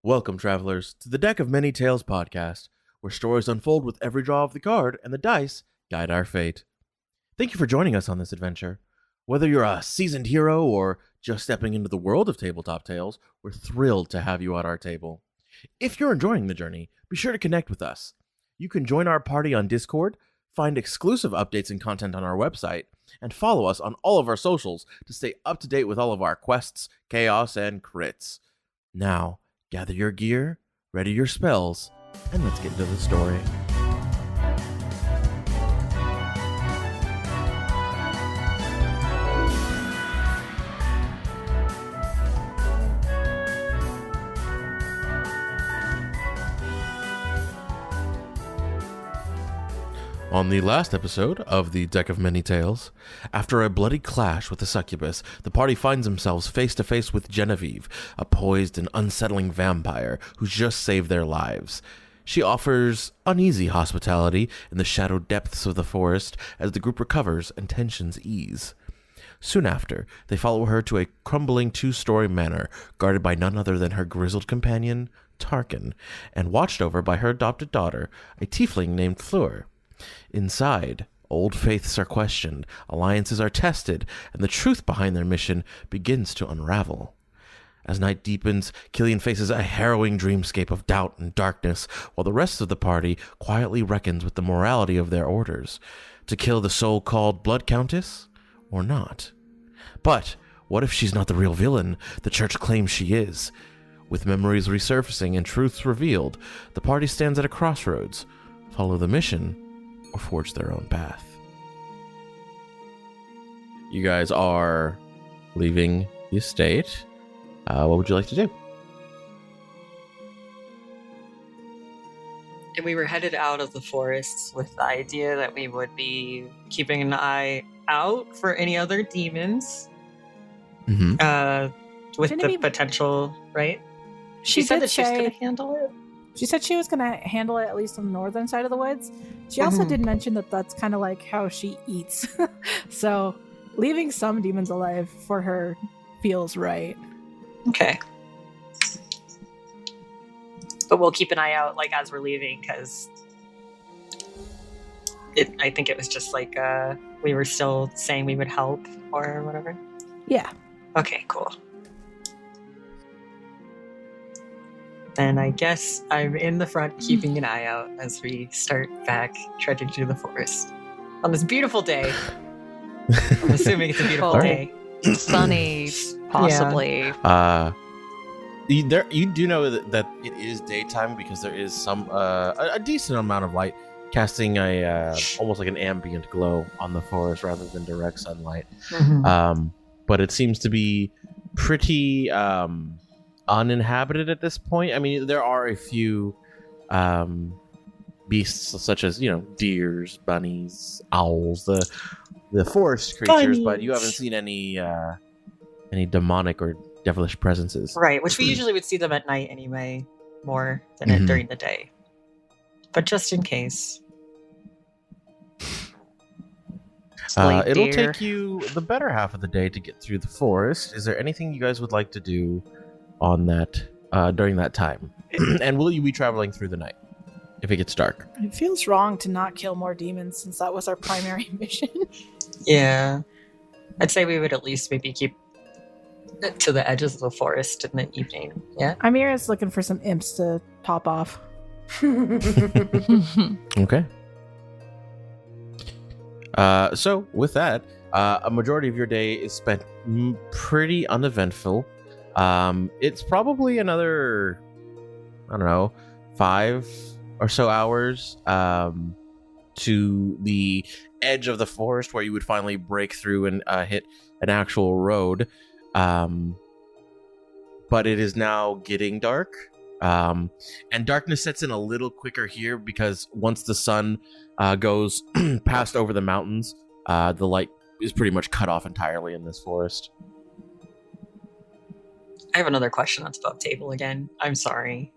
Welcome, travelers, to the Deck of Many Tales podcast, where stories unfold with every draw of the card and the dice guide our fate. Thank you for joining us on this adventure. Whether you're a seasoned hero or just stepping into the world of tabletop tales, we're thrilled to have you at our table. If you're enjoying the journey, be sure to connect with us. You can join our party on Discord, find exclusive updates and content on our website, and follow us on all of our socials to stay up to date with all of our quests, chaos, and crits. Now, gather your gear, ready your spells, and let's get into the story. On the last episode of the Deck of Many Tales, after a bloody clash with the succubus, the party finds themselves face to face with Genevieve, a poised and unsettling vampire who's just saved their lives. She offers uneasy hospitality in the shadowed depths of the forest as the group recovers and tensions ease. Soon after, they follow her to a crumbling two-story manor guarded by none other than her grizzled companion, Tarkin, and watched over by her adopted daughter, a tiefling named Fleur. Inside, old faiths are questioned, alliances are tested, and the truth behind their mission begins to unravel. As night deepens, Killian faces a harrowing dreamscape of doubt and darkness, while the rest of the party quietly reckons with the morality of their orders. To kill the so-called Blood Countess? Or not? But what if she's not the real villain the church claims she is? With memories resurfacing and truths revealed, the party stands at a crossroads. Follow the mission, or forge their own path. You guys are leaving the estate. What would you like to do? And we were headed out of the forests with the idea that we would be keeping an eye out for any other demons. With the potential, right? She said that she's going to handle it. She said she was going to handle it at least on the northern side of the woods. She also did mention that that's kind of like how she eats. So leaving some demons alive for her feels right. Okay. But we'll keep an eye out like as we're leaving because I think it was just like we were still saying we would help or whatever. Yeah. Okay, cool. Then I guess I'm in the front keeping an eye out as we start back trudging through the forest. On this beautiful day. I'm assuming it's a beautiful day. Sunny, possibly. Yeah. You do know that it is daytime because there is some a decent amount of light casting a almost like an ambient glow on the forest rather than direct sunlight. But it seems to be pretty uninhabited at this point. I mean, there are a few beasts such as, deers, bunnies, owls, the forest creatures, but you haven't seen any demonic or devilish presences. Right, which we usually would see them at night anyway, more than during the day. But just in case. It'll take you the better half of the day to get through the forest. Is there anything you guys would like to do on that during that time? And will you be traveling through the night if it gets dark? It feels wrong to not kill more demons since that was our primary mission. Yeah. I'd say we would at least maybe keep it to the edges of the forest in the evening. Yeah. Amira's looking for some imps to pop off. Okay. So with that, a majority of your day is spent pretty uneventful. It's probably another, 5 or so hours to the edge of the forest where you would finally break through and hit an actual road. But it is now getting dark. And darkness sets in a little quicker here because once the sun goes past over the mountains, the light is pretty much cut off entirely in this forest. I have another question that's above table again. I'm sorry.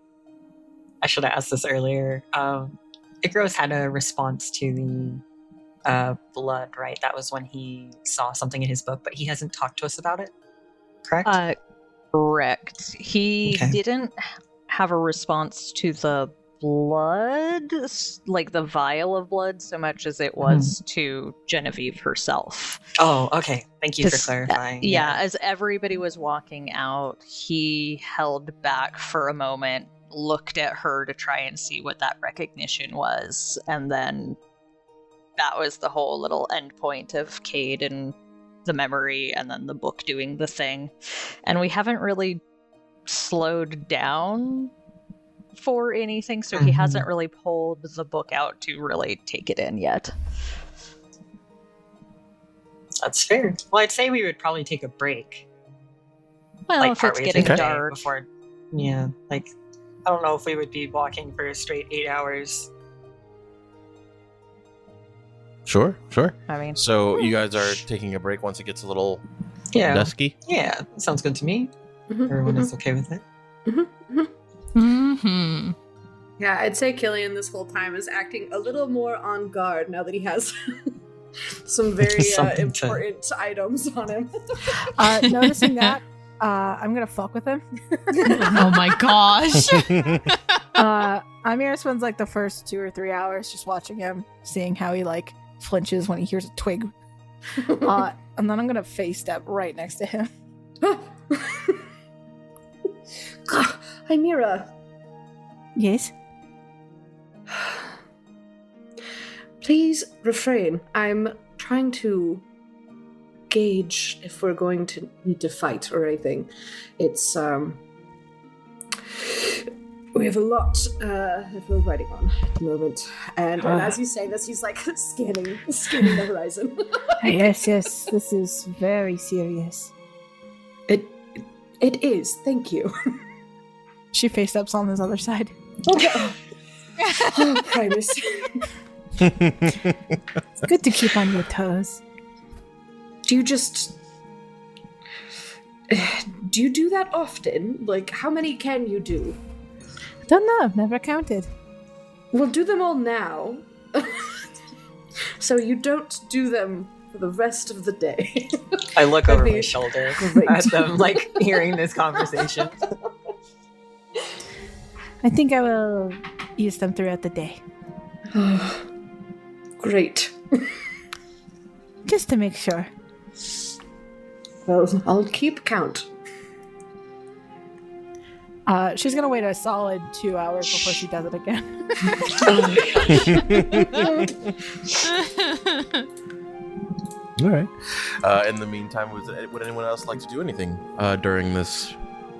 I should have asked this earlier. Igros had a response to the blood, right? That was when he saw something in his book, but he hasn't talked to us about it, correct? Correct. He didn't have a response to the blood, like the vial of blood, so much as it was to Genevieve herself. Oh, okay. Thank you for clarifying. Yeah, as everybody was walking out, he held back for a moment, looked at her to try and see what that recognition was, and then that was the whole little end point of Cade and the memory, and then the book doing the thing. And we haven't really slowed down for anything, so he hasn't really pulled the book out to really take it in yet. That's fair. Well, I'd say we would probably take a break. Well, like if it's getting dark. Before, yeah, like, I don't know if we would be walking for a straight 8 hours. Sure. I mean, So you guys are taking a break once it gets a little Yeah. dusky? Yeah, sounds good to me. Everyone is okay with it. Yeah, I'd say Killian this whole time is acting a little more on guard now that he has some very important items on him. Noticing that, I'm gonna fuck with him. Oh my gosh. Amir spends like the first 2 or 3 hours just watching him, seeing how he like flinches when he hears a twig. And then I'm gonna face step right next to him. Hymira. Yes? Please refrain. I'm trying to gauge if we're going to need to fight or anything. It's, we have a lot that we're writing on at the moment. And as you say this, he's like scanning the horizon. Yes, this is very serious. It is, thank you. She face steps on his other side. Okay. Oh, Primus. It's good to keep on your toes. Do you do that often? Like, how many can you do? I don't know, I've never counted. We'll do them all now. So you don't do them for the rest of the day. I look over my shoulder at them, like, hearing this conversation. I think I will use them throughout the day. Great. Just to make sure. Well, I'll keep count. She's gonna wait a solid 2 hours before she does it again. All right. In the meantime, would anyone else like to do anything during this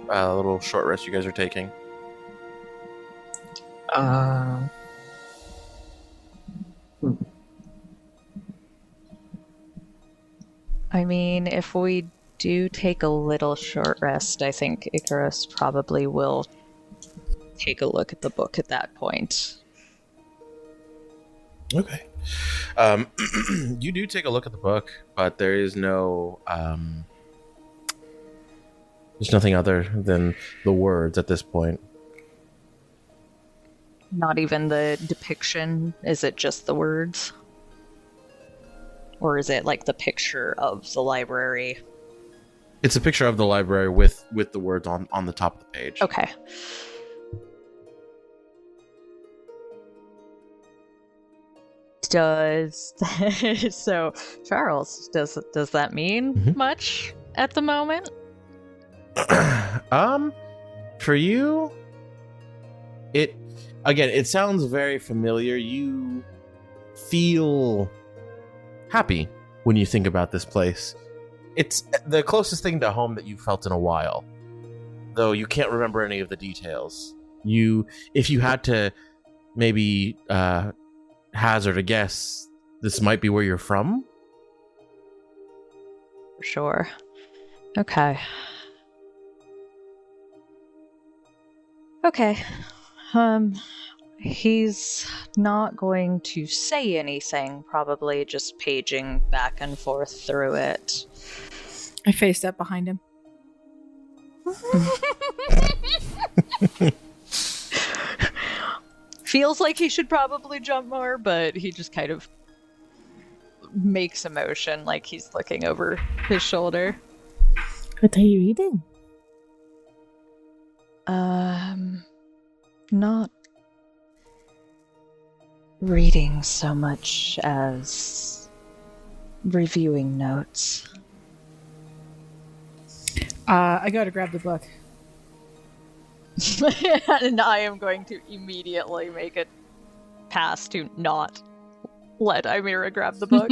little short rest you guys are taking? I mean, if we do take a little short rest, I think Icarus probably will take a look at the book at that point. Okay. You do take a look at the book, but there is no there's nothing other than the words at this point. Not even the depiction? Is it just the words? Or is it like the picture of the library? It's a picture of the library with the words on the top of the page. Okay. So Charles, does that mean much at the moment? For you, it sounds very familiar. You feel happy when you think about this place. It's the closest thing to home that you've felt in a while, though you can't remember any of the details. If you had to maybe hazard a guess, this might be where you're from? For sure. Okay. He's not going to say anything, probably just paging back and forth through it. I face step behind him. Feels like he should probably jump more, but he just kind of makes a motion like he's looking over his shoulder. What are you reading? not reading so much as reviewing notes. I go to grab the book. And I am going to immediately make it pass to not let Imira grab the book.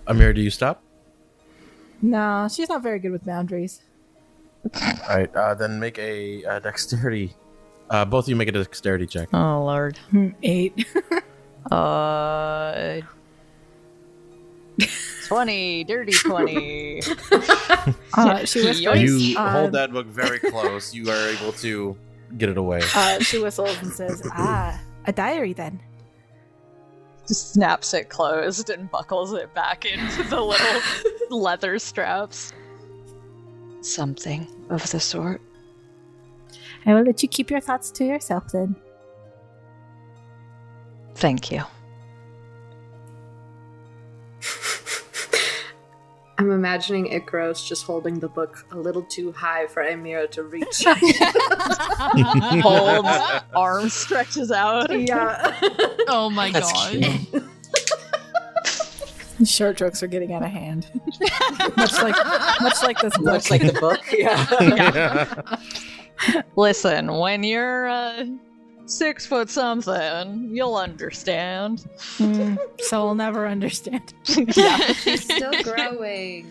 Amir, do you stop? No, she's not very good with boundaries. All right, then make a dexterity. Both of you make a dexterity check. Oh, Lord. 8. 20, dirty 20. She whispers. You hold that book very close. You are able to get it away. She whistles and says, a diary then. Just snaps it closed and buckles it back into the little leather straps. Something of the sort. I will let you keep your thoughts to yourself then. Thank you. I'm imagining Ikros just holding the book a little too high for Amira to reach. Holds, arm stretches out. Yeah. Oh my That's gosh. cute. Short jokes are getting out of hand. much like this book. Much like the book. Yeah. Listen, when you're 6 foot something, you'll understand. So we'll never understand. Yeah. She's still growing.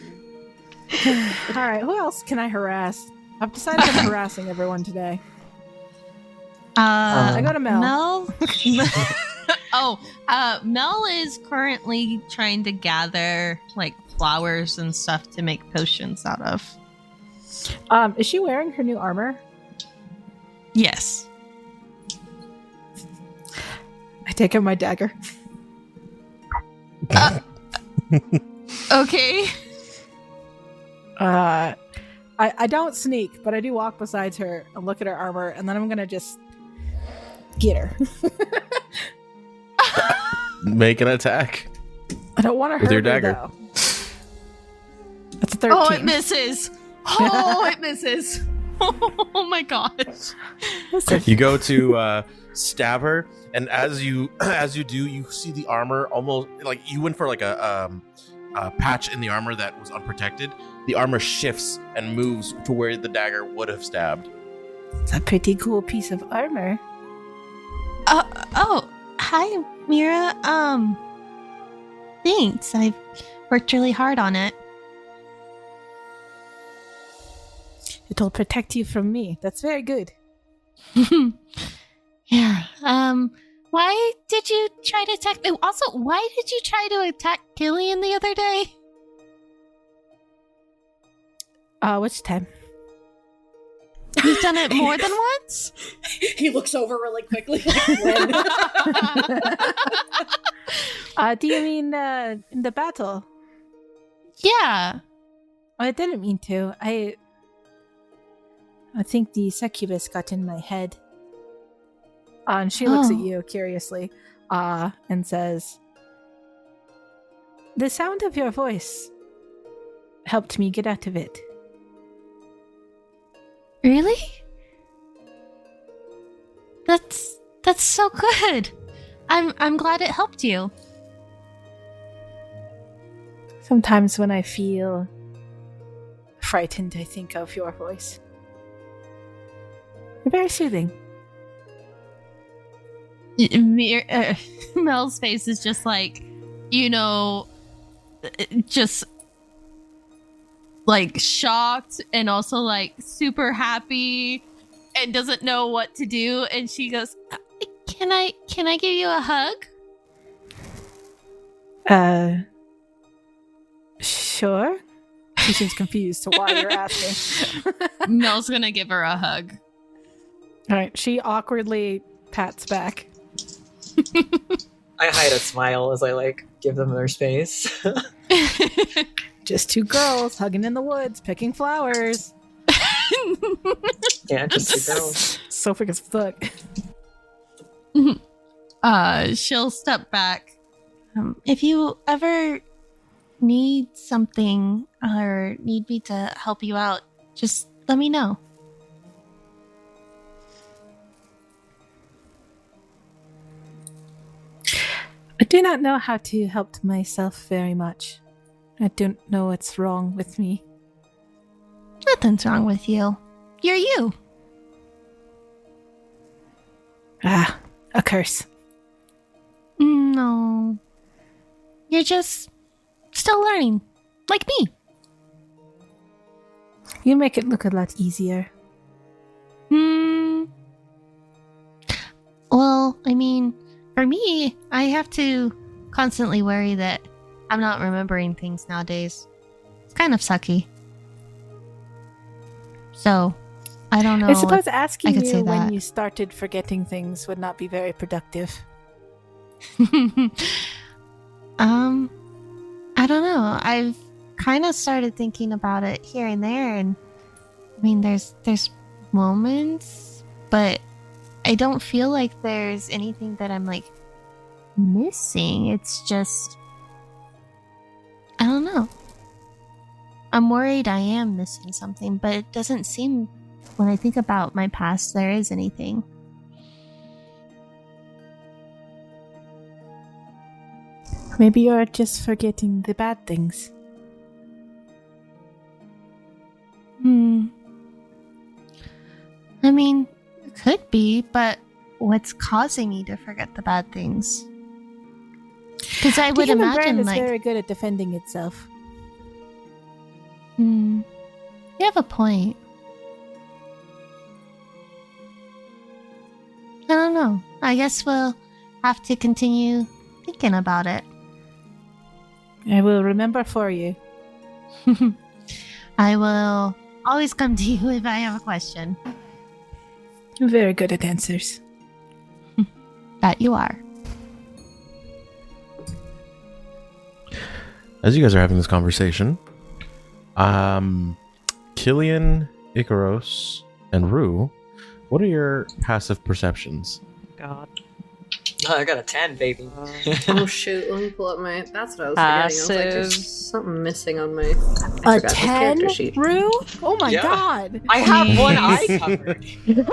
All right, who else can I harass? I've decided I'm harassing everyone today. I go to Mel. Mel is currently trying to gather like flowers and stuff to make potions out of. Is she wearing her new armor? Yes. I take out my dagger. Okay. I don't sneak, but I do walk beside her and look at her armor, and then I'm gonna just get her. Make an attack. I don't want to hurt With your her, dagger. though. That's a 13. Oh, it misses. Oh, it misses. Oh my gosh. You go to stab her, and as you do, you see the armor almost like you went for like a patch in the armor that was unprotected. The armor shifts and moves to where the dagger would have stabbed. It's a pretty cool piece of armor. Oh, hi, Mira. Thanks. I've worked really hard on it. It'll protect you from me. That's very good. Yeah. Why did you try to attack? Also, why did you try to attack Killian the other day? Which time? You've done it more than once? He looks over really quickly. Do you mean in the battle? Yeah. I didn't mean to. I think the succubus got in my head. And she looks at you curiously, and says, "The sound of your voice helped me get out of it." Really? That's so good. I'm glad it helped you. Sometimes when I feel frightened, I think of your voice. You're very soothing. Mel's face is just like, just like shocked and also like super happy and doesn't know what to do. And she goes, "Can I give you a hug?" Sure. She seems confused to why you're asking. Mel's gonna give her a hug. All right. She awkwardly pats back. I hide a smile as I give them their space. Just two girls hugging in the woods, picking flowers. Yeah, just two girls. So as fuck. She'll step back. If you ever need something or need me to help you out, just let me know. I do not know how to help myself very much. I don't know what's wrong with me. Nothing's wrong with you. You're you. Ah, a curse. No. You're just still learning. Like me. You make it look a lot easier. Well, I mean, for me, I have to constantly worry that I'm not remembering things nowadays. It's kind of sucky. So, I don't know. I suppose I asking could say you when that. you started forgetting things would not be very productive. I don't know. I've kind of started thinking about it here and there, and I mean, there's moments, but I don't feel like there's anything that I'm like missing. It's just, I don't know. I'm worried I am missing something, but it doesn't seem, when I think about my past, there is anything. Maybe you're just forgetting the bad things. I mean, it could be, but what's causing me to forget the bad things? Because I would the human brain imagine, is like, very good at defending itself. you have a point. I don't know. I guess we'll have to continue thinking about it. I will remember for you. I will always come to you if I have a question. You're very good at answers. That you are. As you guys are having this conversation, Killian, Icaros, and Rue, what are your passive perceptions? God. Oh, I got a 10, baby. Oh shoot, let me pull up my... That's what I was forgetting. I was like, there's something missing on my... I A forgot the 10, character sheet. Rue? Oh my Yeah. god. I have one eye covered. The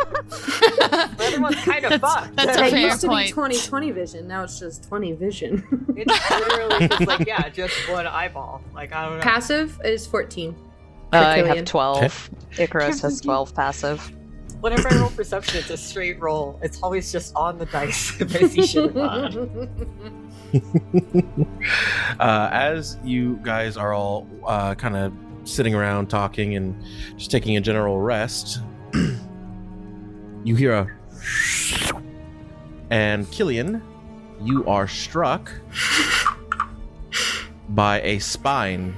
other one's kind of fucked. That's a It fair used to point. be 20/20 vision, now it's just 20 vision. It's literally just like, yeah, just one eyeball. Like, I don't know. Passive is 14. I Killian. have 12. Icarus has 12 passive. Whenever I roll perception, it's a straight roll. It's always just on the dice. If I see shit As you guys are all kind of sitting around talking and just taking a general rest, you hear a and Killian, you are struck by a spine.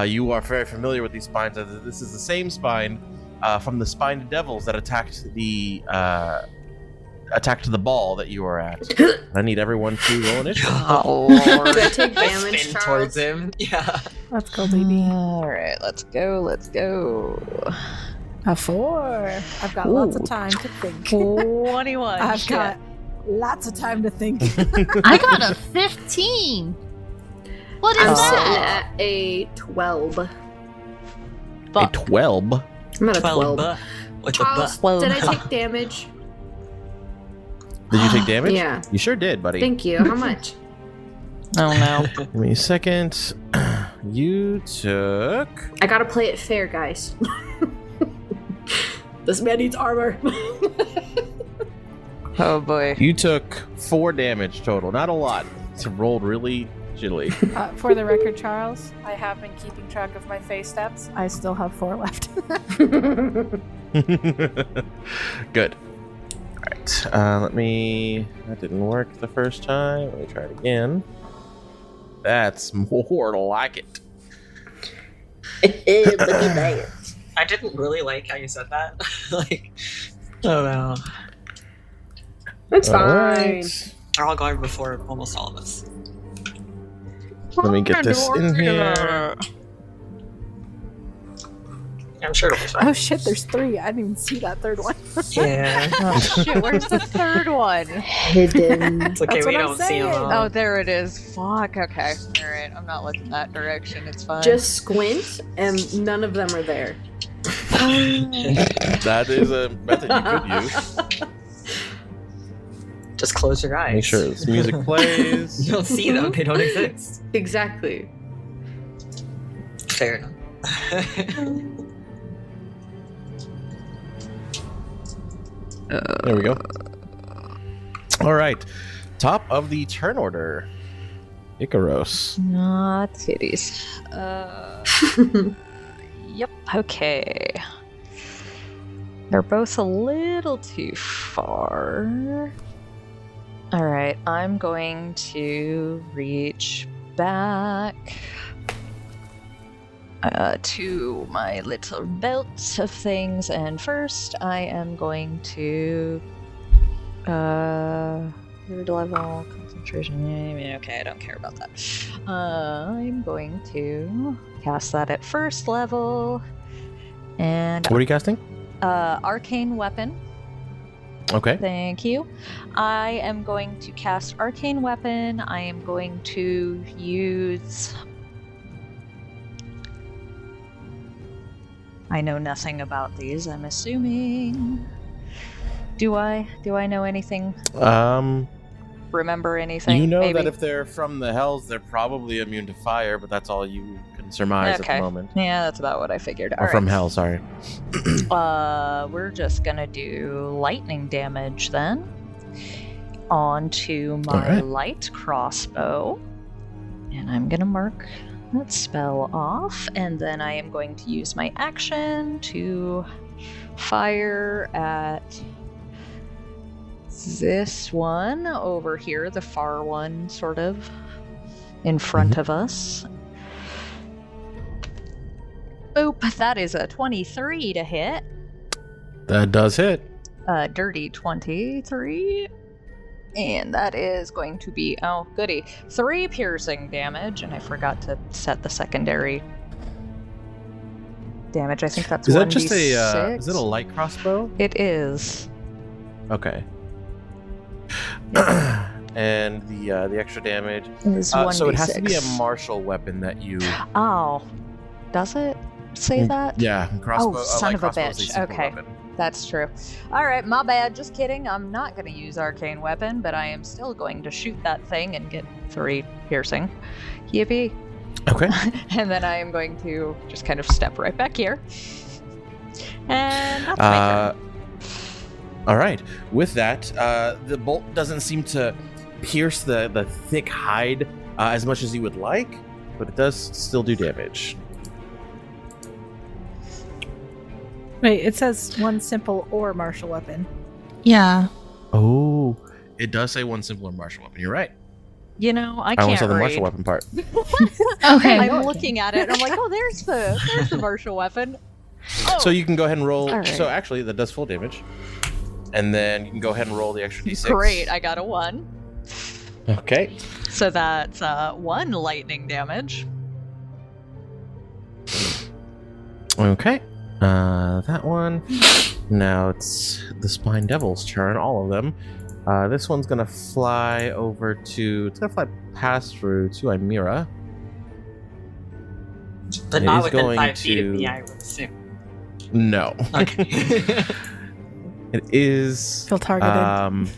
You are very familiar with these spines. This is the same spine from the spined devils that attacked the ball that you were at. I need everyone to roll initiative. Oh, Do I take I damage, spin Charles? towards him. Yeah. Let's go, baby. Alright, let's go. A 4. I've got lots of time to think. 21. I've got lots of time to think. I got a 15. What is I'm that? sitting at a 12. A 12. I'm at a 12. With Charles, the Well, did I take damage? Did you take damage? Yeah. You sure did, buddy. Thank you. How much? Oh no. Give me a second. You took... I gotta play it fair, guys. This man needs armor. Oh boy. You took 4 damage total. Not a lot. It's rolled really shittily. For the record, Charles, I have been keeping track of my phase steps. I still have 4 left. Good. Alright. Let me... That didn't work the first time. Let me try it again. That's more like it. I didn't really like how you said that. Like, oh no. It's fine. Alright. They're all going before almost all of us. Let me get this in here. I'm sure it'll be fine. Oh shit, there's 3. I didn't even see that third one. Yeah. Oh shit, where's the third one? Hidden. It's okay, That's we what I'm don't see them saying. all. Oh, there it is. Fuck, okay. Alright, I'm not looking that direction. It's fine. Just squint, and none of them are there. That is a method you could use. Just close your eyes. Make sure this music plays. You don't see them; they don't exist. Exactly. Fair enough. There we go. All right. Top of the turn order. Icaros. Not titties. Yep. Okay. They're both a little too far. All right. I'm going to reach back to my little belt of things, and first I am going to third level concentration. Okay, I don't care about that. I'm going to cast that at first level, and What are you casting? arcane weapon. Okay. Thank you. I am going to cast arcane weapon. I am going to use. I know nothing about these, I'm assuming. Do I know anything? Remember anything? You know maybe? that if they're from the Hells, they're probably immune to fire, but that's all you can surmise at the moment. Yeah, that's about what I figured. Or from Hell, sorry. We're just gonna do lightning damage then. Onto my light crossbow. And I'm gonna mark that spell off, and then I am going to use my action to fire at this one over here, the far one, sort of in front of us. Boop, that is a 23 to hit. That does hit. Dirty 23. And that is going to be, oh goody, 3 piercing damage, and I forgot to set the secondary damage. I think that's 1d6. Is that just a, is it a light crossbow? It is. Okay. And the extra damage Is 1d6. so it has to be a martial weapon that you. Oh, does it say that? Yeah, crossbow. Oh, son of a crossbow is bitch. simple Okay. weapon. That's true. Alright, my bad. Just kidding. I'm not going to use arcane weapon, but I am still going to shoot that thing and get 3 piercing. Yippee. Okay. And then I am going to just kind of step right back here. And that's my turn. All right. With that, the bolt doesn't seem to pierce the thick hide as much as you would like, but it does still do damage. Wait, it says one simple or martial weapon. Yeah. Oh, it does say one simple or martial weapon. You're right. You know, I I can't only saw the read. martial weapon part. Okay. I'm looking at it and I'm like, oh, there's the martial weapon. Oh. So you can go ahead and roll. All right. So actually, that does full damage. And then you can go ahead and roll the extra d6. Great, I got a 1. Okay. So that's 1 lightning damage. Okay. That one. Now it's the Spine Devil's turn, all of them. This one's gonna fly over to. It's gonna fly past through to Imira. But It not is within going 5 feet of me, to- I would assume. No. Okay. It is. Feel targeted.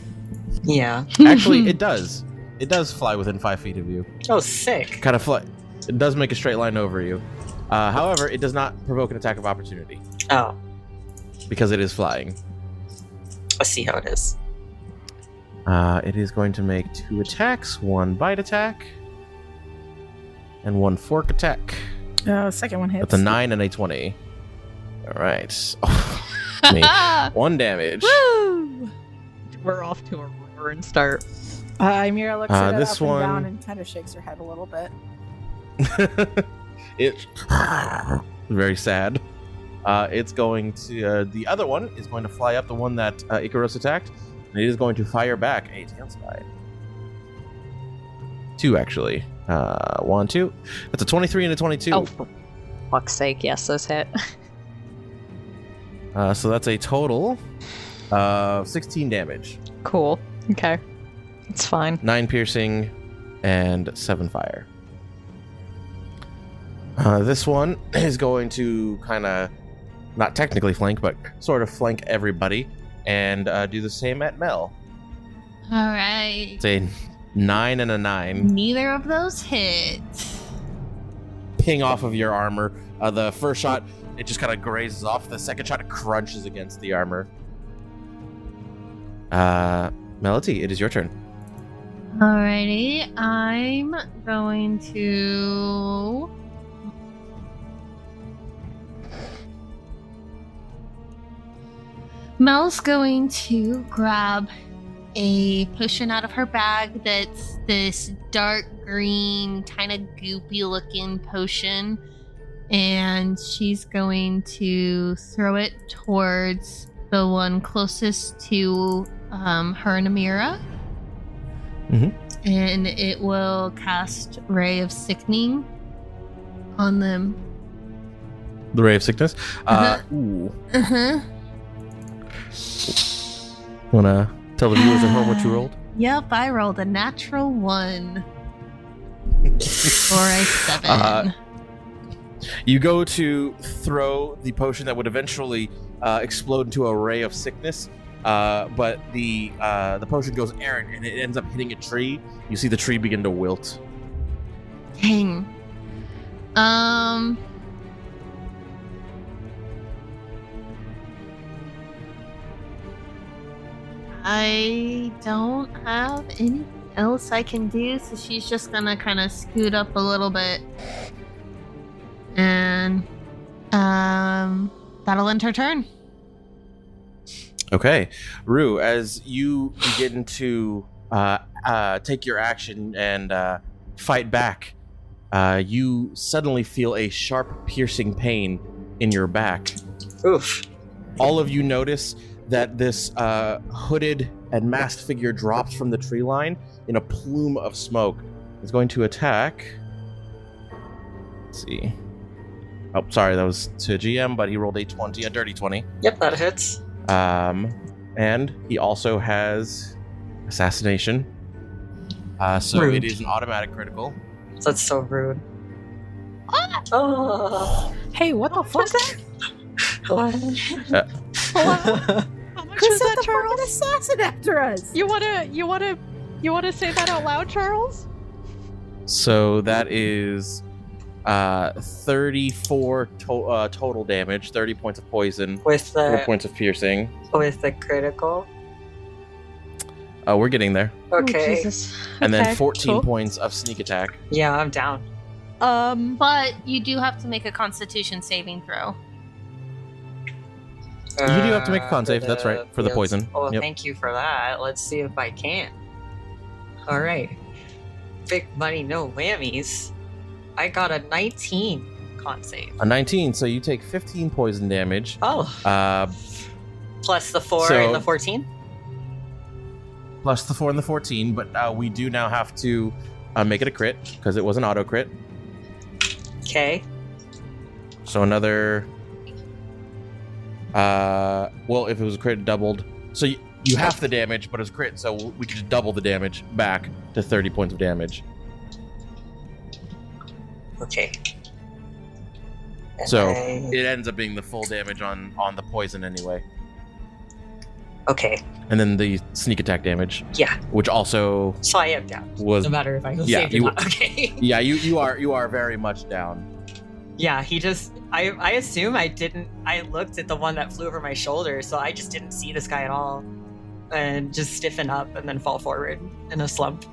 Yeah. Actually, it does. It does fly within 5 feet of you. Oh, sick. Kind of fly. It does make a straight line over you. However, it does not provoke an attack of opportunity Oh, because it is flying. let's see how it is. It is going to make 2 attacks, 1 bite attack, and 1 fork attack. Second one hits. That's a 9 and a 20. All right. Me. 1 damage. Woo! We're off to a roaring start. Ymira looks at it this up and one- down and kind of shakes her head a little bit. It's very sad. It's going to the other one is going to fly up, the one that Icaros attacked, and it is going to fire back a tail spy. 2 actually. 1, 2. That's a 23 and a 22. Oh, for fuck's sake, yes, those hit. So that's a total of 16 damage, Cool. Okay. It's fine. 9 piercing, and 7 fire. This one is going to kind of, not technically flank, but sort of flank everybody, and do the same at Mel. All right. It's a 9 and a 9. Neither of those hit. Ping off of your armor. The first shot, it just kind of grazes off. The second shot, it crunches against the armor. Melody, it is your turn. Alrighty, I'm going to... Mel's going to grab a potion out of her bag that's this dark green, kind of goopy looking potion. And she's going to throw it towards the one closest to her and Amira. Mm-hmm. And it will cast Ray of Sickening on them. The Ray of Sickness. Uh-huh. Ooh. Uh-huh. Wanna tell the viewers at home what you rolled? Yep, I rolled a natural 1. For a 7. You go to throw the potion that would eventually explode into a ray of sickness, but the potion goes errant and it ends up hitting a tree. You see the tree begin to wilt. Dang. I don't have anything else I can do, so she's just gonna kind of scoot up a little bit. And that'll end her turn. Okay, Rue, as you begin to take your action and fight back, you suddenly feel a sharp, piercing pain in your back. Oof. All of you notice that this hooded and masked figure drops from the tree line in a plume of smoke. It's going to attack. Let's see. Oh, sorry, that was to GM, but he rolled a 20, a dirty 20. Yep, that hits. And he also has assassination. So Rude. it is an automatic critical. That's so rude. Oh. Hey, what the fuck? What? How much Who was sent that, the fucking Charles? assassin after us? You wanna say that out loud, Charles? So that is 34 total damage, 30 points of poison, With 4 the points of piercing. critical. We're getting there. Okay. Oh, Jesus. And then Okay, 14 cool. points of sneak attack. Yeah, I'm down. But you do have to make a Constitution saving throw. You do have to make a con save, that's right, for the yes. poison. Oh, Yep. thank you for that. Let's see if I can. All right. Big money, no whammies. I got a 19 con save. A 19, so you take 15 poison damage. Oh, plus the 4 so- and the 14? Plus the 4 and the 14, but we do now have to make it a crit, because it was an auto crit. Okay. So another... well, if it was a crit, doubled. So you half the damage, but it was a crit, so we could just double the damage back to 30 points of damage. Okay. And So I- it ends up being the full damage on the poison anyway. Okay. And then the sneak attack damage, Yeah. which also So I am down. was... No matter if I Yeah, saved or you- not. Okay. Yeah, you are very much down. Yeah, he just I assume I looked at the one that flew over my shoulder, so I just didn't see this guy at all. And just stiffen up and then fall forward in a slump.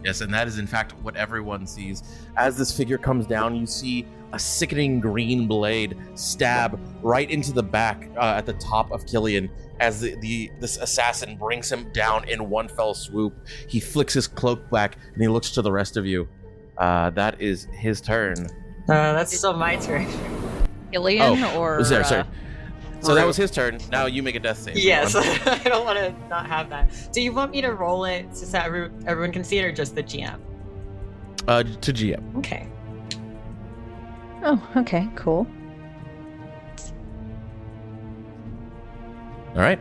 Yes, and that is in fact what everyone sees. As this figure comes down, you see a sickening green blade stab right into the back at the top of Killian as this assassin brings him down in one fell swoop. He flicks his cloak back and he looks to the rest of you. That is his turn. That's still my turn. Alien Oh, or sorry. So that was his turn. Now you make a death save. Yes, everyone. I don't want to not have that. Do you want me to roll it so that everyone can see it, or just the GM? To GM. Okay. Oh, okay, cool. All right.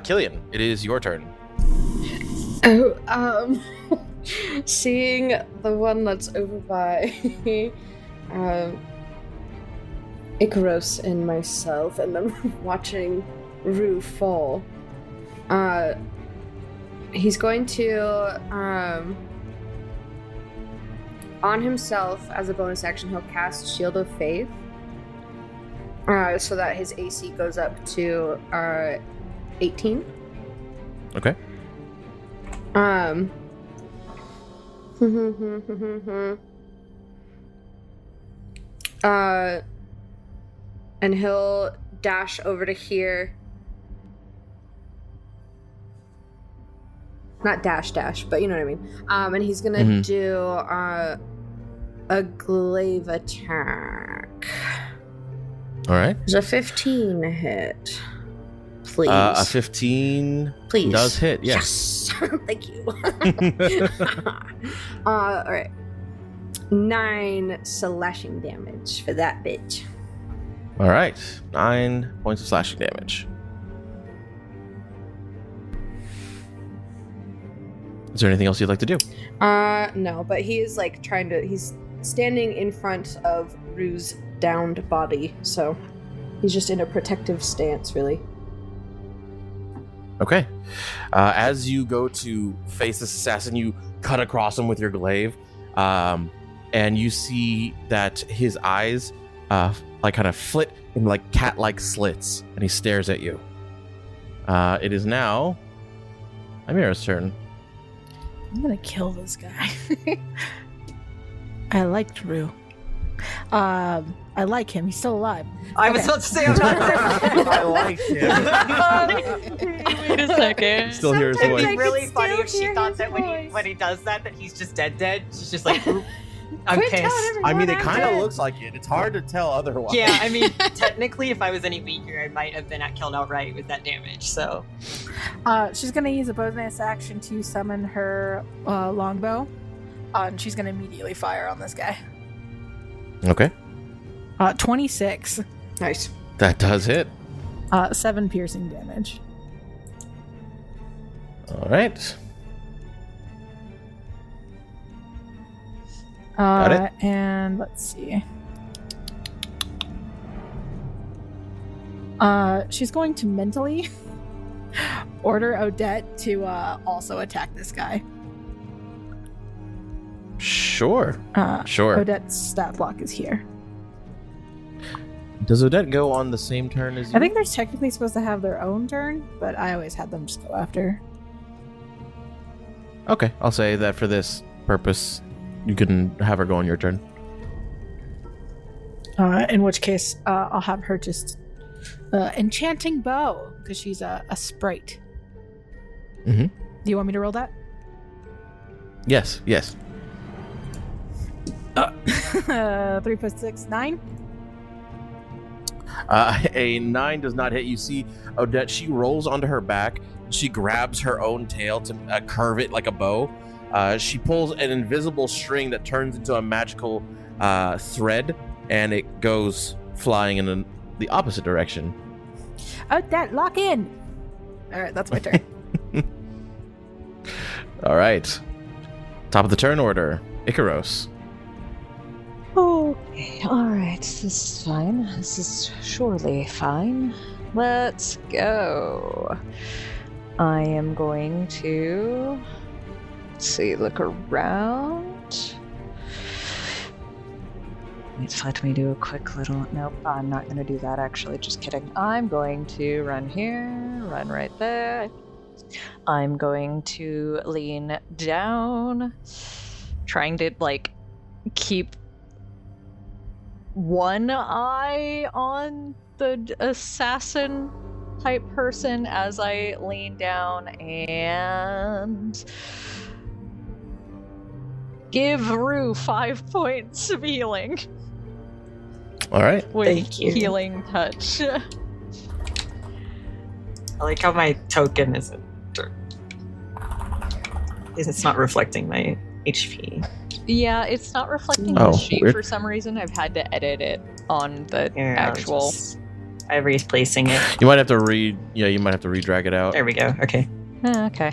Killian, it is your turn. Oh, seeing the one that's over by Icaros and myself, and then watching Rue fall, He's going to, on himself, as a bonus action, he'll cast Shield of Faith, so that his AC goes up to 18. Okay. And he'll dash over to here. Not dash, but you know what I mean. And he's gonna do a glaive attack. All right. There's a 15 hit. Please. A 15 Please. Does hit, yes. Thank you. All right. 9 slashing damage for that bitch. All right. 9 points of slashing damage. Is there anything else you'd like to do? No, but he is like he's standing in front of Rue's downed body, so he's just in a protective stance, really. Okay. As you go to face this assassin, you cut across him with your glaive, and you see that his eyes like kind of flit in like cat-like slits, and he stares at you. It is now Amira's turn. I'm gonna kill this guy. I liked Rue. I like him. He's still alive. I was about to say I'm not. I like him. Wait a second. Still hear his It'd voice. be really still funny if she hear thought his that voice. when he does that he's just dead. She's just like, "Oop, I'm Quit telling pissed. everyone I mean, it I'm kind of dead. looks like it. It's hard to tell otherwise. Yeah, I mean, technically, if I was any weaker, I might have been killed outright with that damage. So, She's gonna use a bonus action to summon her longbow, and she's gonna immediately fire on this guy. Okay. 26. Nice. That does hit. 7 piercing damage. All right. Got it. And let's see. She's going to mentally order Odette to also attack this guy. Sure. Sure. Odette's stat block is here. Does Odette go on the same turn as you? I think they're technically supposed to have their own turn, but I always had them just go after. Okay, I'll say that for this purpose, you can have her go on your turn. In which case, I'll have her just enchanting bow because she's a sprite. Mm-hmm. Do you want me to roll that? Yes. 3 plus 6, 9. A 9 does not hit. You see Odette, she rolls onto her back. She grabs her own tail to curve it like a bow. She pulls an invisible string that turns into a magical thread, and it goes flying in the opposite direction. Odette, lock in! Alright, that's my turn. All right. Top of the turn order. Icaros. Okay, alright, this is fine. This is surely fine. Let's go. I am going to... Let's see, look around. Wait, let me do a quick little... Nope, I'm not going to do that actually, just kidding. I'm going to run here, run right there. I'm going to lean down, trying to, like, keep one eye on the assassin type person as I lean down and give Rue 5 points of healing. All right. With Thank you. healing touch. I like how my token isn't. It's not reflecting my HP. Yeah, it's not reflecting Oh, the sheet weird. for some reason. I've had to edit it on the Yeah, actual. I'm replacing it. You might have to you might have to re-drag it out. There we go. Okay. Okay,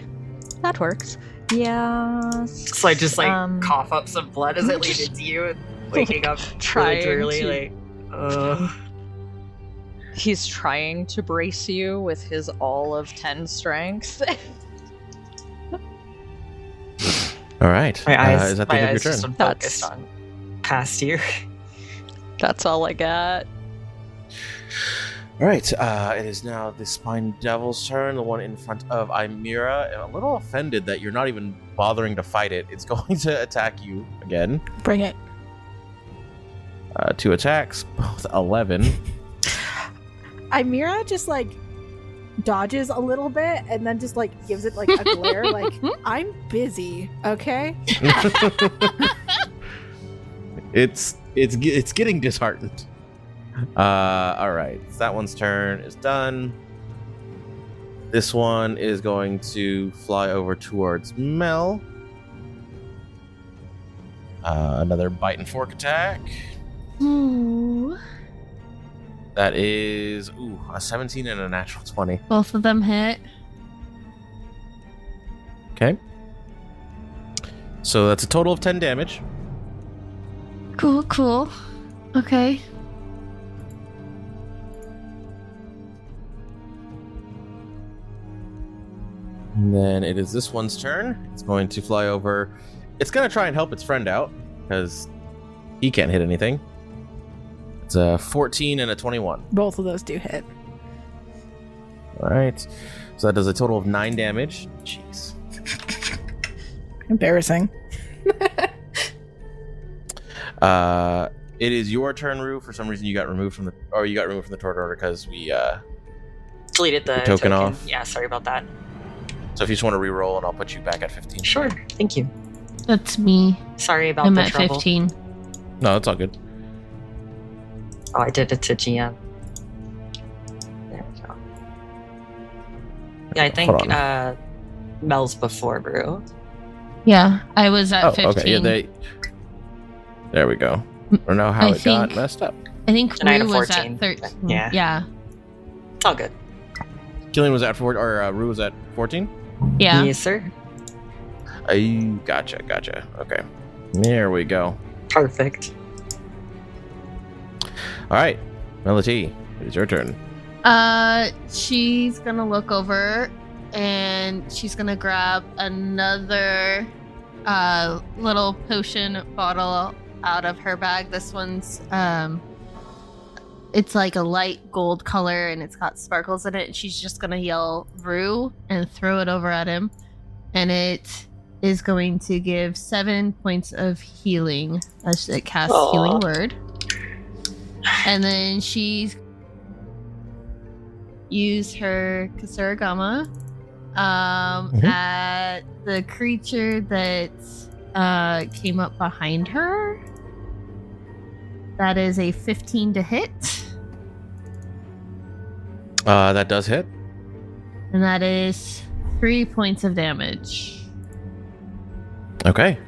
that works. Yeah. So I just Um, cough up some blood as it leads into you, and waking up Trying really to- like, He's trying to brace you with his all of 10 strength. All right. My eyes, is that the end of your just turn? unfocused on past you. That's all I got. All right. It is now the Spine Devil's turn, the one in front of Imira. A little offended that you're not even bothering to fight it. It's going to attack you again. Bring it. 2 attacks, both 11. Imira just like dodges a little bit and then just like gives it like a glare, like I'm busy, okay? It's getting disheartened. All right, so that one's turn is done. This one is going to fly over towards Mel. Another bite and fork attack. Ooh. That is a 17 and a natural 20. Both of them hit. Okay. So that's a total of 10 damage. Cool. Okay. And then it is this one's turn. It's going to fly over. It's going to try and help its friend out because he can't hit anything. It's a 14 and a 21. Both of those do hit. All right. So that does a total of 9 damage. Jeez. Embarrassing. It is your turn, Rue. For some reason, you got removed from the tort order because we Deleted the token off. Yeah, sorry about that. So if you just want to re-roll, and I'll put you back at 15. Sure, thank you. That's me. Sorry about I'm the at trouble. 15. No, that's all good. Oh, I did it to GM. There we go. Yeah, I think Hold on. Mel's before Brew. Yeah, I was at 15. Okay. Yeah, there we go. I don't know how I it got think- messed up. I think And I had a Rue was 14, at 13. yeah. Yeah. It's all good. Killian was at 4, or Rue was at 14. Yeah. Yes, sir. Gotcha. Okay. There we go. Perfect. All right, Melody, it's your turn. She's gonna look over and she's gonna grab another little potion bottle out of her bag. This one's it's like a light gold color and it's got sparkles in it. And she's just gonna yell Rue and throw it over at him, and it is going to give 7 points of healing as it casts Aw. Healing Word. And then she's use her Kasuragama at the creature that came up behind her. That is a 15 to hit. That does hit. And that is 3 points of damage. Okay.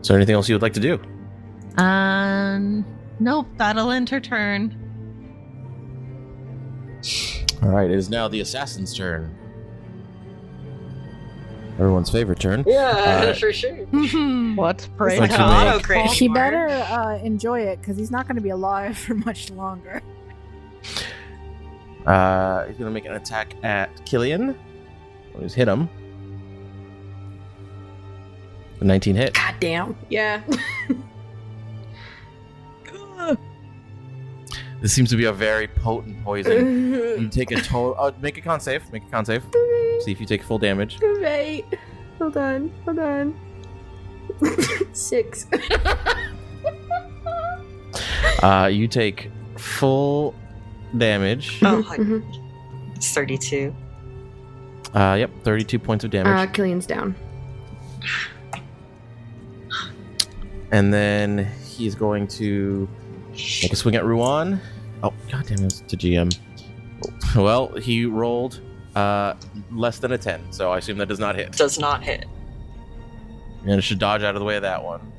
Is there anything else you would like to do? Nope, that'll end her turn. All right, it is now the assassin's turn. Everyone's favorite turn. Yeah, for sure. What? Pray like God. to make- Auto crit He more. better enjoy it because he's not going to be alive for much longer. He's going to make an attack at Killian. Just hit him. A 19 hit. God damn. Yeah. This seems to be a very potent poison. You take a total. Oh, make a con save. Make a con save. See if you take full damage. Right. Hold on. 6. You take full damage. Oh, it's 32. Yep, 32 points of damage. Killian's down. And then he's going to make a swing at Ruan. Oh, goddamn, it's to GM. Well, he rolled less than a 10, so I assume that does not hit. Does not hit. And it should dodge out of the way of that one.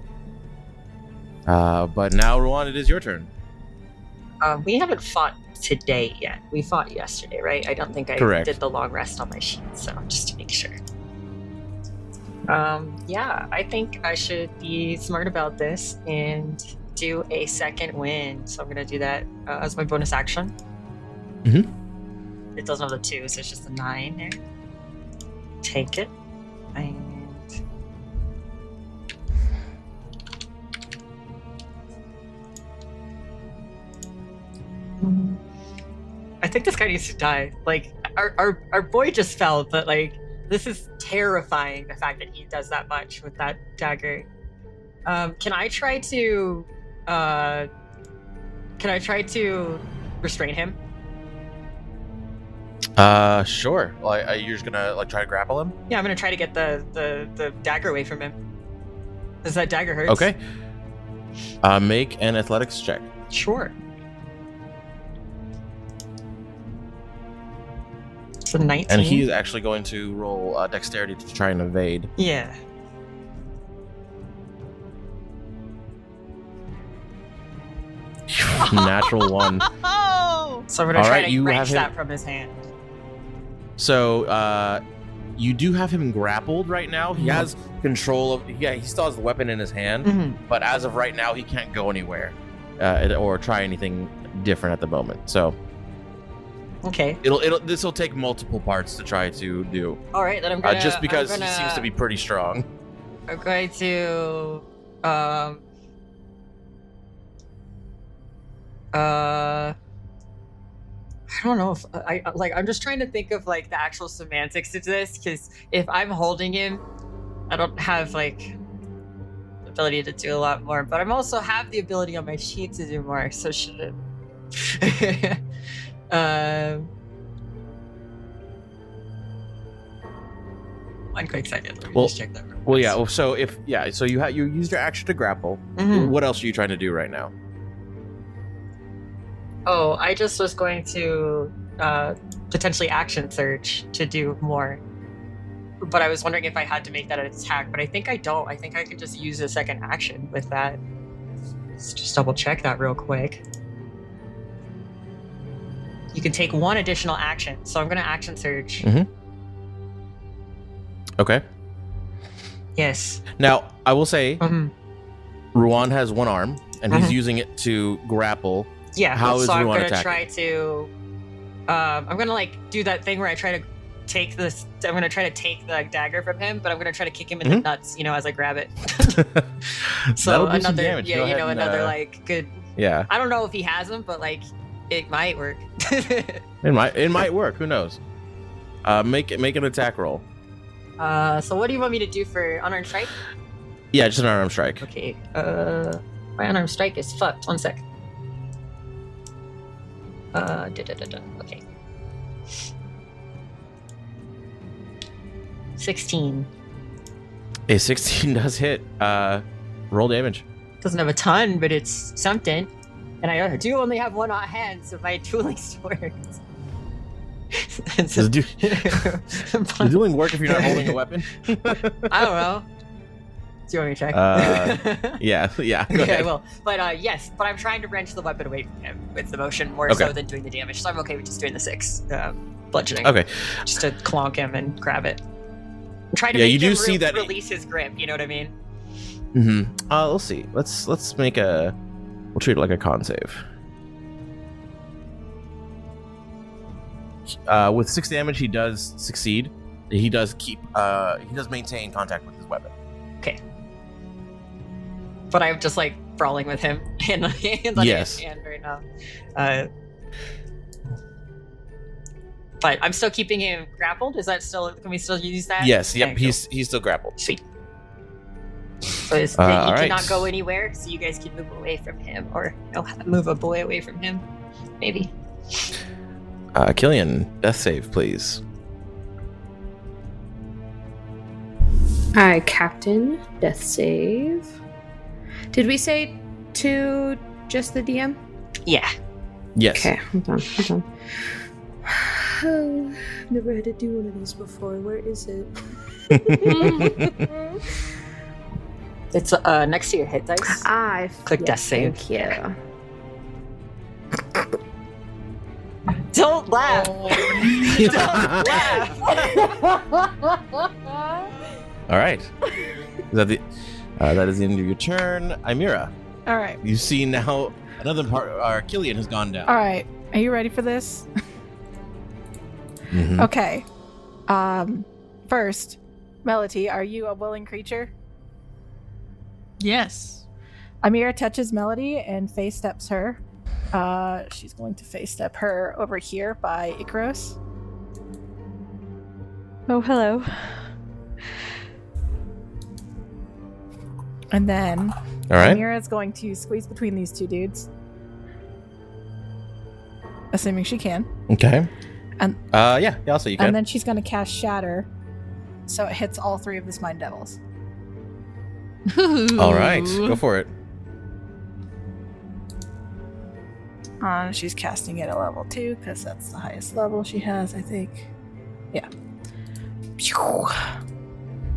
But now, Ruan, it is your turn. We haven't fought today yet. We fought yesterday, right? I don't think I Correct. did the long rest on my sheet, so just to make sure. Yeah, I think I should be smart about this and do a second wind, so I'm gonna do that as my bonus action. It doesn't have the 2, so it's just a 9 there. Take it. And I think this guy needs to die. Like, our boy just fell, but like, this is terrifying, the fact that he does that much with that dagger. Can I try to restrain him? Sure. Well, you're just gonna like try to grapple him? Yeah, I'm gonna try to get the dagger away from him. Does that dagger hurt? Okay. Make an athletics check. Sure. It's a 19. And he's actually going to roll dexterity to try and evade. Yeah. Natural 1. So I'm gonna try to wrench that from his hand. So, you do have him grappled right now. He has control of. Yeah, he still has the weapon in his hand, but as of right now, he can't go anywhere or try anything different at the moment. So, okay, this will take multiple parts to try to do. All right, then I'm gonna just because he seems to be pretty strong. I'm going to I don't know if I'm just trying to think of like the actual semantics of this, because if I'm holding him, I don't have like the ability to do a lot more, but I'm also have the ability on my sheet to do more, so should it? One quick second. Let me just check that. Well, yeah. So so you used your action to grapple. What else are you trying to do right now? Oh, I just was going to potentially action search to do more. But I was wondering if I had to make that an attack, but I think I don't. I think I can just use a second action with that. Let's just double check that real quick. You can take one additional action, so I'm going to action search. Okay. Yes. Now, I will say, Ruan has one arm, and he's using it to grapple. Yeah, how is I'm Ruan gonna attacking? try to I'm gonna like do that thing where I try to take this. I'm gonna try to take the dagger from him, but I'm gonna try to kick him in the nuts, as I grab it. So That'll do another, some damage. yeah, Go ahead and, another like good. Yeah. I don't know if he has them, but like it might work. It might work. Who knows? Make an attack roll. So what do you want me to do for unarmed strike? Yeah, just an unarmed strike. Okay. My unarmed strike is fucked. 1 sec. Okay. 16. A 16 does hit. Roll damage. Doesn't have a ton, but it's something. And I do only have one on hand, so my dueling swords. Does dueling work if you're not holding a weapon? I don't know. Do you want me to check? Yeah. Okay, I will. But yes, but I'm trying to wrench the weapon away from him with the motion more so than doing the damage. So I'm okay with just doing the 6 bludgeoning. Okay. Just to clonk him and grab it. I'm trying to make him release his grip. You know what I mean? We'll see. Let's we'll treat it like a con save. With 6 damage, he does succeed. He does maintain contact with his weapon. Okay. But I'm just like brawling with him and his hand right now. But I'm still keeping him grappled. Is that still? Can we still use that? Yes. Yep. Okay, He's still grappled. Sweet. So he cannot go anywhere. So you guys can move away from him, or move a boy away from him, maybe. Killian, death save, please. Hi, Captain. Death save. Did we say to just the DM? Yeah. Yes. Okay, hold on. Oh, never had to do one of these before. Where is it? It's next to your hit dice. Click death save. Thank you. Don't laugh. Don't laugh. All right. That is the end of your turn. Imira. All right. You see now another part. Killian has gone down. All right. Are you ready for this? Mhm. Okay. First, Melody, are you a willing creature? Yes. Amira touches Melody and face steps her. She's going to face step her over here by Icaros. Oh, hello. And then All right. Amira is going to squeeze between these two dudes. Assuming she can. Okay. And yeah, I'll say you can. And then she's going to cast Shatter, so it hits all three of the Smite Devils. All right, go for it. She's casting it at level 2 because that's the highest level she has, I think. Yeah.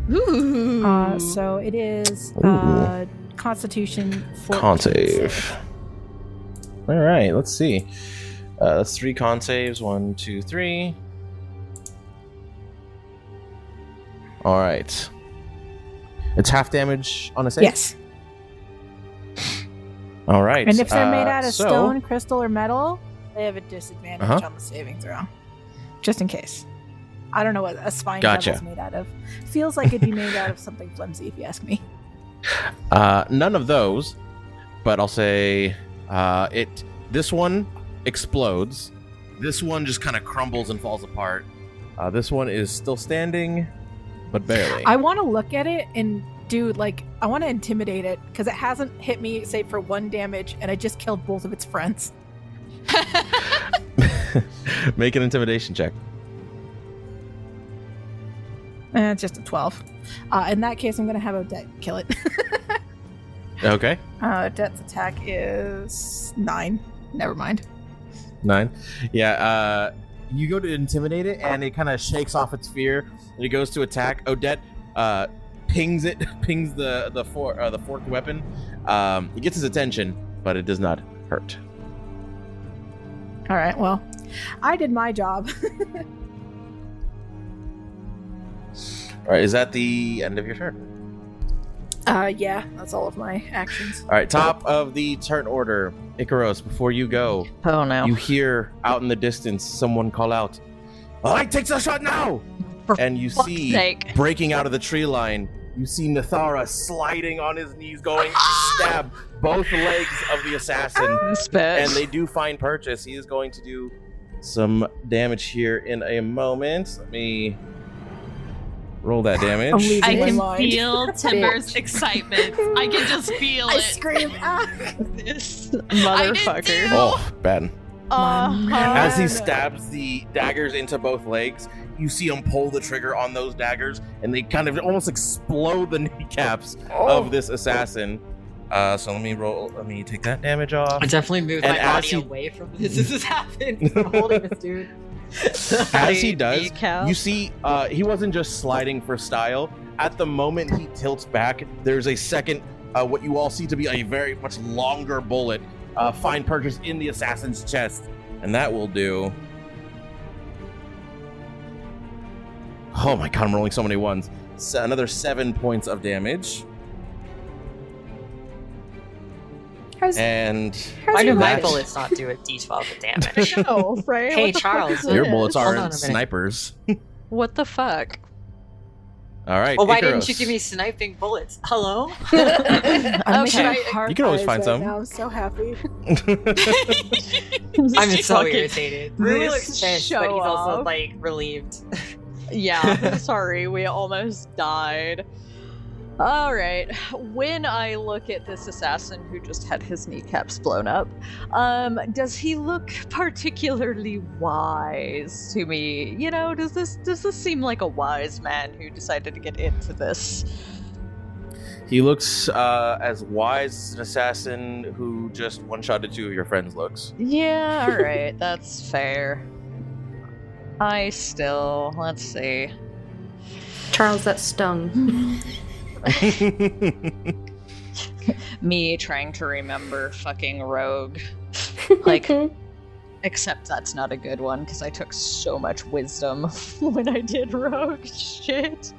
Ooh. So it is Ooh. Constitution 14 Con save. All right, let's see. That's 3 con saves. 1, 2, 3. All right. It's half damage on a save? Yes. All right. And if they're made out of so- stone, crystal, or metal, they have a disadvantage Uh-huh. on the saving throw. Just in case. I don't know what a spine Gotcha. devil's made out of. Feels like it'd be made out of something flimsy, if you ask me. None of those, but I'll say this one explodes. This one just kind of crumbles and falls apart. This one is still standing, but barely. I want to look at it and do, I want to intimidate it, because it hasn't hit me, save for 1 damage, and I just killed both of its friends. Make an intimidation check. It's just a 12. In that case, I'm going to have Odette kill it. Okay. Odette's attack is 9. Never mind. 9. Yeah, you go to intimidate it, and it kind of shakes off its fear, and it goes to attack. Odette pings the forked weapon. It gets his attention, but it does not hurt. All right, well, I did my job. All right, is that the end of your turn? Yeah, that's all of my actions. All right, top of the turn order. Icaros, before you go, Oh no. you hear out in the distance someone call out, "All right, take the shot now!" For And you fuck's see, sake. breaking out of the tree line, you see Nathara sliding on his knees, going to stab both legs of the assassin. This bitch. And they do find purchase. He is going to do some damage here in a moment. Let me roll that I'm damage. leaving I my can mind. feel Timber's excitement. I can just feel I it. scream, ah! This I did motherfucker. too. Oh, bad. Man. As he stabs the daggers into both legs, you see him pull the trigger on those daggers, and they kind of almost explode the kneecaps of this assassin. So let me take that damage off. I definitely moved And my as body he- away from this. This is happening. I'm holding this dude. As he does, Kneecap. you see he wasn't just sliding for style. At the moment he tilts back, there's a second, what you all see to be a very much longer bullet find purchase in the assassin's chest. And that will do... Oh my god, I'm rolling so many ones. Another 7 points of damage. And Why do my that- bullets not do a d12 of damage? No, right? Hey, What the fuck Charles, is your this? bullets Hold on a aren't minute. snipers. What the fuck? All right, Well, why didn't Icaros. you give me sniping bullets? Hello? I'm making Okay. heart You can always eyes find right some. Now. I'm so happy. I'm so Fucking- irritated. Rue this looks pissed, show but he's also off. like relieved. Yeah, sorry, we almost died. Alright, when I look at this assassin who just had his kneecaps blown up, does he look particularly wise to me? You know, does this seem like a wise man who decided to get into this? He looks as wise as an assassin who just one-shotted 2 of your friends looks. Yeah, alright, that's fair. Let's see. Charles, that stung. Me trying to remember fucking rogue. Like, except that's not a good one because I took so much wisdom when I did rogue shit.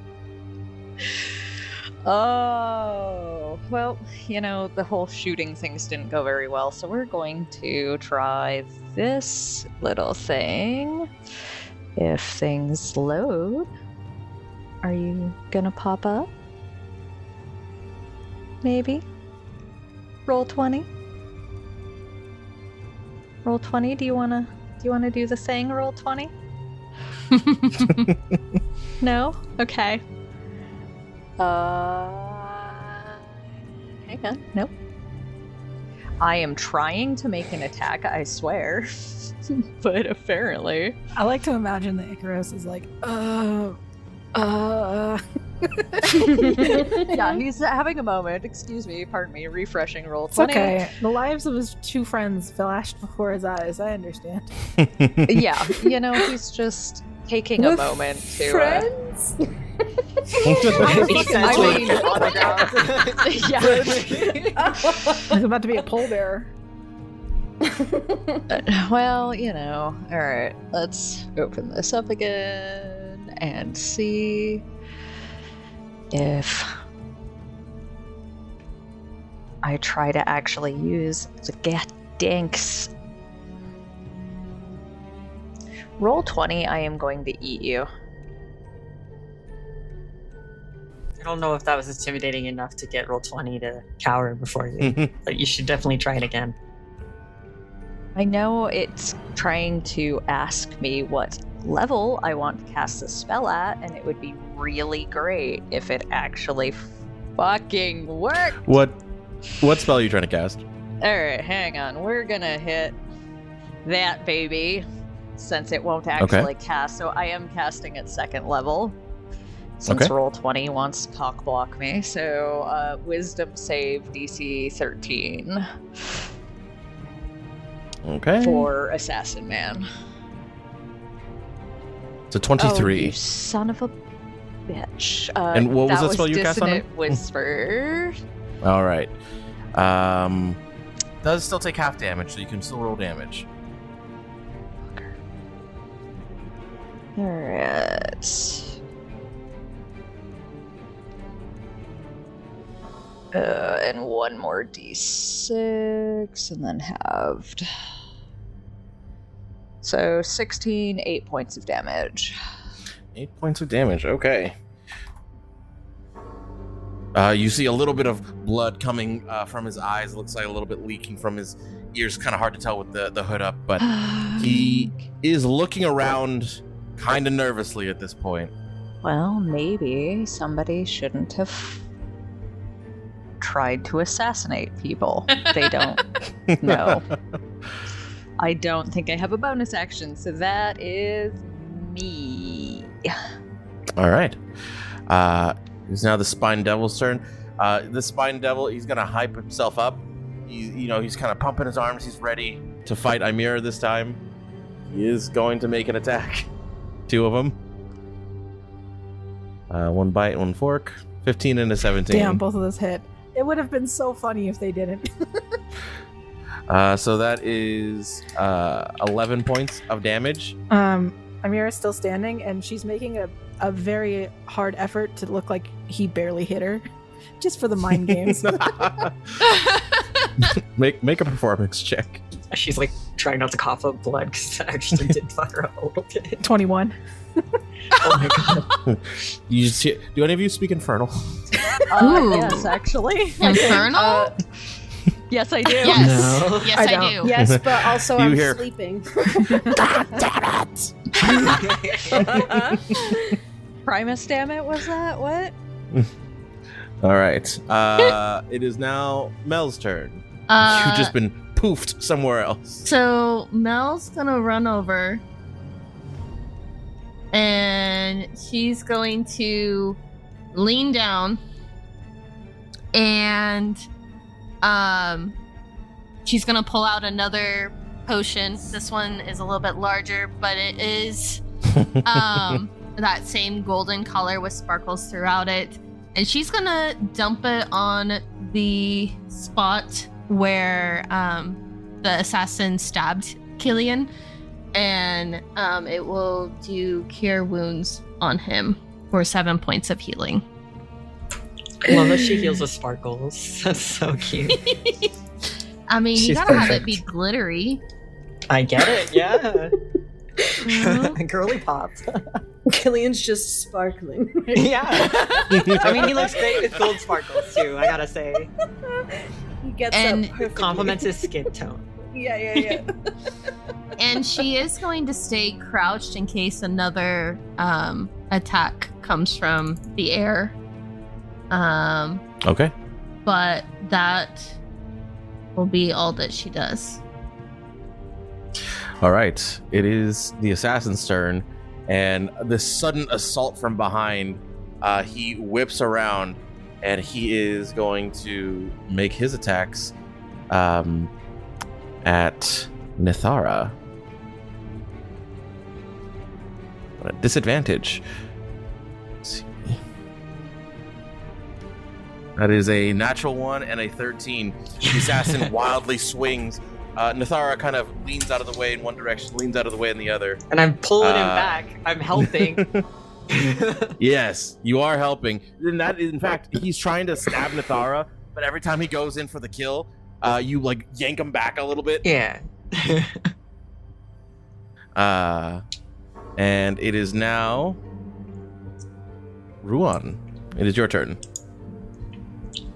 Oh, well, the whole shooting things didn't go very well, so we're going to try this little thing. If things load, are you gonna pop up? Maybe? Roll 20? Roll 20, do you wanna do the thing, roll 20? No? Okay. Hang on. Nope. I am trying to make an attack, I swear. But apparently. I like to imagine that Icarus is like, Yeah, he's having a moment. Excuse me, pardon me, refreshing roll It's 20. okay. The lives of his two friends flashed before his eyes. I understand. Yeah, he's just taking a moment to. Friends? He's about to be a pole bearer. Well, alright, let's open this up again and see if I try to actually use the dinks. Roll 20, I am going to eat you. I don't know if that was intimidating enough to get roll 20 to cower before you, but you should definitely try it again. I know it's trying to ask me what level I want to cast the spell at, and it would be really great if it actually fucking worked. What spell are you trying to cast? Alright, hang on. We're gonna hit that baby, since it won't actually cast. So I am casting at 2nd level. Since roll 20 wants to cock block me. So wisdom save DC 13. Okay. For Assassin Man. It's a 23. Oh, you son of a bitch. And what was that spell you cast on him? Dissonant Whisper. All right. Does still take half damage, so you can still roll damage. Alright. And one more d6, and then halved. So 16, 8 points of damage. 8 points of damage, okay. You see a little bit of blood coming from his eyes. It looks like a little bit leaking from his ears. Kind of hard to tell with the hood up, but he is looking around kind of nervously at this point. Well, maybe somebody shouldn't have tried to assassinate people. They don't know. I don't think I have a bonus action, so that is me. All right. It's now the Spine Devil's turn. The Spine Devil, he's going to hype himself up. He's kind of pumping his arms. He's ready to fight Ymira this time. He is going to make an attack. 2 of them. 1 bite, 1 fork. 15 and a 17. Damn, both of those hit. It would have been so funny if they didn't. So that is 11 points of damage. Amira's still standing, and she's making a very hard effort to look like he barely hit her, just for the mind games. Make a performance check. She's like trying not to cough up blood because that actually did fuck her up a little bit. 21. Oh my god. Do any of you speak Infernal? Yes, actually. Infernal? Yes, I do. Yes. No. Yes, I I, don't. do. Yes, but also You I'm hear- sleeping. God damn it! Primus, damn it, was that? What? All right. It is now Mel's turn. Uh, You've just been poofed somewhere else. So Mel's gonna run over and she's going to lean down and she's gonna pull out another potion. This one is a little bit larger, but it is that same golden color with sparkles throughout it. And she's gonna dump it on the spot where the assassin stabbed Killian, and it will do cure wounds on him for 7 points of healing. Love that she heals with sparkles. That's so cute. I mean, you She's gotta have it perfect. be glittery. I get it, yeah. Mhm. Girly pop. Killian's just sparkling. Yeah. I mean, he looks great with gold sparkles too, I gotta say. He gets And up perfectly. Compliments his skin tone. Yeah. And she is going to stay crouched in case another attack comes from the air. Okay. But that will be all that she does. All right. It is the assassin's turn, and this sudden assault from behind, he whips around, and he is going to make his attacks at Nithara. At disadvantage. Let's see. That is a natural 1 and a 13. The assassin wildly swings. Nithara kind of leans out of the way in one direction, leans out of the way in the other. And I'm pulling him back. I'm helping. Yes, you are helping. In fact, he's trying to stab Nithara, but every time he goes in for the kill, you like yank him back a little bit. Yeah. And it is now Ruan. It is your turn.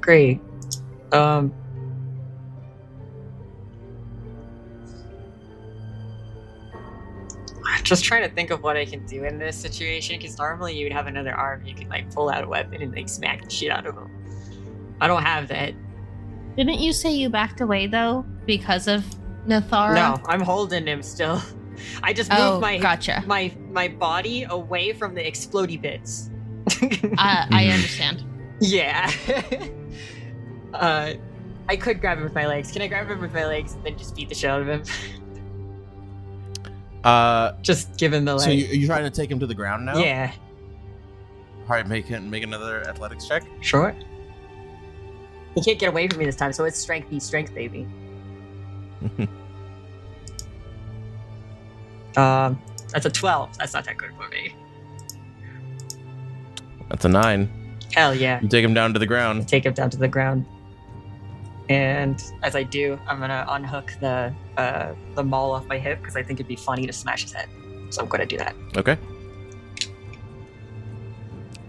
Great. Just trying to think of what I can do in this situation, because normally you'd have another arm, you could like pull out a weapon and like smack the shit out of him. I don't have that. Didn't you say you backed away though because of Nithara? No, I'm holding him still. I just Oh, moved my gotcha. my body away from the explodey bits. I understand. Yeah. I could grab him with my legs. Can I grab him with my legs and then just beat the shit out of him? Just give him the So leg. you're trying to take him to the ground now? Yeah. All right, make another athletics check. Sure. He can't get away from me this time, so it's strength v strength, baby. That's a 12. That's not that good for me. That's a 9. Hell yeah. You take him down to the ground. Take him down to the ground. And as I do, I'm gonna unhook the maul off my hip because I think it'd be funny to smash his head. So I'm gonna do that. Okay.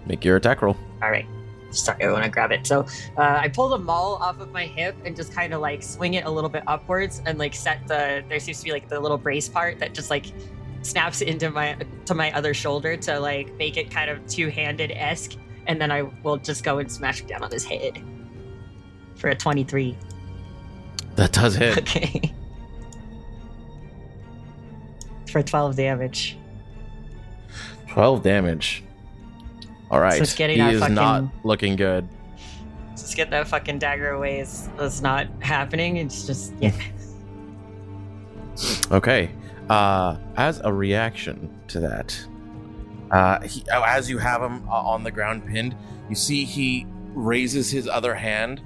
Make your attack roll. All right. Sorry, I want to grab it. So I pull the maul off of my hip and just kind of like swing it a little bit upwards and like set there seems to be like the little brace part that just like snaps into my other shoulder to like make it kind of two-handed-esque, and then I will just go and smash it down on his head for a 23. That does hit. Okay. For 12 damage. 12 damage. All right. So it's getting he our is fucking- not looking good. Just get that fucking dagger away is not happening. It's just, yeah. Okay. As a reaction to that, as you have him on the ground pinned, you see he raises his other hand,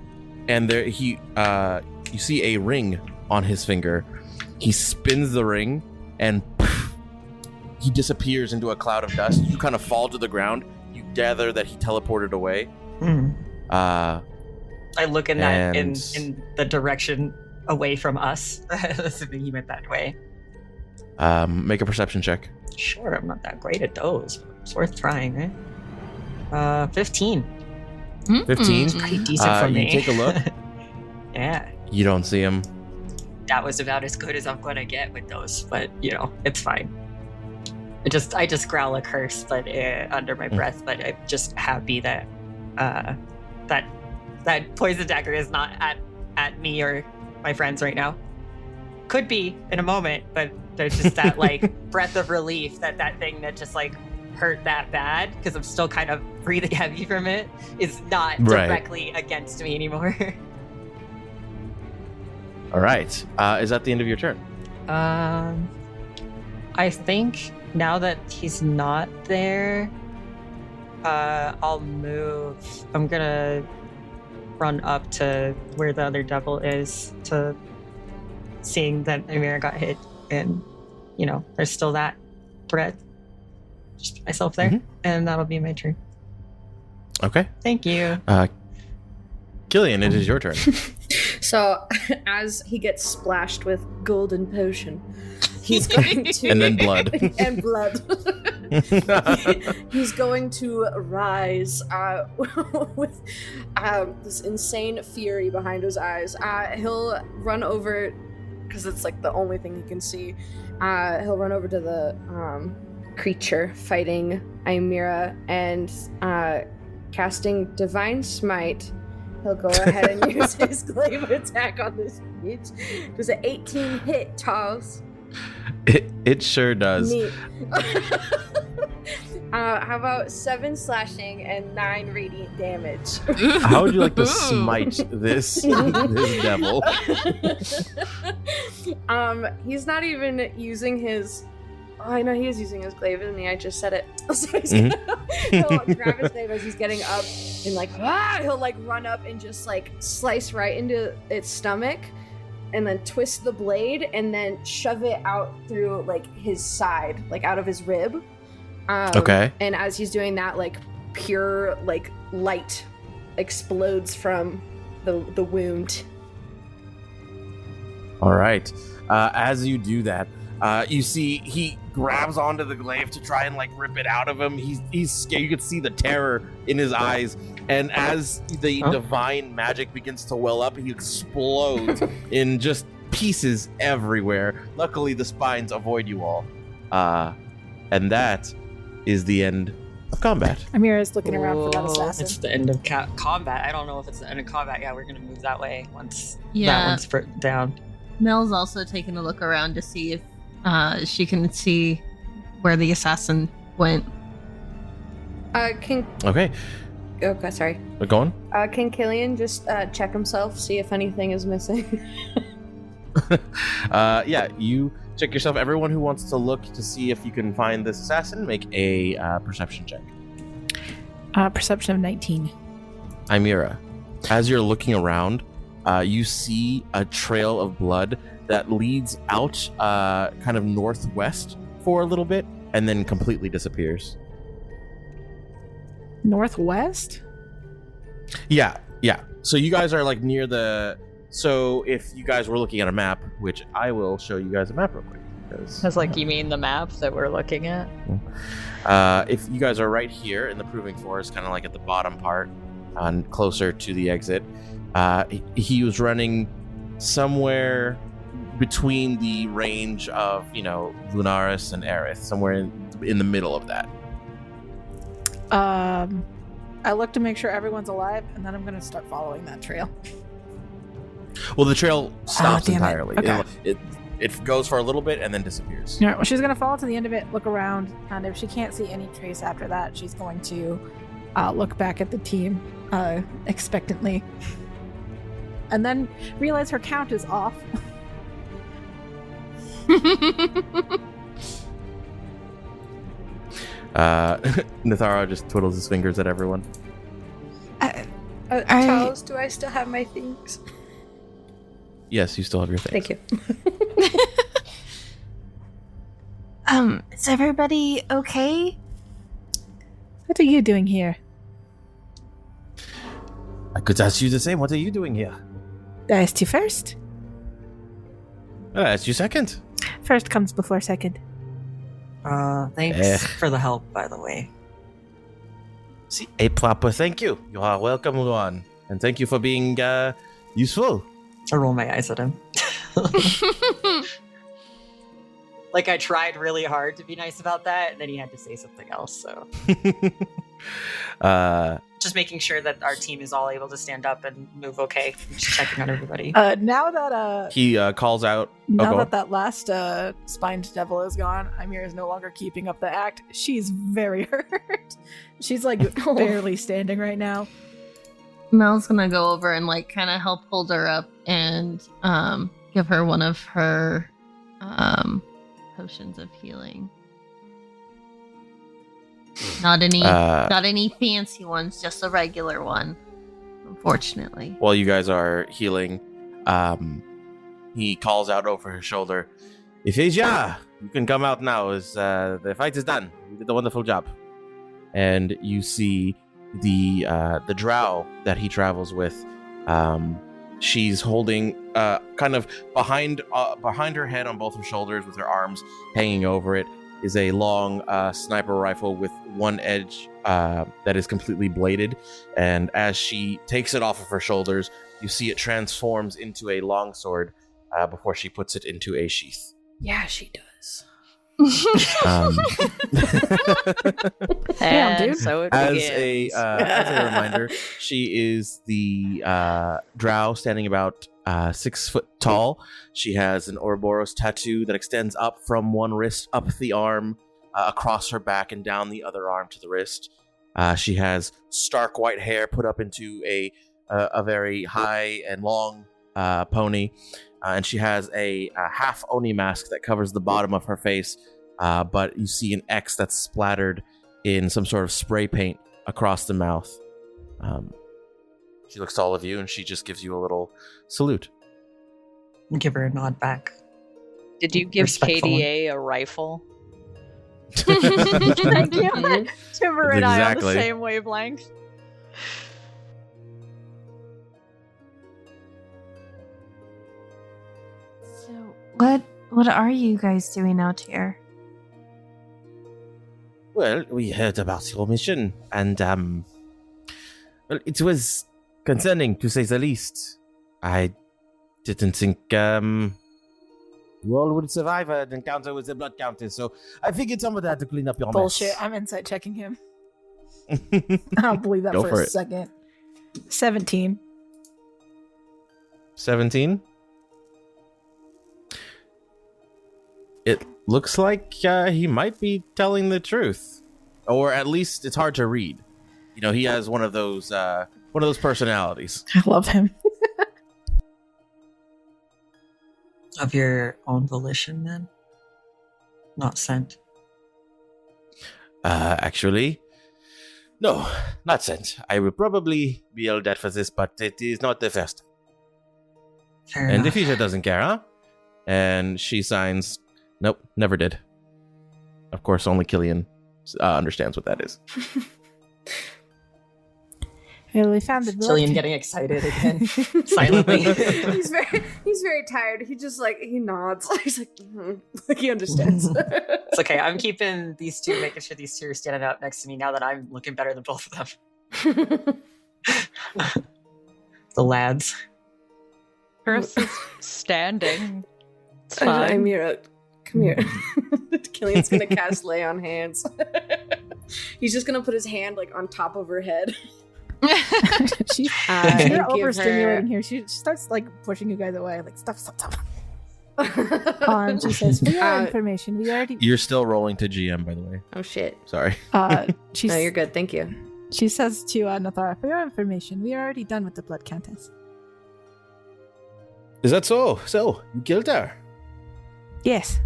and there you see a ring on his finger. He spins the ring, and poof, he disappears into a cloud of dust. You kind of fall to the ground. You gather that he teleported away. I look in that in And- the direction away from us. Assuming he went that way. Make a perception check. Sure, I'm not that great at those. But it's worth trying, right? 15. 15. Pretty decent for me. You take a look. Yeah, You don't see him. that was about as good as I'm gonna get with those, but you know, it's fine. I just growl a curse, but under my breath. But I'm just happy that that poison dagger is not at me or my friends right now. Could be in a moment, but there's just that like breath of relief that thing that just like hurt that bad, because I'm still kind of breathing heavy from it, is not Right. directly against me anymore. All right. Is that the end of your turn? I think now that he's not there, I'll move. I'm gonna run up to where the other devil is, to seeing that Amira got hit, and you know, there's still that threat. Just put myself there, Mhm. and that'll be my turn. Okay. Thank you. Killian, it is your turn. So, as he gets splashed with golden potion, he's going to... And then blood. and blood. He's going to rise with this insane fury behind his eyes. He'll run over, because it's like the only thing he can see. He'll run over to the creature fighting Ymira and casting Divine Smite. He'll go ahead and use his glaive attack on this bitch. Does an 18 hit, Charles? It sure does. Neat. How about 7 slashing and 9 radiant damage? How would you like to smite this devil? He's not even using his... Oh, I know he is using his glaive, isn't he? I just said it. So he'll grab his glaive as he's getting up and he'll run up and just slice right into its stomach and then twist the blade and then shove it out through his side, out of his rib. Okay. And as he's doing that, pure light explodes from the wound. All right. As you do that, you see he grabs onto the glaive to try and rip it out of him. He's scared. You can see the terror in his eyes, and as the divine magic begins to well up, he explodes in just pieces everywhere. Luckily, the spines avoid you all, and that is the end of combat. Amira's looking around for that assassin. It's the end of combat. I don't know if it's the end of combat. Yeah, we're gonna move that way once that Yeah. one's down. Mel's also taking a look around to see if she can see where the assassin went. Okay, sorry. We're going? Can Killian just check himself, see if anything is missing? Yeah, you check yourself. Everyone who wants to look to see if you can find this assassin, make a perception check. Perception of 19. Ymira, as you're looking around, you see a trail of blood that leads out kind of northwest for a little bit and then completely disappears. Northwest? Yeah. So you guys are near the... So if you guys were looking at a map, which I will show you guys a map real quick. Because, you mean the map that we're looking at? If you guys are right here in the Proving Forest, kind of at the bottom part, and closer to the exit, he was running somewhere between the range of, Lunaris and Aerith, somewhere in the middle of that. I look to make sure everyone's alive, and then I'm going to start following that trail. Well, the trail stops damn it. entirely. Okay. It goes for a little bit and then disappears. All right, well, she's going to follow to the end of it, look around, and if she can't see any trace after that, she's going to look back at the team expectantly. And then realize her count is off. Nathara just twiddles his fingers at everyone. Charles, do I still have my things? Yes, you still have your things. Thank you. Is everybody okay? What are you doing here? I could ask you the same. What are you doing here? I asked you first. I asked you second. First comes before second. Thanks for the help, by the way. See, a proper thank you. You are welcome, Luan. And thank you for being useful. I roll my eyes at him. I tried really hard to be nice about that, and then he had to say something else, so. Just making sure that our team is all able to stand up and move okay. Just checking on everybody. Now that he calls out. that last spined devil is gone, Ymir is no longer keeping up the act. She's very hurt. She's barely standing right now. Mel's gonna go over and kind of help hold her up and give her one of her potions of healing. Not any fancy ones, just a regular one. Unfortunately. While you guys are healing, he calls out over his shoulder, "Iphasia, you can come out now. As the fight is done. You did a wonderful job." And you see the drow that he travels with. She's holding kind of behind her head on both her shoulders with her arms hanging over it is a long sniper rifle with one edge that is completely bladed. And as she takes it off of her shoulders, you see it transforms into a longsword before she puts it into a sheath. Yeah, she does. And dude. so it As begins. as a reminder, she is the drow standing about 6 foot tall. She has an Ouroboros tattoo that extends up from one wrist up the arm, across her back and down the other arm to the wrist. She has stark white hair put up into a very high and long pony. And she has a half Oni mask that covers the bottom of her face, but you see an X that's splattered in some sort of spray paint across the mouth. She looks to all of you, and she just gives you a little salute. Give her a nod back. Did you give Respectful. KDA a rifle? Thank you. Timber and I on the Exactly. same wavelength. So, what are you guys doing out here? Well, we heard about your mission, and well, it was concerning to say the least. I didn't think you all would survive an encounter with the Blood Countess, so I figured someone had to clean up your Bullshit. mess. I'm insight checking him. I don't believe that Go for for a it. second. 17. 17. It looks like he might be telling the truth, or at least it's hard to read. You know, he has one of those personalities. I love him. Of your own volition, then? Not sent. Actually, no, not sent. I will probably be yelled at for this, but it is not the first. Fair And enough. Defisha doesn't care, huh? And she signs, nope, never did. Of course, only Killian understands what that is. Well, we found the blood. Jillian getting excited again, silently. he's very tired. He just he nods. He's like, like he understands. It's okay. I'm keeping these two, making sure these two are standing out next to me now that I'm looking better than both of them. The lads. Earth is standing. It's I'm fine. here. Come here. Killian's gonna cast lay on hands. He's just gonna put his hand on top of her head. You're and give overstimulating here. She starts pushing you guys away. Stop. She says, for your information, we already. You're still rolling to GM, by the way. Oh shit. Sorry. She's, No, you're good. Thank you. She says to Nathara, for your information, we are already done with the Blood Countess. Is that so? So, you killed her? Yes.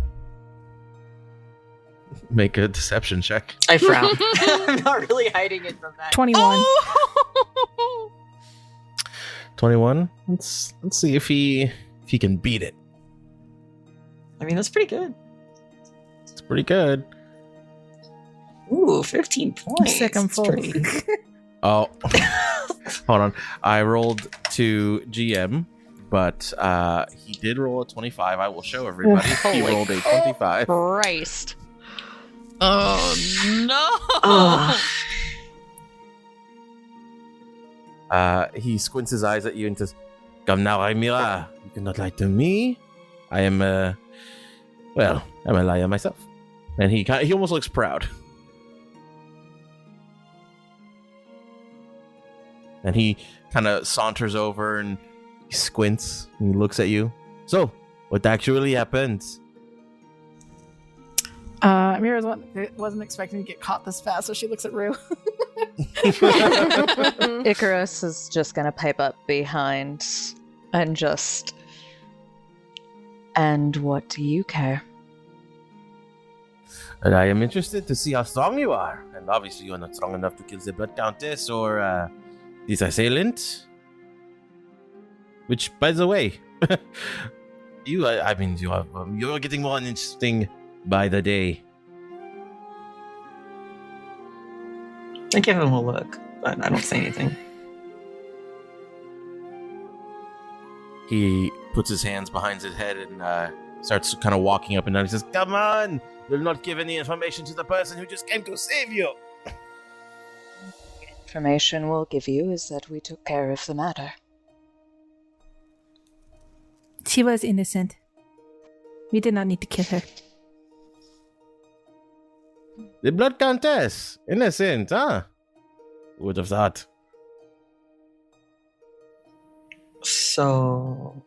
Make a deception check. I frown. I'm not really hiding it from that. 21. Oh! 21. Let's see if he can beat it. I mean, that's pretty good. It's pretty good. Ooh, 15 points. Sick, I'm That's full. pretty- Oh, hold on. I rolled to GM, but he did roll a 25. I will show everybody. He Holy rolled a 25. Christ. Oh Ugh. no! He squints his eyes at you and says, "Come now, Rhaenyra. You cannot lie to me. I am, well, I'm a liar myself." And he almost looks proud. And he kind of saunters over and he squints and he looks at you. So, what actually happened? Mira wasn't expecting to get caught this fast, so she looks at Rue. Icarus is just gonna pipe up behind and just. And what do you care? And I am interested to see how strong you are. And obviously, you are not strong enough to kill the Blood Countess or this assailant. Which, by the way, you're getting more interesting by the day. I give him a look. but I don't say anything. He puts his hands behind his head and starts kind of walking up and down. He says, "Come on! You'll not give any information to the person who just came to save you." Information we'll give you is that we took care of the matter. She was innocent. We did not need to kill her. The Blood Countess! Innocent, huh? Who would have thought? So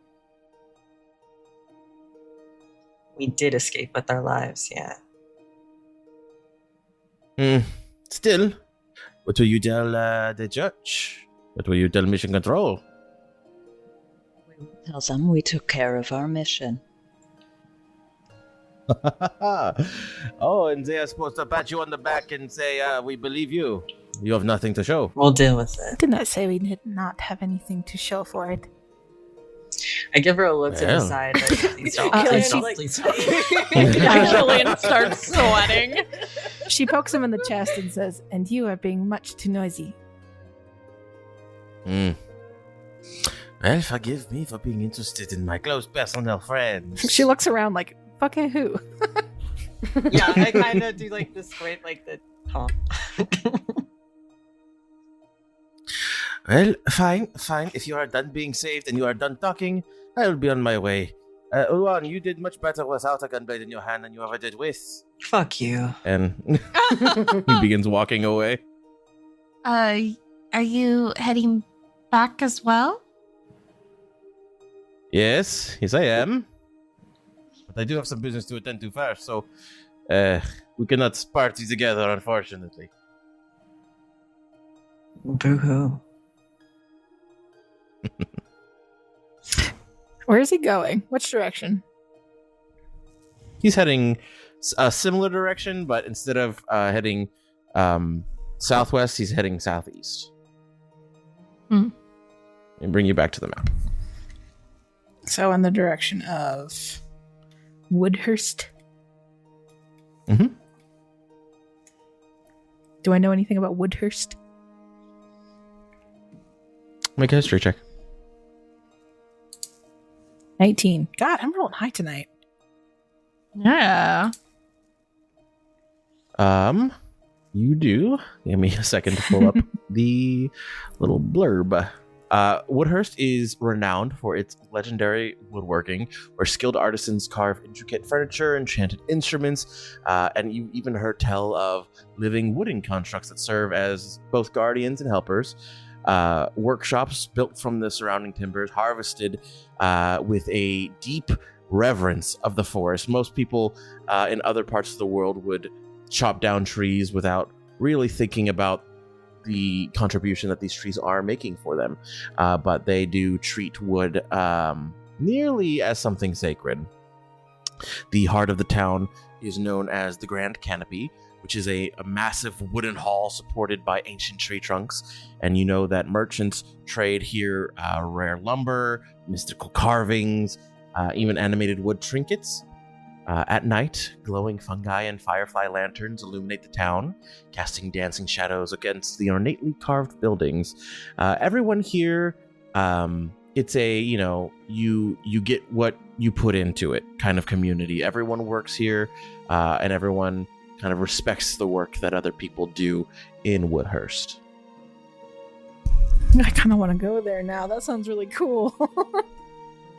we did escape with our lives, yeah. Still, what will you tell the judge? What will you tell Mission Control? We will tell them we took care of our mission. Oh, and they are supposed to pat you on the back and say, we believe you. You have nothing to show. We'll deal with it. Did not say we did not have anything to show for it. I give her a look to the Well. side. Like, please don't. And Please she- don't. Please don't. Killian starts sweating. She pokes him in the chest and says, "And you are being much too noisy." Well, forgive me for being interested in my close personal friends. She looks around like, fucking who? Yeah, I kind of do like this squint, like the huh. Well, fine. If you are done being saved and you are done talking, I will be on my way. Uwan, you did much better without a gunblade in your hand than you ever did with. Fuck you. And he begins walking away. Are you heading back as well? Yes, I am. But I do have some business to attend to first, so we cannot party together, unfortunately. Boo-hoo. Where is he going? Which direction? He's heading a similar direction, but instead of heading southwest, he's heading southeast. Hmm. And bring you back to the map. So in the direction of Woodhurst. Mm-hmm. Do I know anything about Woodhurst? Make a history check. 19. God, I'm rolling high tonight. Yeah. You do. Give me a second to pull up the little blurb. Woodhurst is renowned for its legendary woodworking, where skilled artisans carve intricate furniture, enchanted instruments, and you even heard tell of living wooden constructs that serve as both guardians and helpers. Workshops built from the surrounding timbers, harvested with a deep reverence of the forest. Most people in other parts of the world would chop down trees without really thinking about the contribution that these trees are making for them, but they do treat wood nearly as something sacred. The heart of the town is known as the Grand Canopy, which is a massive wooden hall supported by ancient tree trunks, and you know that merchants trade here rare lumber, mystical carvings, even animated wood trinkets. At night, glowing fungi and firefly lanterns illuminate the town, casting dancing shadows against the ornately carved buildings. Everyone here, it's a, you get what you put into it kind of community. Everyone works here, and everyone kind of respects the work that other people do in Woodhurst. I kind of want to go there now. That sounds really cool.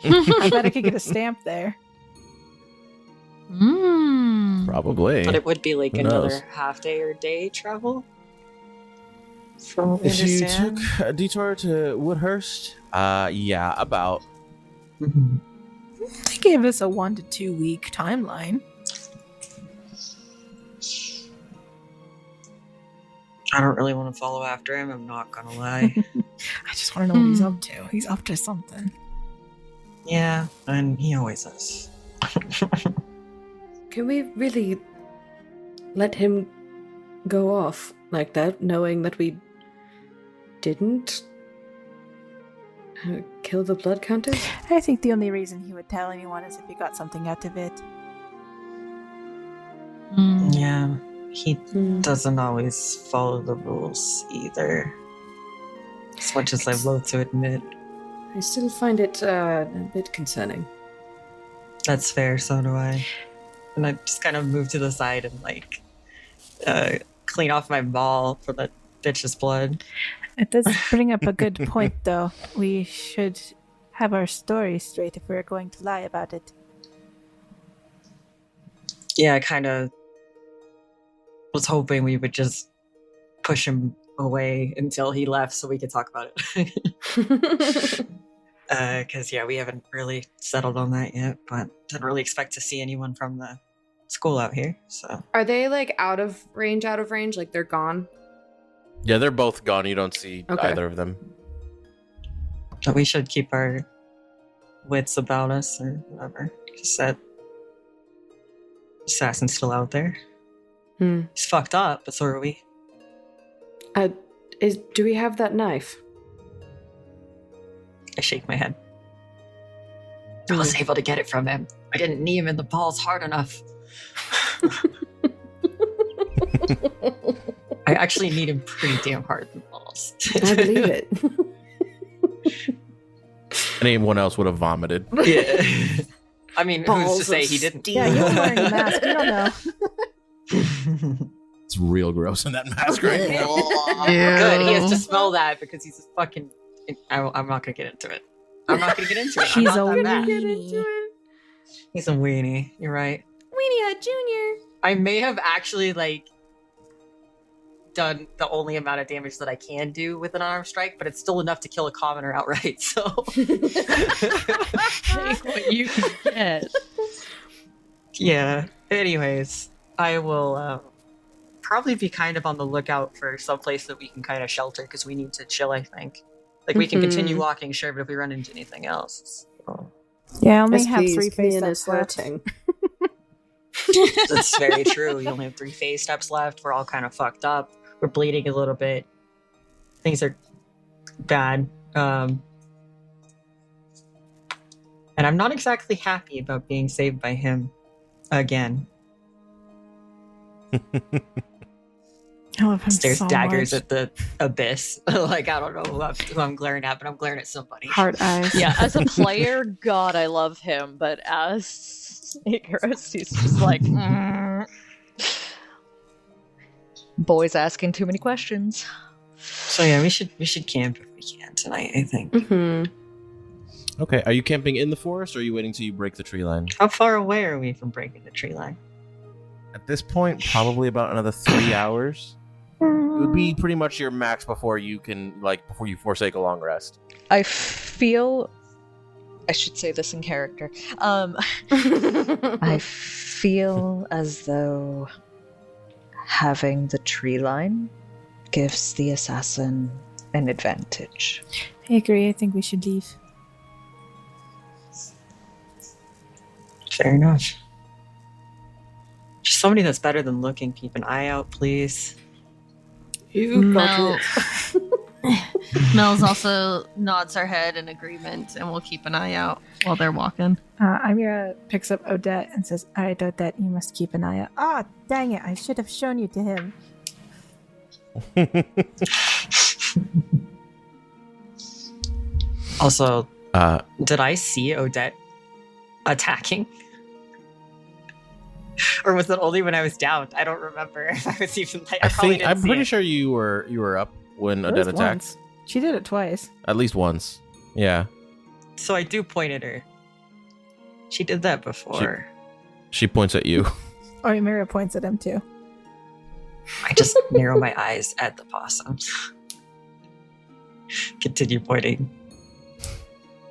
I bet I could get a stamp there. Probably. But it would be like Who another knows? half day or day travel. From what we If you understand. took a detour to Woodhurst, yeah, about. Mhm. They gave us a 1 to 2 week timeline. I don't really want to follow after him, I'm not gonna lie. I just want to know what he's up to. He's up to something. Yeah, and he always is. Can we really let him go off like that, knowing that we didn't kill the Blood Countess? I think the only reason he would tell anyone is if he got something out of it. Yeah, he Hmm. doesn't always follow the rules either. As much as I'm loath to admit. I still find it a bit concerning. That's fair, so do I. And I just kind of move to the side and, like, clean off my ball for the bitch's blood. It does bring up a good point, though. We should have our story straight if we're going to lie about it. Yeah, I kind of was hoping we would just push him away until he left so we could talk about it. Because, yeah, we haven't really settled on that yet, but didn't really expect to see anyone from the school out here, so. Are they, like, out of range? Like, they're gone? Yeah, they're both gone. You don't see either of them. But we should keep our wits about us or whatever. Just that assassin's still out there. He's fucked up, but so are we. Do we have that knife? I shake my head. I was able to get it from him. I didn't knee him in the balls hard enough. I actually need him pretty damn hard in the balls. I believe it. Anyone else would have vomited. Yeah. I mean, Balls who's to say of he didn't? steel. Yeah, you're wearing a mask. You don't know. It's real gross in that mask right now. Good. He has to smell that because he's a fucking. I'm not gonna get into it. I'm not gonna get into it. He's I'm not a that bad. weenie. He's a weenie. You're right. Weenie Junior. I may have actually like done the only amount of damage that I can do with an unarmed strike, but it's still enough to kill a commoner outright. So Take what you can get. yeah. Anyways, I will probably be kind of on the lookout for some place that we can kind of shelter because we need to chill. I think like we can continue walking, sure, but if we run into anything else, Yeah, I only Yes, have please, 3 Clean face is steps left. hurting. that's very true. You only have 3 phase steps left. We're all kind of fucked up. We're bleeding a little bit. Things are bad. And I'm not exactly happy about being saved by him again. I love him There's so daggers much. at the abyss. Like, I don't know who I'm glaring at, but I'm glaring at somebody. Heart eyes. Yeah, as a player, God, I love him, but as Icarus, he's just like, boys asking too many questions. So yeah, we should camp if we can tonight, I think. Okay, are you camping in the forest or are you waiting till you break the tree line? How far away are we from breaking the tree line? At this point, probably about another 3 hours. It would be pretty much your max before you forsake a long rest. I feel I should say this in character. I feel as though having the tree line gives the assassin an advantage. I agree. I think we should leave. Fair enough. Just somebody that's better than looking. Keep an eye out, please. You got it. Mel's also nods her head in agreement, and we'll keep an eye out while they're walking. Amira picks up Odette and says, "All right, Odette, you must keep an eye out." Ah, dang it! I should have shown you to him. Also, did I see Odette attacking? Or was it only when I was down? I don't remember if I was even like. I'm pretty sure you were up when At Odette least attacked. once. She did it twice. At least once. Yeah. So I do point at her. She did that before. She points at you. Or Amira points at him too. I just narrow my eyes at the possum. Continue pointing.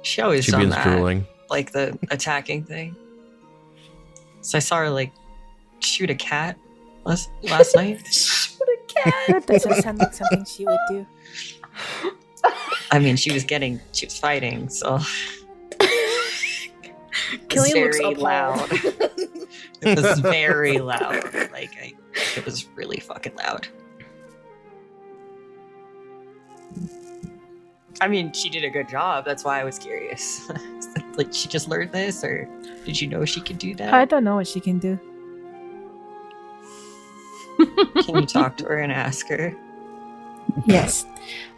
She always She done begins that, drooling. like the attacking thing. So I saw her like shoot a cat last night. Shoot a cat. That doesn't sound like something she would do. I mean, she was fighting, so Killian looks very appalled. loud. It was very loud. It was really fucking loud. I mean, she did a good job. That's why I was curious. Like, she just learned this, or did you know she could do that? I don't know what she can do. Can you talk to her and ask her? Yes.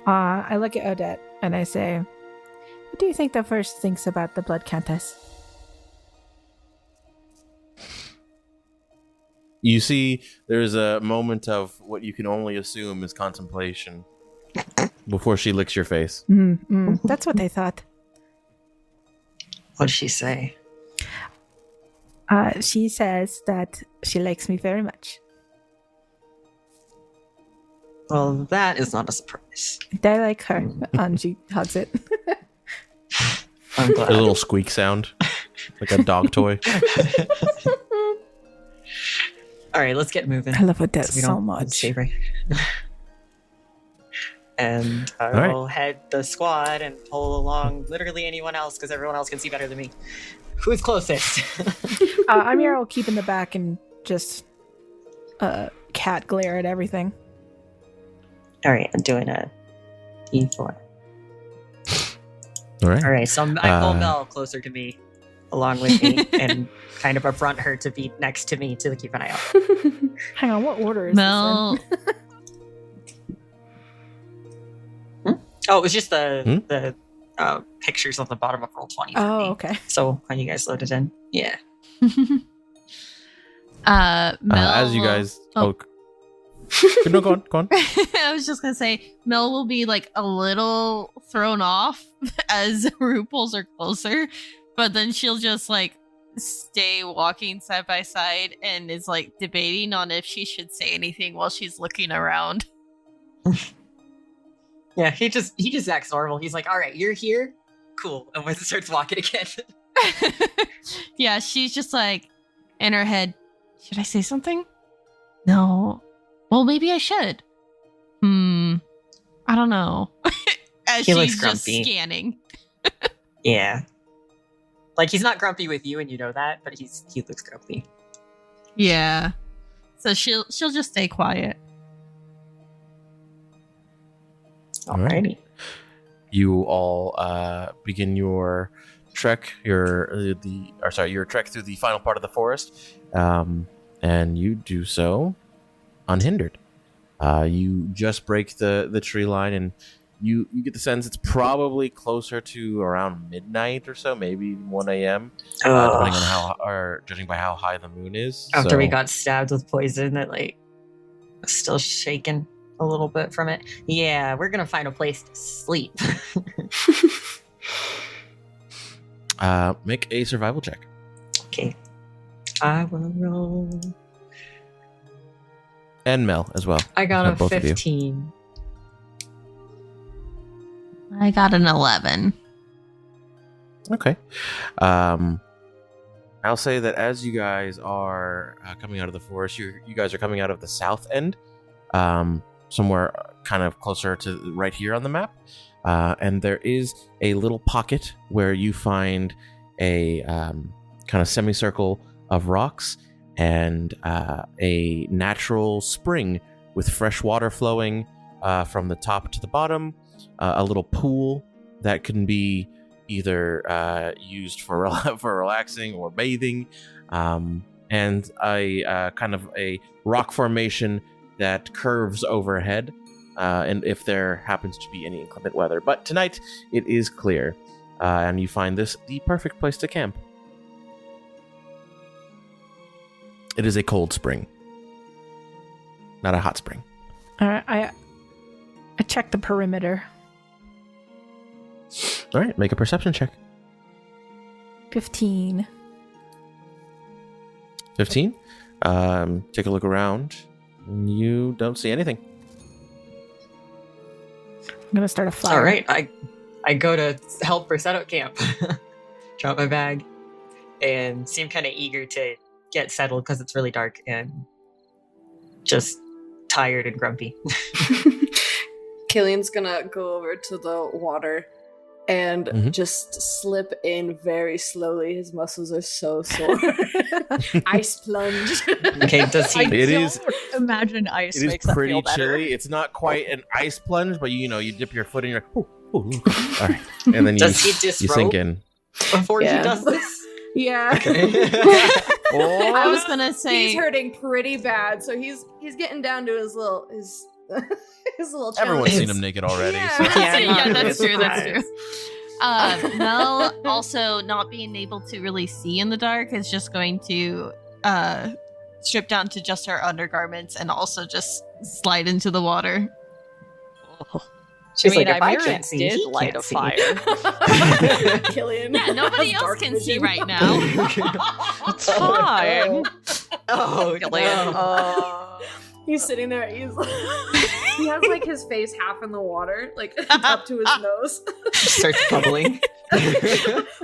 I look at Odette and I say, what do you think the first thinks about the Blood Countess? You see, there's a moment of what you can only assume is contemplation before she licks your face. That's what I thought. What'd she say? She says that she likes me very much. Well, that is not a surprise. I like her. And she hugs it. I'm A glad. little squeak sound, like a dog toy. All right, let's get moving. I love Odette So we so don't much. stay right- And I right. will head the squad and pull along literally anyone else because everyone else can see better than me. Who's closest? I'm here. I'll keep in the back and just cat glare at everything. All right, I'm doing a E4. All right. All right, so I pull Mel closer to me, along with me, and kind of affront her to be next to me to keep an eye out. Hang on, what order is Mel, this in? Oh, it was just the pictures on the bottom of Roll20. for Oh, me. okay. So when you guys loaded in, yeah. Mel. As you will- guys... oh. No, go on. I was just gonna say, Mel will be like a little thrown off as Rue pulls her closer, but then she'll just like stay walking side by side and is like debating on if she should say anything while she's looking around. Yeah, he just acts normal. He's like, all right, you're here? Cool. And when he starts walking again. Yeah, she's just like in her head, should I say something? No. Well, maybe I should. I don't know. As He looks she's just grumpy. scanning. Yeah. Like, he's not grumpy with you, and you know that, but he looks grumpy. Yeah. So she'll just stay quiet. Alrighty. You all begin your trek, your trek through the final part of the forest, and you do so unhindered. You just break the tree line, and you get the sense it's probably closer to around midnight or so, maybe 1 a.m. Depending on how, or judging by how high the moon is. After we So- got stabbed with poison that, like, was still shaking a little bit from it. Yeah, we're gonna find a place to sleep. make a survival check. Okay. I will roll. And Mel as well. I got a Both of you. 15. I got an 11. Okay. I'll say that as you guys are coming out of the forest, you guys are coming out of the south end, somewhere kind of closer to right here on the map. And there is a little pocket where you find a kind of semicircle of rocks and a natural spring with fresh water flowing from the top to the bottom, a little pool that can be either used for relaxing or bathing, and a kind of a rock formation that curves overhead, and if there happens to be any inclement weather. But tonight it is clear, and you find this the perfect place to camp. It is a cold spring, not a hot spring. All right, I check the perimeter. All right, make a perception check. 15. 15. Take a look around. You don't see anything. I'm gonna start a fire. All right, I go to help her set up camp. Drop my bag and seem kind of eager to get settled because it's really dark and just tired and grumpy. Killian's gonna go over to the water and Mhm. just slip in very slowly. His muscles are so sore. Ice plunge. Okay, does he? It is- Imagine ice It is makes that pretty feel better. chilly. It's not quite an ice plunge, but you dip your foot in, you're like, ooh, ooh. All right, and then Does he you sink disrobe in. before Yeah. he does this? Yeah. I was gonna say He's hurting pretty bad, so he's getting down to his His little Everyone's challenge. seen him naked already. Yeah. so- Yeah, that's true. That's true. Mel also not being able to really see in the dark is just going to strip down to just her undergarments and also just slide into the water. She's I mean, like, if I Amira can't see, did he light can't a see. fire. Killian. Yeah, nobody has else dark can vision. see right now. It's fine. Oh, Killian. no. He's sitting there. He has like his face half in the water, like up to his nose. Just starts bubbling.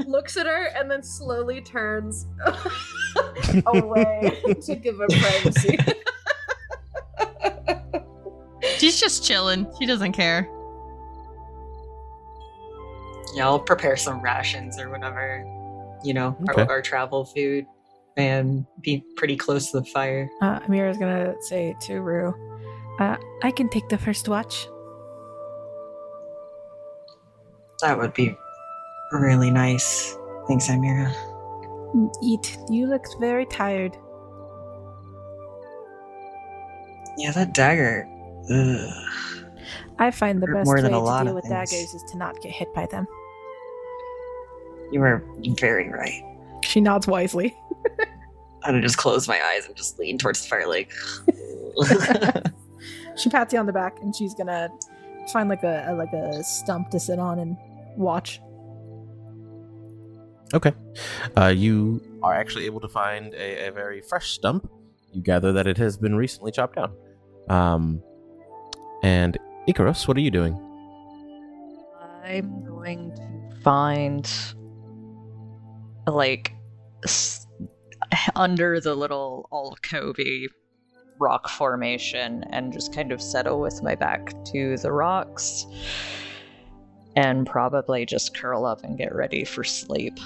Looks at her and then slowly turns away to give her privacy. She's just chilling. She doesn't care. Yeah, I'll prepare some rations or whatever, Okay. our travel food, and be pretty close to the fire. Amira's gonna say to Rue, I can take the first watch. That would be really nice. Thanks, Amira. Eat. You look very tired. Yeah, that dagger. Ugh. I find the Hurt best more way than a to lot deal of with things. daggers is to not get hit by them. You were very right. She nods wisely. I'd have just closed my eyes and just leaned towards the fire, like. She pats you on the back, and she's gonna find like a stump to sit on and watch. Okay. You are actually able to find a very fresh stump. You gather that it has been recently chopped down. And Icarus, what are you doing? I'm going to find, like, under the little alcovey rock formation and just kind of settle with my back to the rocks and probably just curl up and get ready for sleep.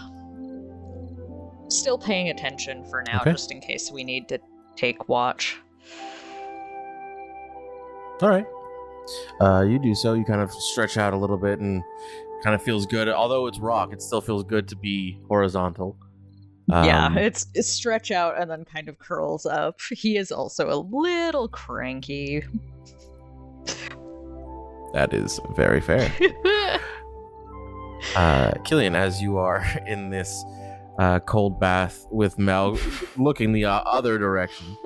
Still paying attention for now, Okay. just in case we need to take watch. All right. You do so. You kind of stretch out a little bit and kind of feels good. Although it's rock, it still feels good to be horizontal. Yeah, it's stretch out and then kind of curls up. He is also a little cranky. That is very fair. Killian, as you are in this cold bath with Mel looking the other direction,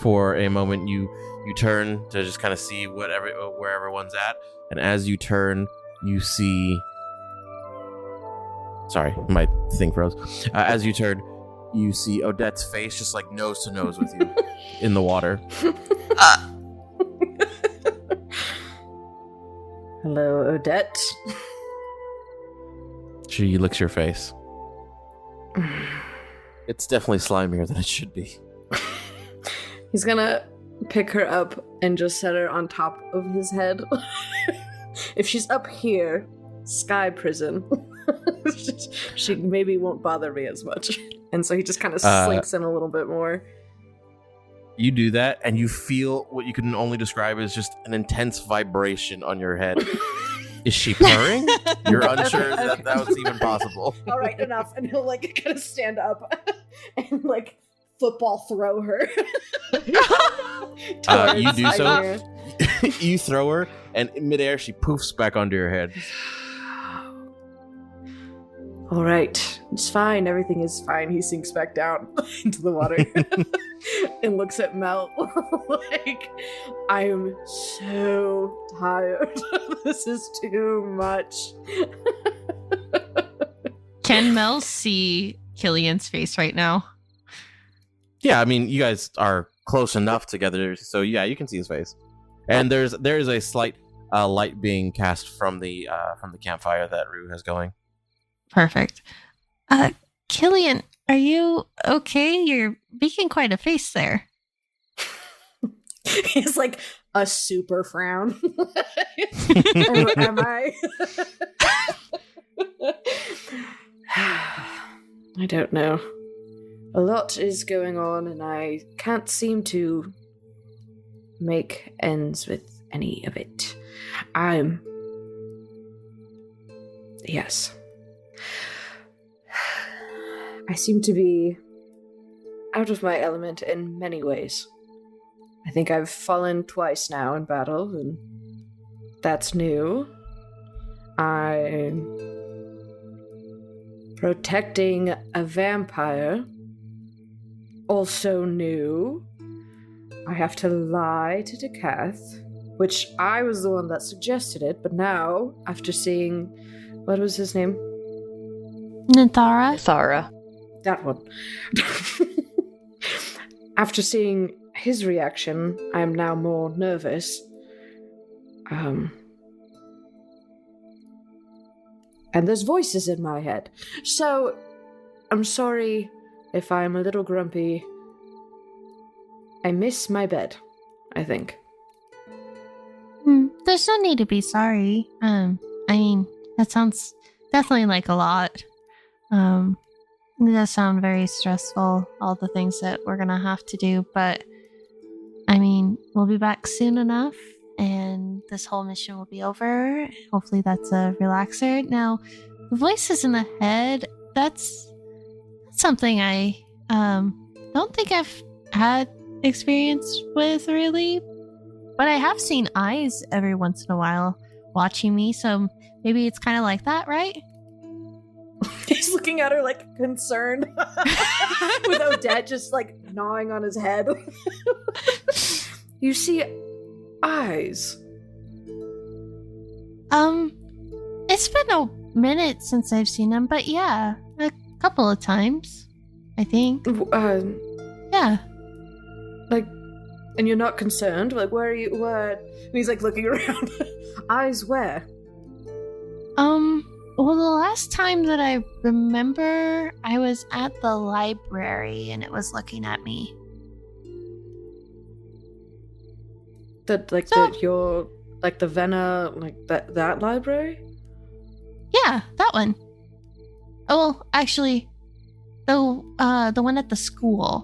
for a moment you turn to just kind of see where everyone's at, and as you turn, you see. Sorry, my thing froze. As you turn, you see Odette's face just like nose to nose with you in the water. Hello, Odette. She licks your face. It's definitely slimier than it should be. He's gonna pick her up and just set her on top of his head. If she's up here, sky prison, she maybe won't bother me as much. And so he just kind of slinks in a little bit more. You do that, and you feel what you can only describe as just an intense vibration on your head. Is she purring? You're unsure that was even possible. All right, enough. And he'll like kind of stand up and like football throw her. You do towards so. Amir. You throw her, and in midair, she poofs back onto your head. All right, it's fine. Everything is fine. He sinks back down into the water and looks at Mel like, I'm so tired. This is too much. Can Mel see Killian's face right now? Yeah, I mean, you guys are close enough together, so yeah, you can see his face. And there is a slight light being cast from the campfire that Rue has going. Perfect. Killian, are you okay? You're making quite a face there. He's like a super frown. Am I? I don't know. A lot is going on, and I can't seem to make ends with any of it. Yes. I seem to be out of my element in many ways. I think I've fallen twice now in battle, and that's new. I'm protecting a vampire, also new. I have to lie to Decath, which I was the one that suggested it, but now, after seeing... What was his name? Nithara? Thara. That one. After seeing his reaction, I am now more nervous. And there's voices in my head. So, I'm sorry if I'm a little grumpy. I miss my bed, I think. There's no need to be sorry. I mean, that sounds definitely like a lot. It does sound very stressful, all the things that we're gonna have to do, but I mean, we'll be back soon enough, and this whole mission will be over. Hopefully that's a relaxer. Now, the voices in the head, that's something I don't think I've had experience with, really. But I have seen eyes every once in a while watching me, so maybe it's kind of like that, right? He's looking at her like concerned, with Odette just like gnawing on his head. You see eyes. It's been a minute since I've seen them, but yeah, a couple of times, I think. Yeah. Like, and you're not concerned? Like, where are you? Where? And he's like looking around. Eyes where? Well, the last time that I remember, I was at the library and it was looking at me. Your like the Vena, like that library? Yeah, that one. Oh, well, actually, the one at the school.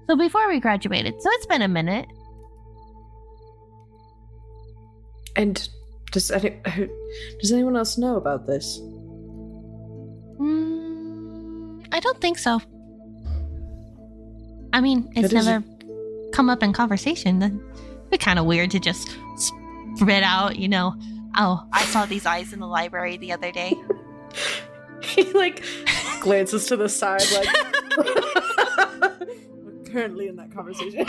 So before we graduated, so it's been a minute. And does anyone else know about this? I don't think so. I mean, it's never come up in conversation. It'd be kind of weird to just spread out, oh, I saw these eyes in the library the other day. He like glances to the side like we're currently in that conversation.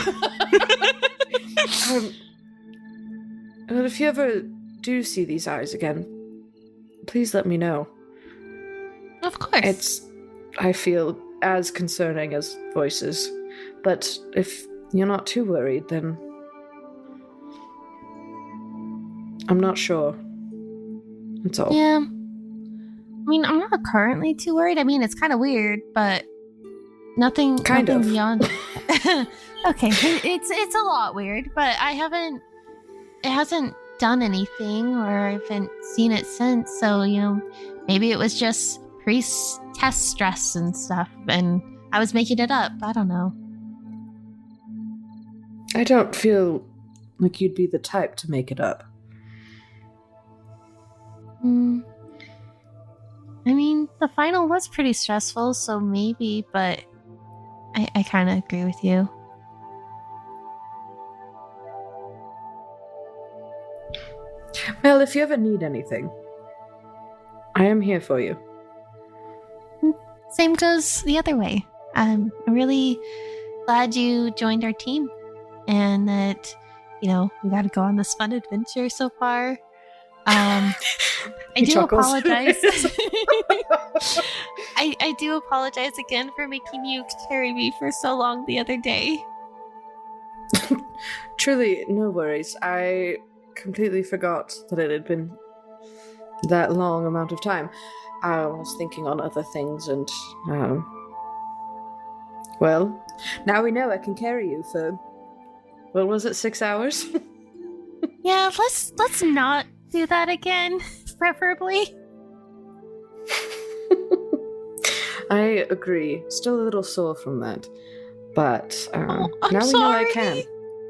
Well, if you ever do see these eyes again, please let me know. Of course. It's, I feel, as concerning as voices. But if you're not too worried, then I'm not sure. That's all. Yeah. I mean, I'm not currently too worried. I mean, it's kind of weird, but nothing beyond. Okay, it's a lot weird, but it hasn't done anything, or I haven't seen it since, so, maybe it was just pre-test stress and stuff, and I was making it up. I don't know. I don't feel like you'd be the type to make it up. I mean, the final was pretty stressful, so maybe, but I kind of agree with you. Well, if you ever need anything, I am here for you. Same goes the other way. I'm really glad you joined our team, and that, we got to go on this fun adventure so far. I do apologize. I do apologize again for making you carry me for so long the other day. Truly, no worries. I completely forgot that it had been that long amount of time. I was thinking on other things, and well, now we know I can carry you for, what was it, 6 hours? Yeah, let's not do that again, preferably. I agree. Still a little sore from that, but I'm now we know I sorry. can.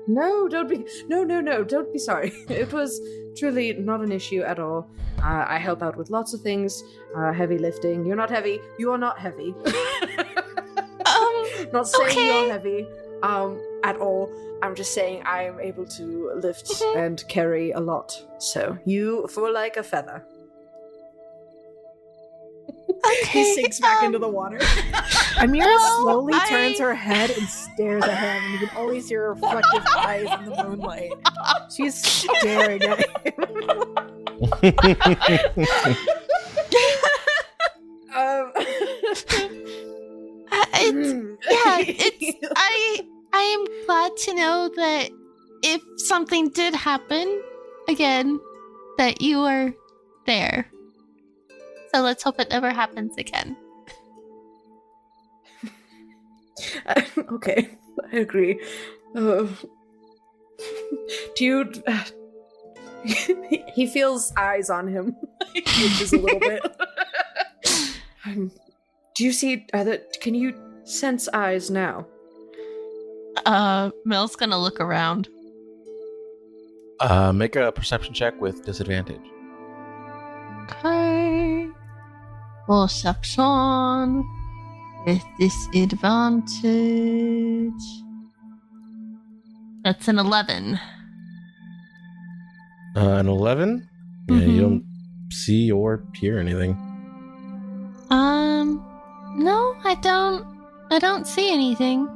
No, don't be. No, don't be sorry. It was truly not an issue at all. I help out with lots of things. Heavy lifting. You're not heavy. You are not heavy. Not saying okay. you're heavy. at all. I'm just saying I am able to lift and carry a lot. So you fall like a feather. Okay. He sinks back into the water. Amira slowly turns her head and stares at him, and you can only see her reflective eyes in the moonlight. She's staring at him. I am glad to know that if something did happen again, that you are there. So let's hope it never happens again. Okay, I agree. Do you... he feels eyes on him. He twitches a little bit. Do you see... can you sense eyes now? Mel's gonna look around. Make a perception check with disadvantage. Okay. Perception with disadvantage. That's an 11. An 11? Yeah, you don't see or hear anything. No, I don't see anything.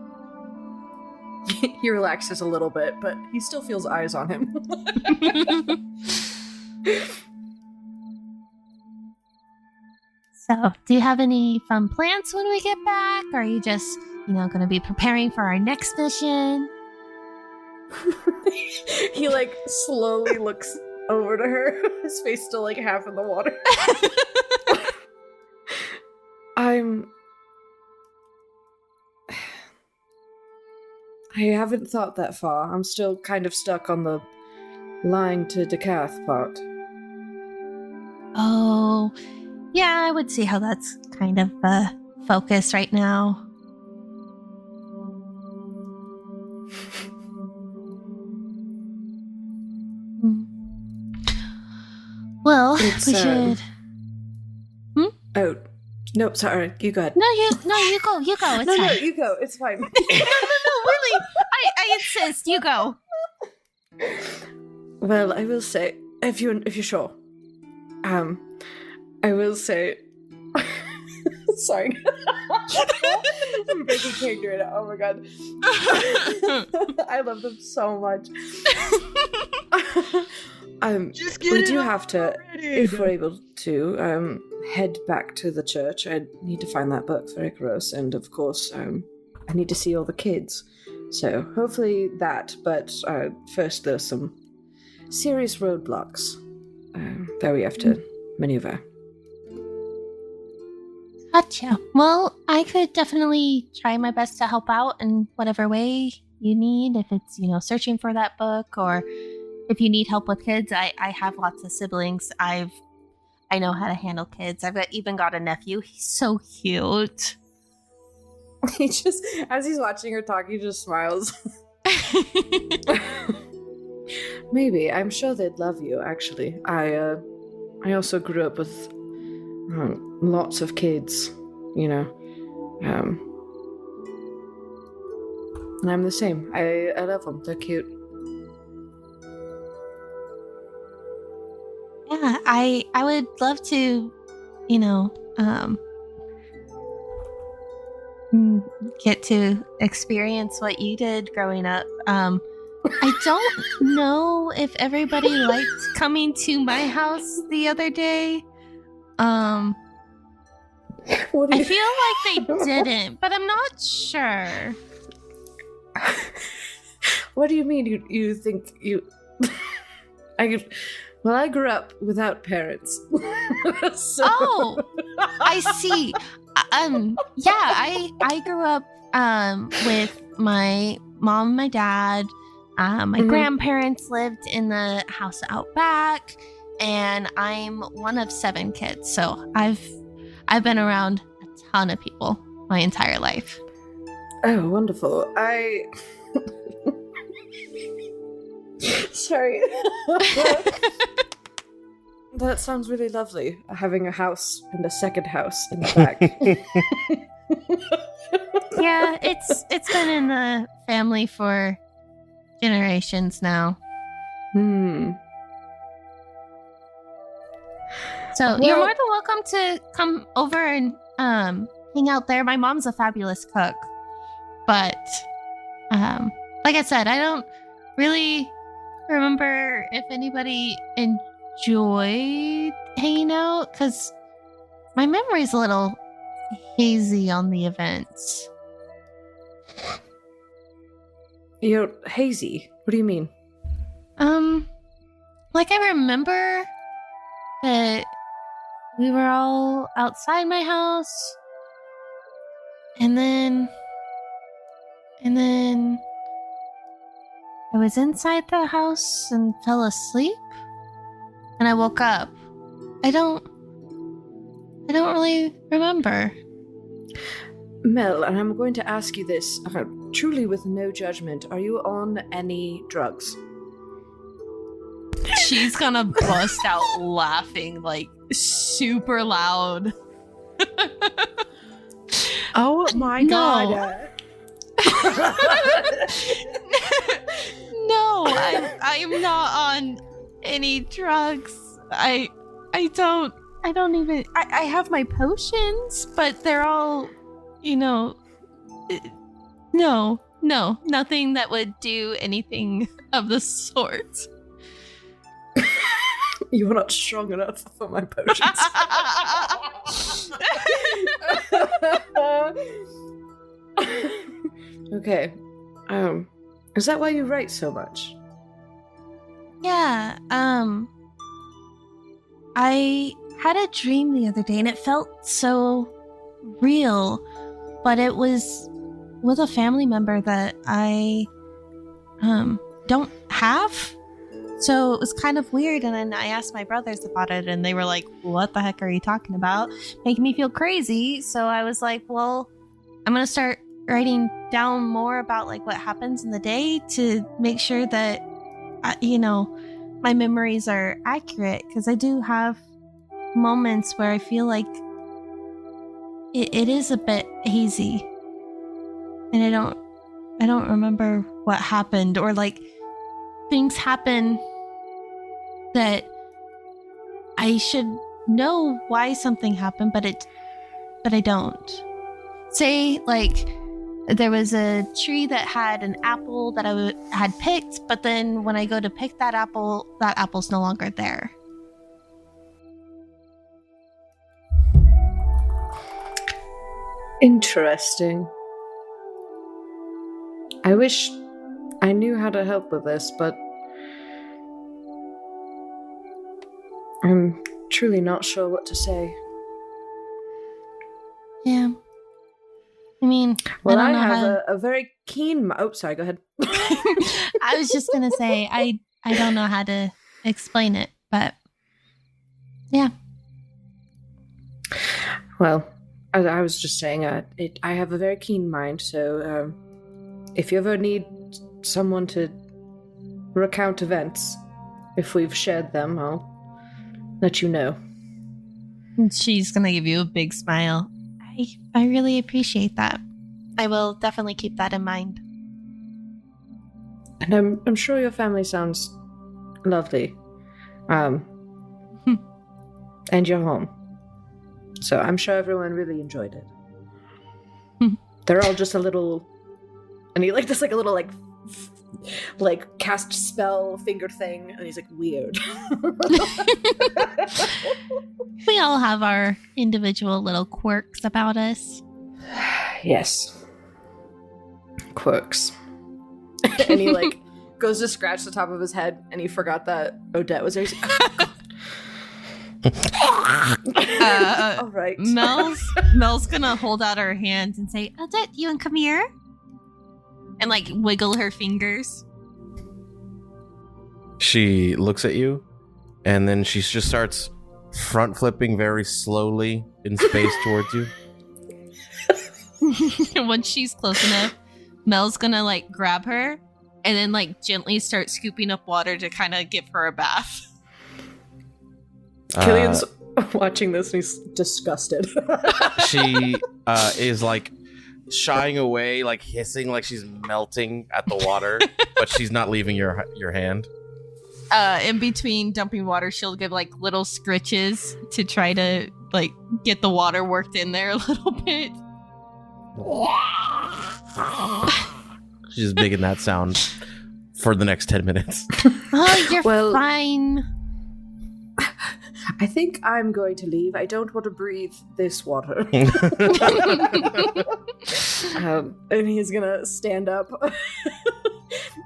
He relaxes a little bit, but he still feels eyes on him. So, do you have any fun plans when we get back? Or are you just, going to be preparing for our next mission? He, slowly looks over to her, his face still, half in the water. I haven't thought that far. I'm still kind of stuck on the lying to Decath part. Oh, yeah, I would see how that's kind of focus right now. Well, we should... Oh, no, sorry, you go ahead. No, you go. It's fine. No, you go. It's fine. no, really. I insist. You go. Well, I will say, if you're sure, I will say. Sorry, I'm breaking character right now. Oh my god, I love them so much. Just get we it do have to, already. if we're able to, head back to the church. I need to find that book for Icaros, and of course, I need to see all the kids. So hopefully that, but first there's some serious roadblocks that we have to maneuver. Gotcha. Well, I could definitely try my best to help out in whatever way you need. If it's, searching for that book, or if you need help with kids, I have lots of siblings. I know how to handle kids. I've even got a nephew. He's so cute. He just, as he's watching her talk, he just smiles. Maybe. I'm sure they'd love you, actually. I also grew up with lots of kids, and I'm the same. I love them. They're cute. Yeah, I would love to, get to experience what you did growing up. I don't know if everybody liked coming to my house the other day. I feel like they didn't, but I'm not sure. What do you mean? You think you? Well, I grew up without parents. So. Oh, I see. Yeah, I grew up with my mom and my dad. My grandparents lived in the house out back, and I'm one of 7 kids. So I've been around a ton of people my entire life. Oh, wonderful. Sorry. That sounds really lovely, having a house and a second house in the back. Yeah, it's been in the family for generations now. So you're more than welcome to come over and hang out there. My mom's a fabulous cook. But like I said, I don't really remember if anybody enjoyed hanging out because my memory's a little hazy on the events. You're hazy? What do you mean? Like I remember that we were all outside my house, and then I was inside the house and fell asleep, and I woke up. I don't really remember. Mel, and I'm going to ask you this, truly with no judgment. Are you on any drugs? She's gonna bust out laughing like super loud. Oh my god. No, I'm not on any drugs. I don't even. I have my potions, but they're all, no, nothing that would do anything of the sort. You're not strong enough for my potions. Okay. Is that why you write so much? Yeah, I had a dream the other day and it felt so real, but it was with a family member that I don't have. So it was kind of weird, and then I asked my brothers about it and they were like, "What the heck are you talking about?" Making me feel crazy. So I was like, "Well, I'm going to start writing down more about like what happens in the day to make sure that my memories are accurate, because I do have moments where I feel like it is a bit hazy and I don't remember what happened, or like things happen that I should know why something happened, but I don't. Say like there was a tree that had an apple that I had picked, but then when I go to pick that apple's no longer there. Interesting. I wish I knew how to help with this, but I'm truly not sure what to say. Yeah. I mean, well, I I don't know have a very keen... Oh, sorry, go ahead. I was just going to say, I don't know how to explain it, but yeah. Well, I was just saying, I have a very keen mind, so if you ever need someone to recount events, if we've shared them, I'll let you know. She's going to give you a big smile. I really appreciate that. I will definitely keep that in mind. And I'm sure your family sounds lovely. And your home. So I'm sure everyone really enjoyed it. They're all just a little... And he does a little cast spell finger thing, and he's like, weird. We all have our individual little quirks about us. Yes. Quirks. And he goes to scratch the top of his head, and he forgot that Odette was there. All right. Mel's gonna hold out her hand and say, "Odette, you want to come here?" And wiggle her fingers. She looks at you, and then she just starts front flipping very slowly in space towards you. Once she's close enough, Mel's gonna grab her and then gently start scooping up water to kind of give her a bath. Killian's watching this and he's disgusted. She is shying away, like hissing, like she's melting at the water, but she's not leaving your hand. In between dumping water, she'll give like little scritches to try to like get the water worked in there a little bit. She's just making that sound for the next 10 minutes. Oh, you're Well- fine. I think I'm going to leave. I don't want to breathe this water. And he's gonna stand up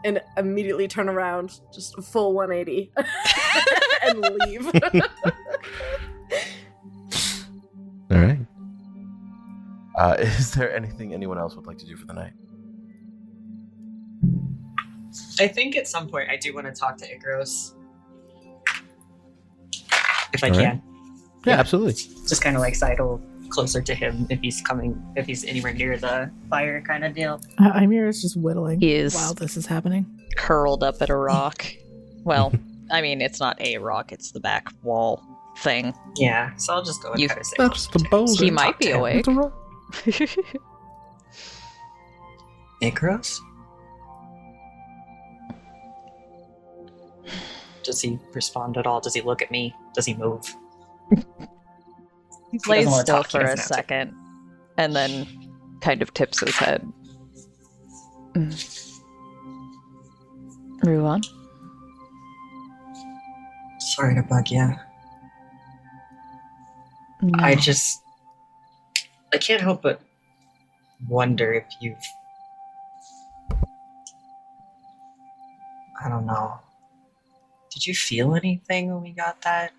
and immediately turn around, just a full 180, and leave. All right. Is there anything anyone else would like to do for the night? I think at some point I do want to talk to Igros. If I All right. can. Yeah, absolutely. Just kind of like sidle closer to him if he's anywhere near the fire kind of deal. Ymir is just whittling He is while this is happening. curled up at a rock. Well, I mean, it's not a rock, it's the back wall thing. Yeah, so I'll just go and You- kind of say That's the boulder. He might be awake. It's a rock. Igros? Does he respond at all? Does he look at me? Does he move? He doesn't lays wanna still talk, he for a doesn't have to. second and then kind of tips his head. Ruan? Sorry to bug you. I can't help but wonder if you've... I don't know. Did you feel anything when we got that?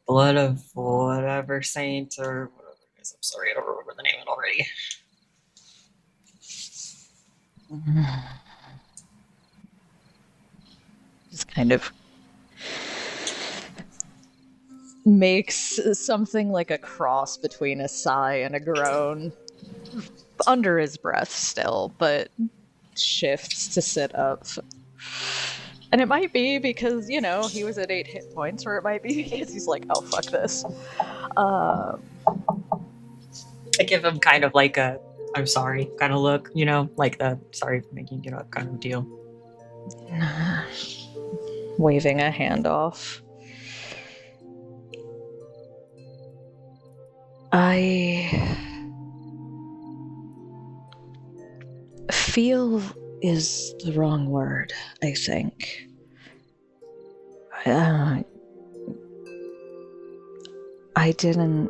Blood of whatever saint or whatever it is. I'm sorry, I don't remember the name of it already. Just kind of makes something like a cross between a sigh and a groan under his breath still, but shifts to sit up. And it might be because, you know, he was at 8 hit points, or it might be because he's like, oh, fuck this. I give him kind of like a I'm sorry kind of look, you know, like the sorry for making it up kind of deal. Waving a hand off. I feel is the wrong word, I think. I didn't.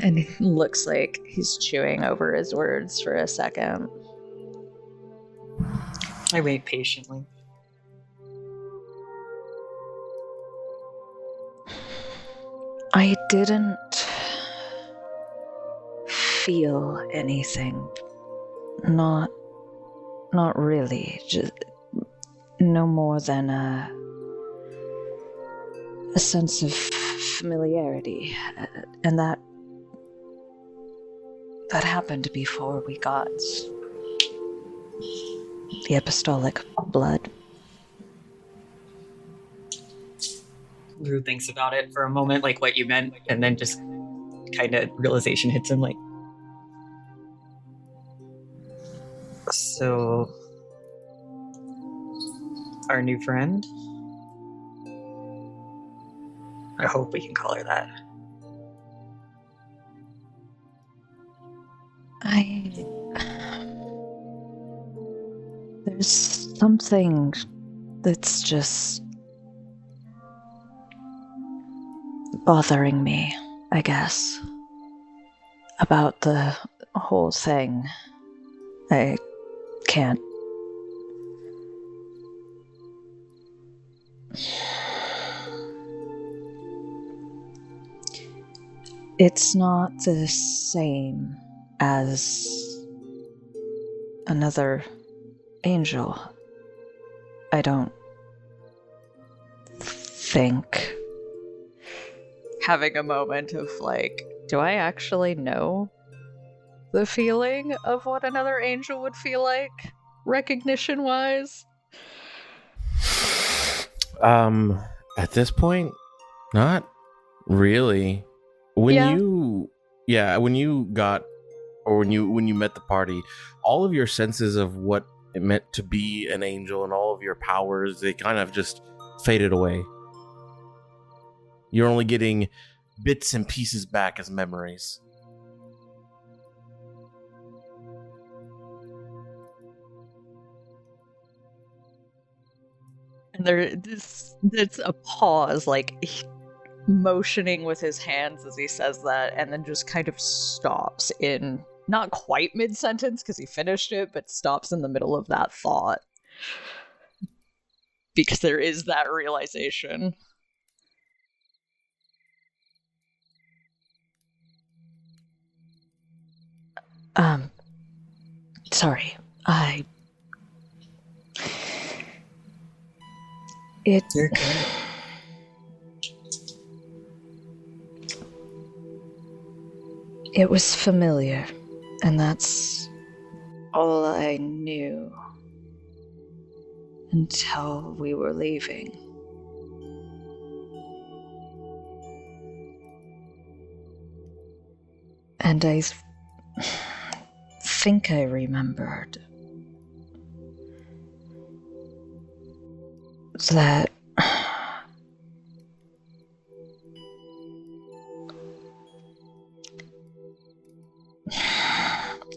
And it looks like he's chewing over his words for a second. I wait patiently. I didn't feel anything. Not really. Just no more than a sense of familiarity, and that happened before we got the apostolic blood. Rue thinks about it for a moment, like what you meant, and then just kind of realization hits him, like, so our new friend? I hope we can call her that. There's something that's just bothering me, I guess, about the whole thing. I can't. It's not the same as another angel. I don't think. Having a moment of like, do I actually know the feeling of what another angel would feel like, recognition wise? At this point, Not really. When Yeah. when you got, or when you met the party, all of your senses of what it meant to be an angel and all of your powers, they kind of just faded away. You're only getting bits and pieces back as memories. And there's a pause, like motioning with his hands as he says that, and then just kind of stops in not quite mid-sentence because he finished it, but stops in the middle of that thought. Because there is that realization. Sorry. You're good. It was familiar, and that's all I knew until we were leaving. And I think I remembered that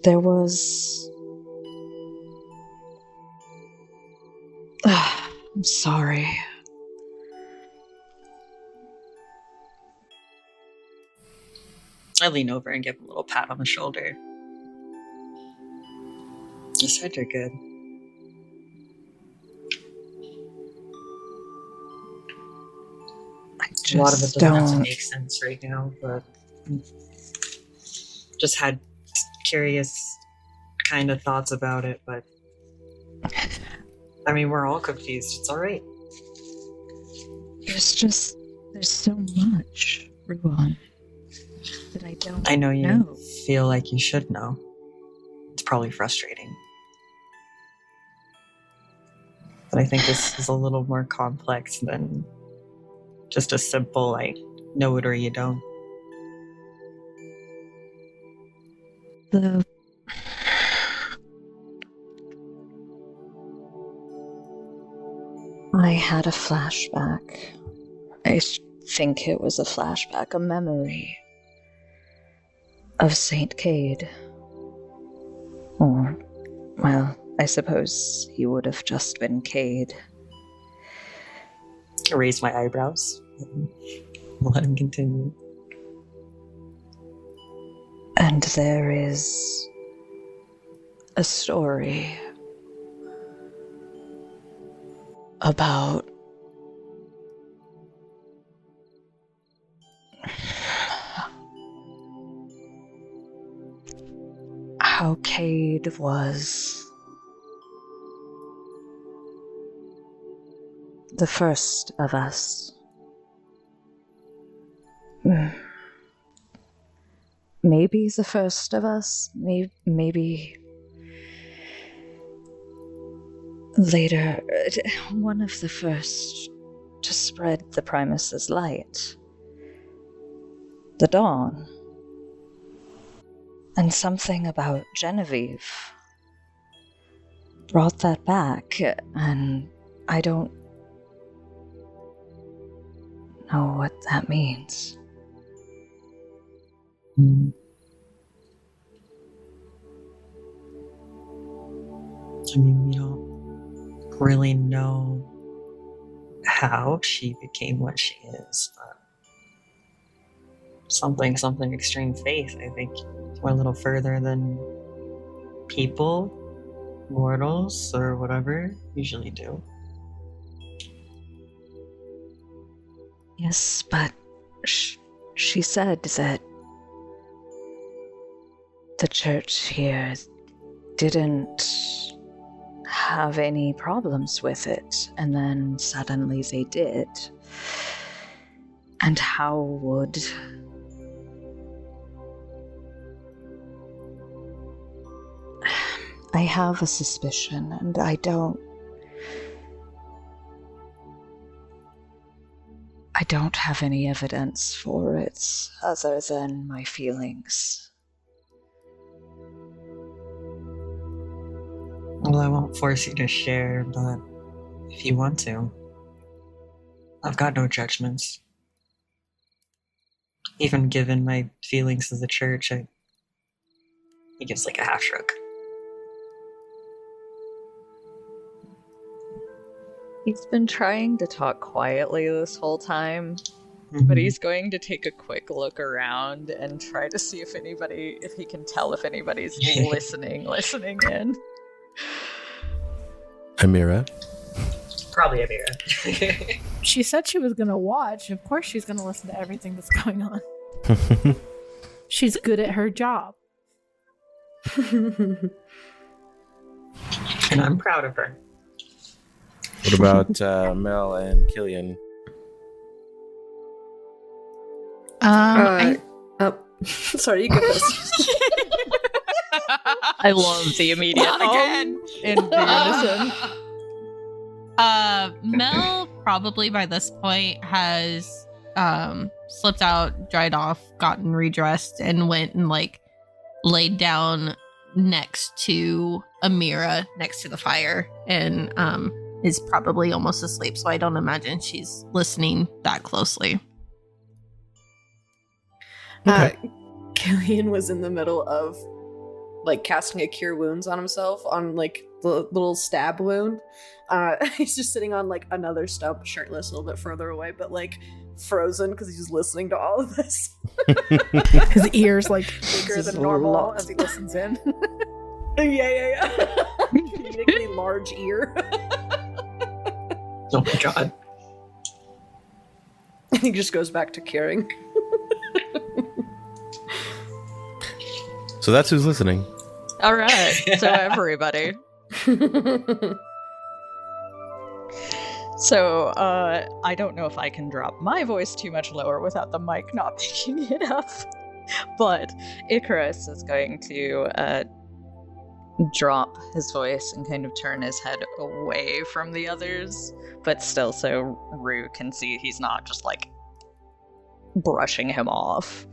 there was... I'm sorry. I lean over and give him a little pat on the shoulder. You said you're good. A lot of it doesn't have to make sense right now, but just had curious kind of thoughts about it, but I mean, we're all confused. It's all right. There's so much, Ruan, that I don't I know you know. feel like you should know. It's probably frustrating. But I think this is a little more complex than just a simple, like, know it or you don't. I had a flashback. I think it was a flashback, a memory of Saint Cade. Or, well, I suppose he would have just been Cade. I raise my eyebrows. Let him continue. And there is a story about how Cade was the first of us. Maybe the first of us, maybe later, one of the first to spread the Primus's light. The dawn. And something about Genevieve brought that back, and I don't know what that means. I mean, we don't really know how she became what she is, but something extreme faith, I think, went a little further than people, mortals, or whatever usually do. Yes, but she said that the church here didn't have any problems with it, and then suddenly they did. And how would... I have a suspicion, and I don't don't have any evidence for it other than my feelings. Well, I won't force you to share, but if you want to, I've got no judgments. Even given my feelings as the church, he gives like a half shrug. He's been trying to talk quietly this whole time, but he's going to take a quick look around and try to see if he can tell if anybody's listening in. Amira. Probably Amira. She said she was gonna watch. Of course she's gonna listen to everything that's going on. She's good at her job. And I'm proud of her. What about Mel and Killian? Sorry, you go first. I love the immediate again in unison. Mel probably by this point has slipped out, dried off, gotten redressed, and went and like laid down next to Amira, next to the fire, and is probably almost asleep. So I don't imagine she's listening that closely. Okay. Killian was in the middle of like casting a cure wounds on himself on like the little stab wound. He's just sitting on like another stump, shirtless, a little bit further away, but like frozen because he's listening to all of this. His ears like bigger This than is normal locked. as he listens in. Yeah. Comedically large ear. Oh my god. And he just goes back to curing. So that's who's listening. All right, so everybody. So, I don't know if I can drop my voice too much lower without the mic not picking it up, but Icarus is going to drop his voice and kind of turn his head away from the others, but still so Rue can see he's not just like brushing him off.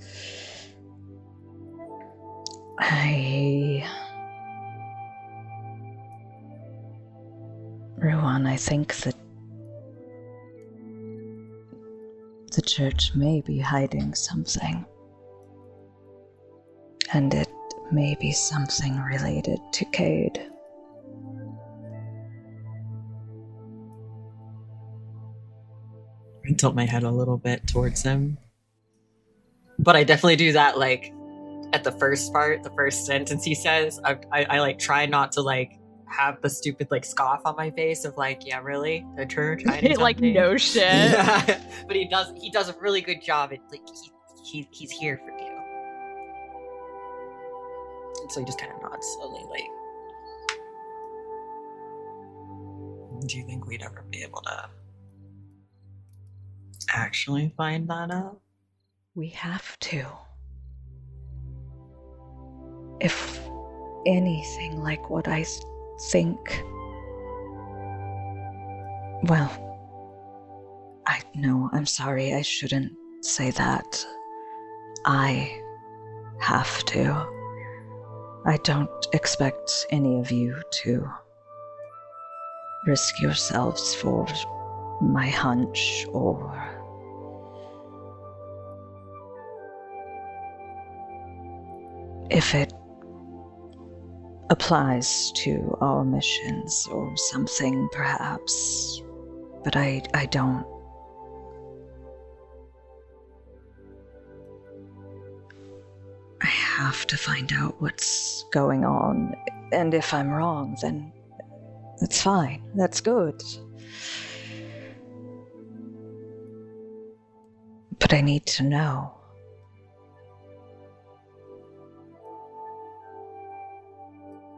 Ruan, I think that the church may be hiding something. And it may be something related to Cade. I tilt my head a little bit towards him. But I definitely do that like at the first part, the first sentence he says. I like try not to like have the stupid like scoff on my face of like, yeah, really? The church? Like, no shit. Yeah. But he does a really good job at like he's here for you. And so he just kind of nods slowly, like, do you think we'd ever be able to actually find that out? We have to. If anything like what I think... Well, I'm sorry, I shouldn't say that. I have to. I don't expect any of you to risk yourselves for my hunch or... if it applies to our missions or something, perhaps. But I don't. I have to find out what's going on. And if I'm wrong, then that's fine. That's good. But I need to know.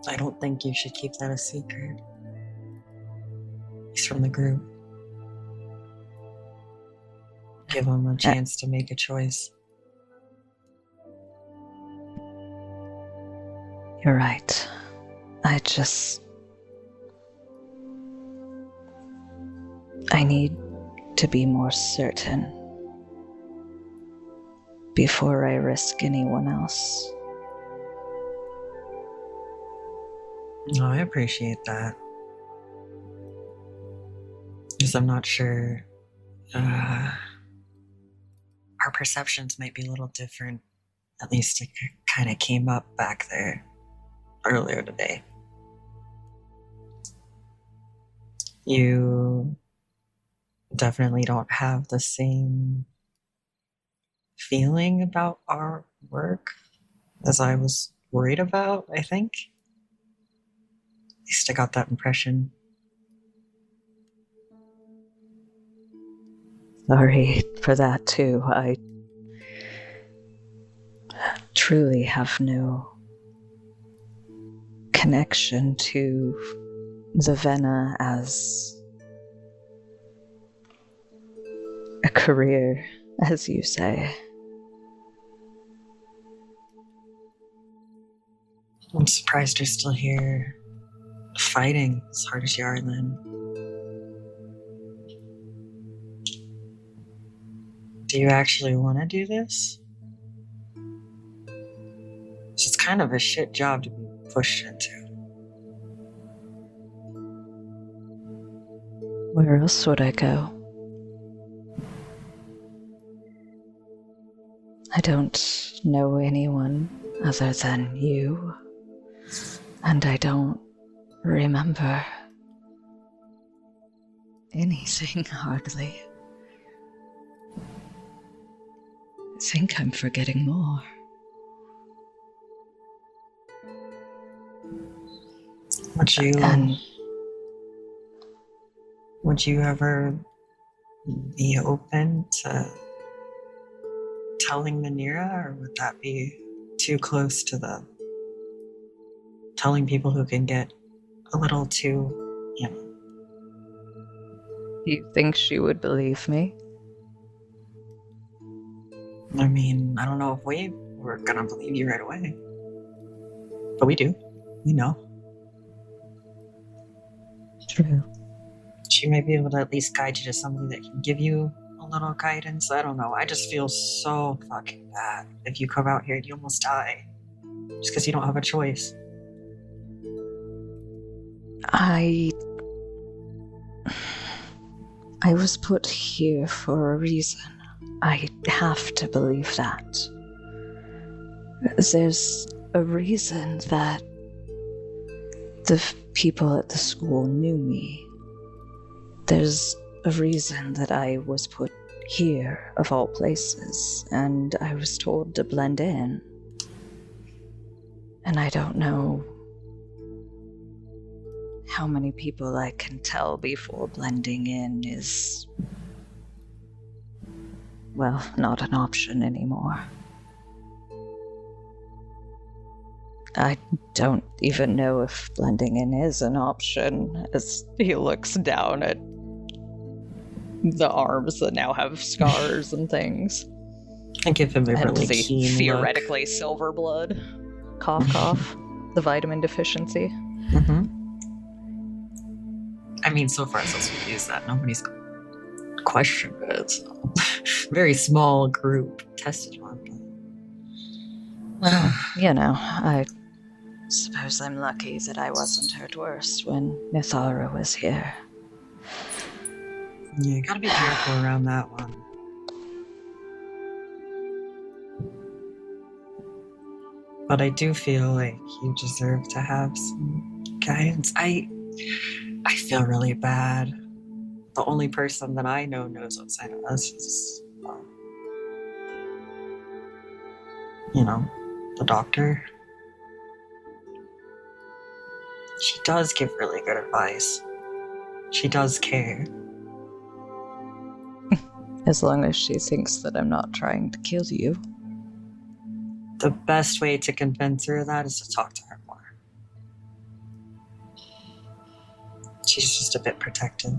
I don't think you should keep that a secret. He's from the group. Give him a chance to make a choice. You're right. I need to be more certain before I risk anyone else. No, I appreciate that. Because I'm not sure. Our perceptions might be a little different. At least it kind of came up back there earlier today. You definitely don't have the same feeling about our work as I was worried about, I think. At least I got that impression. Sorry for that too. I truly have no connection to the Vena as a career, as you say. I'm surprised you're still here fighting as hard as you are, then. Do you actually want to do this? 'Cause it's kind of a shit job to be pushed into. Where else would I go? I don't know anyone other than you, and I don't remember anything hardly. I think I'm forgetting more. Would you ever be open to telling Manira, or would that be too close to the telling people who can get a little too, Do you think she would believe me? I mean, I don't know if we were gonna believe you right away. But we do. We know. True. She may be able to at least guide you to somebody that can give you a little guidance. I don't know. I just feel so fucking bad. If you come out here and you almost die. Just because you don't have a choice. I was put here for a reason. I have to believe that. There's a reason that the people at the school knew me. There's a reason that I was put here, of all places, and I was told to blend in. And I don't know how many people I can tell before blending in is, well, not an option anymore. I don't even know if blending in is an option, as he looks down at the arms that now have scars and things. I give him a really the keen theoretically silver blood. Cough, cough. The vitamin deficiency. Mm-hmm. I mean, so far as we've used that, nobody's questioned it. So. Very small group tested on. Well, you know, I suppose I'm lucky that I wasn't hurt worse when Nithara was here. Yeah, you gotta be careful around that one. But I do feel like you deserve to have some guidance. I feel really bad. The only person that I know knows outside of us is, the doctor. She does give really good advice. She does care. As long as she thinks that I'm not trying to kill you. The best way to convince her of that is to talk to her more. She's just a bit protected.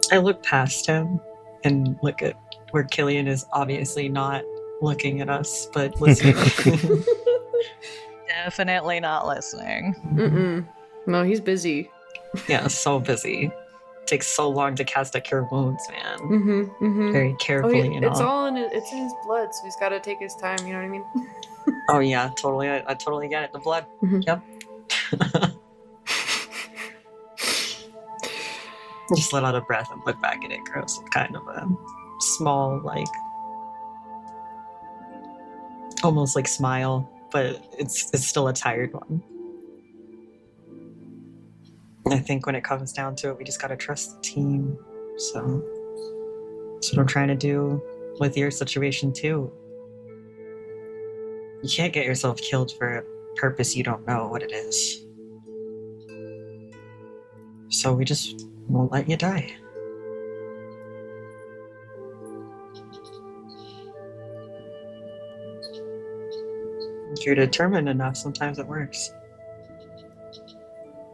I look past him and look at where Killian is obviously not looking at us, but listening. Definitely not listening. Mm-mm. No, he's busy. Yeah, so busy. Takes so long to cast a cure wounds, man. Mm-hmm. Mm-hmm. Very carefully and it's all. all in it. It's in his blood, so he's got to take his time. You know what I mean? Oh yeah, totally. I totally get it. The blood. Mhm. Yep. Just let out a breath and look back at it, Gross. With kind of a small, like, almost like smile, but it's still a tired one. I think when it comes down to it, we just gotta trust the team. So that's what I'm trying to do with your situation too. You can't get yourself killed for a purpose you don't know what it is. So we just won't let you die. If you're determined enough, sometimes it works.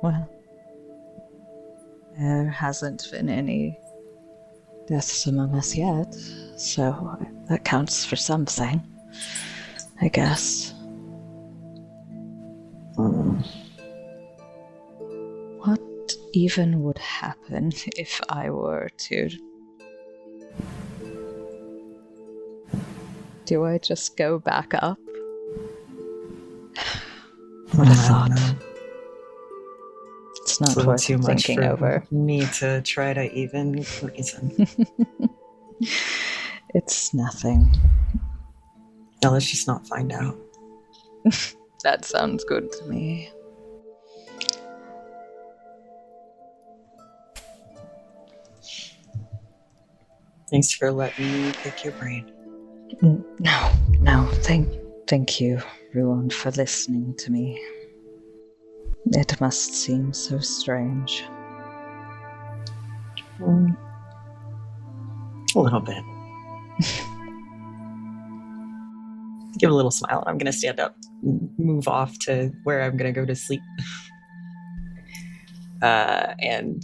Well, there hasn't been any deaths among us yet, so that counts for something, I guess. What even would happen if I were to... Do I just go back up? What a I thought. don't know. It's not It's a little worth too much thinking for over. me to try to even reason. It's nothing. Now let's just not find out. That sounds good to me. Thanks for letting me pick your brain. No, thank you, Ruan, for listening to me. It must seem so strange. A little bit. Give a little smile, and I'm gonna stand up, move off to where I'm gonna go to sleep, and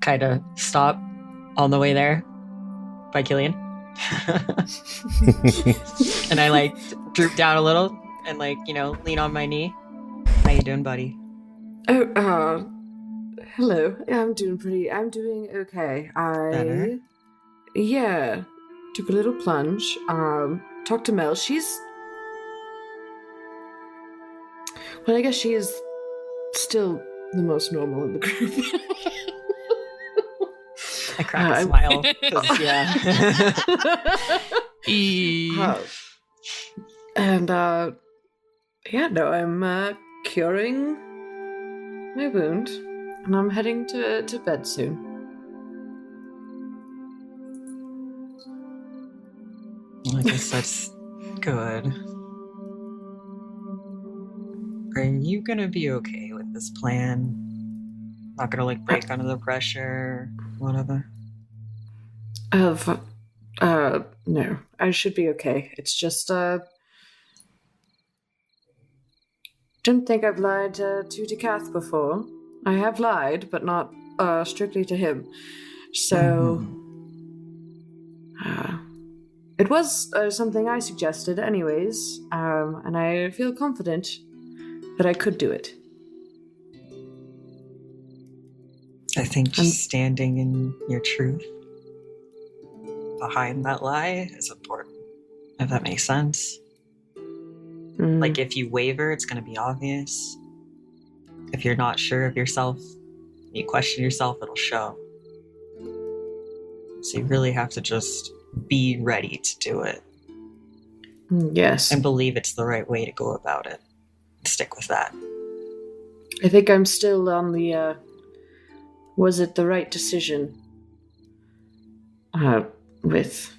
kind of stop on the way there by Killian. And I like droop down a little and lean on my knee. How you doing, buddy? Oh, hello. I'm doing okay. Better? Yeah, took a little plunge. Talked to Mel. Well, I guess she is still the most normal in the group. I crack a smile. 'Cause, yeah. And I'm curing my wound, and I'm heading to bed soon. Well, I guess that's good. Are you gonna be okay with this plan? Not gonna break under the pressure, whatever? No, I should be okay. It's just, don't think I've lied to Dekath before. I have lied, but not, strictly to him. So, it was something I suggested anyways, and I feel confident that I could do it. I think just standing in your truth behind that lie is important, if that makes sense. If you waver, it's going to be obvious. If you're not sure of yourself, you question yourself, it'll show. So you really have to just be ready to do it. Yes. And believe it's the right way to go about it. Stick with that. I think I'm still on the, was it the right decision? With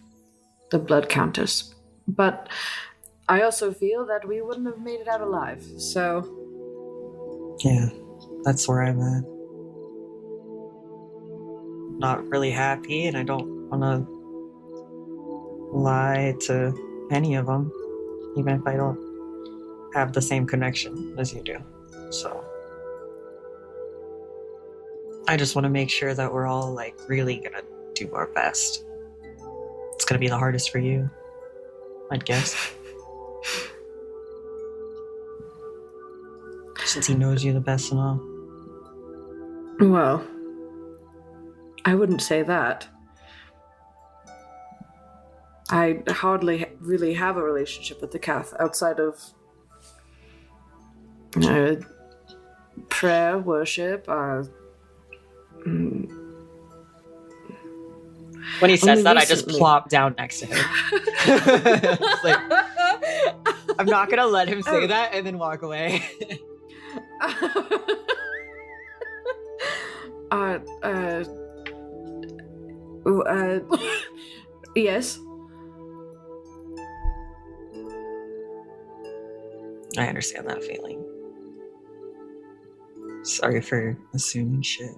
the Blood Countess. But I also feel that we wouldn't have made it out alive, so... Yeah, that's where I'm at. Not really happy, and I don't want to lie to any of them, even if I don't have the same connection as you do. So I just want to make sure that we're all really gonna do our best. It's gonna be the hardest for you. I'd guess. Since he knows you the best and all. Well, I wouldn't say that. I hardly really have a relationship with the Cath outside of prayer, worship. When he says Only that, I just recently. plop down next to him. It's like, I'm not gonna let him say that and then walk away. Yes. I understand that feeling. Sorry for assuming shit.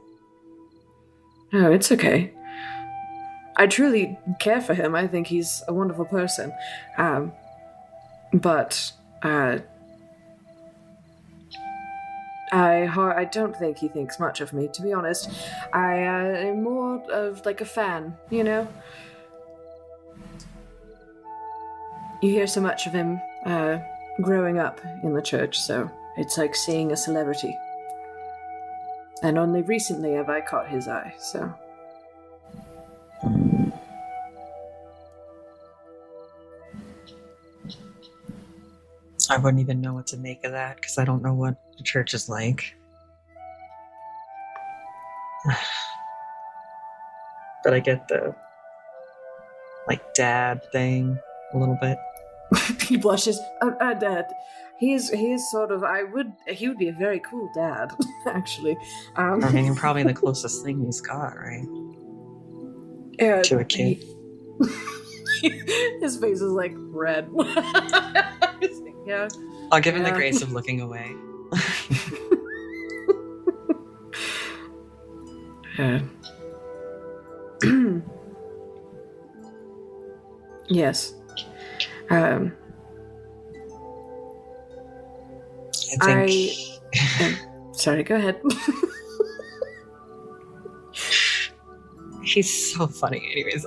Oh, it's okay. I truly care for him. I think he's a wonderful person. But I don't think he thinks much of me, to be honest. I am more of like a fan, you know? You hear so much of him growing up in the church, so it's like seeing a celebrity. And only recently have I caught his eye, so... I wouldn't even know what to make of that because I don't know what the church is like. But I get the like dad thing a little bit. He blushes. Dad. He is sort of. He would be a very cool dad, actually. I mean, you're probably the closest thing he's got, right? To a kid. His face is like red. Yeah. I'll give him the grace of looking away. Yes. I think. Sorry, go ahead. He's so funny. Anyways,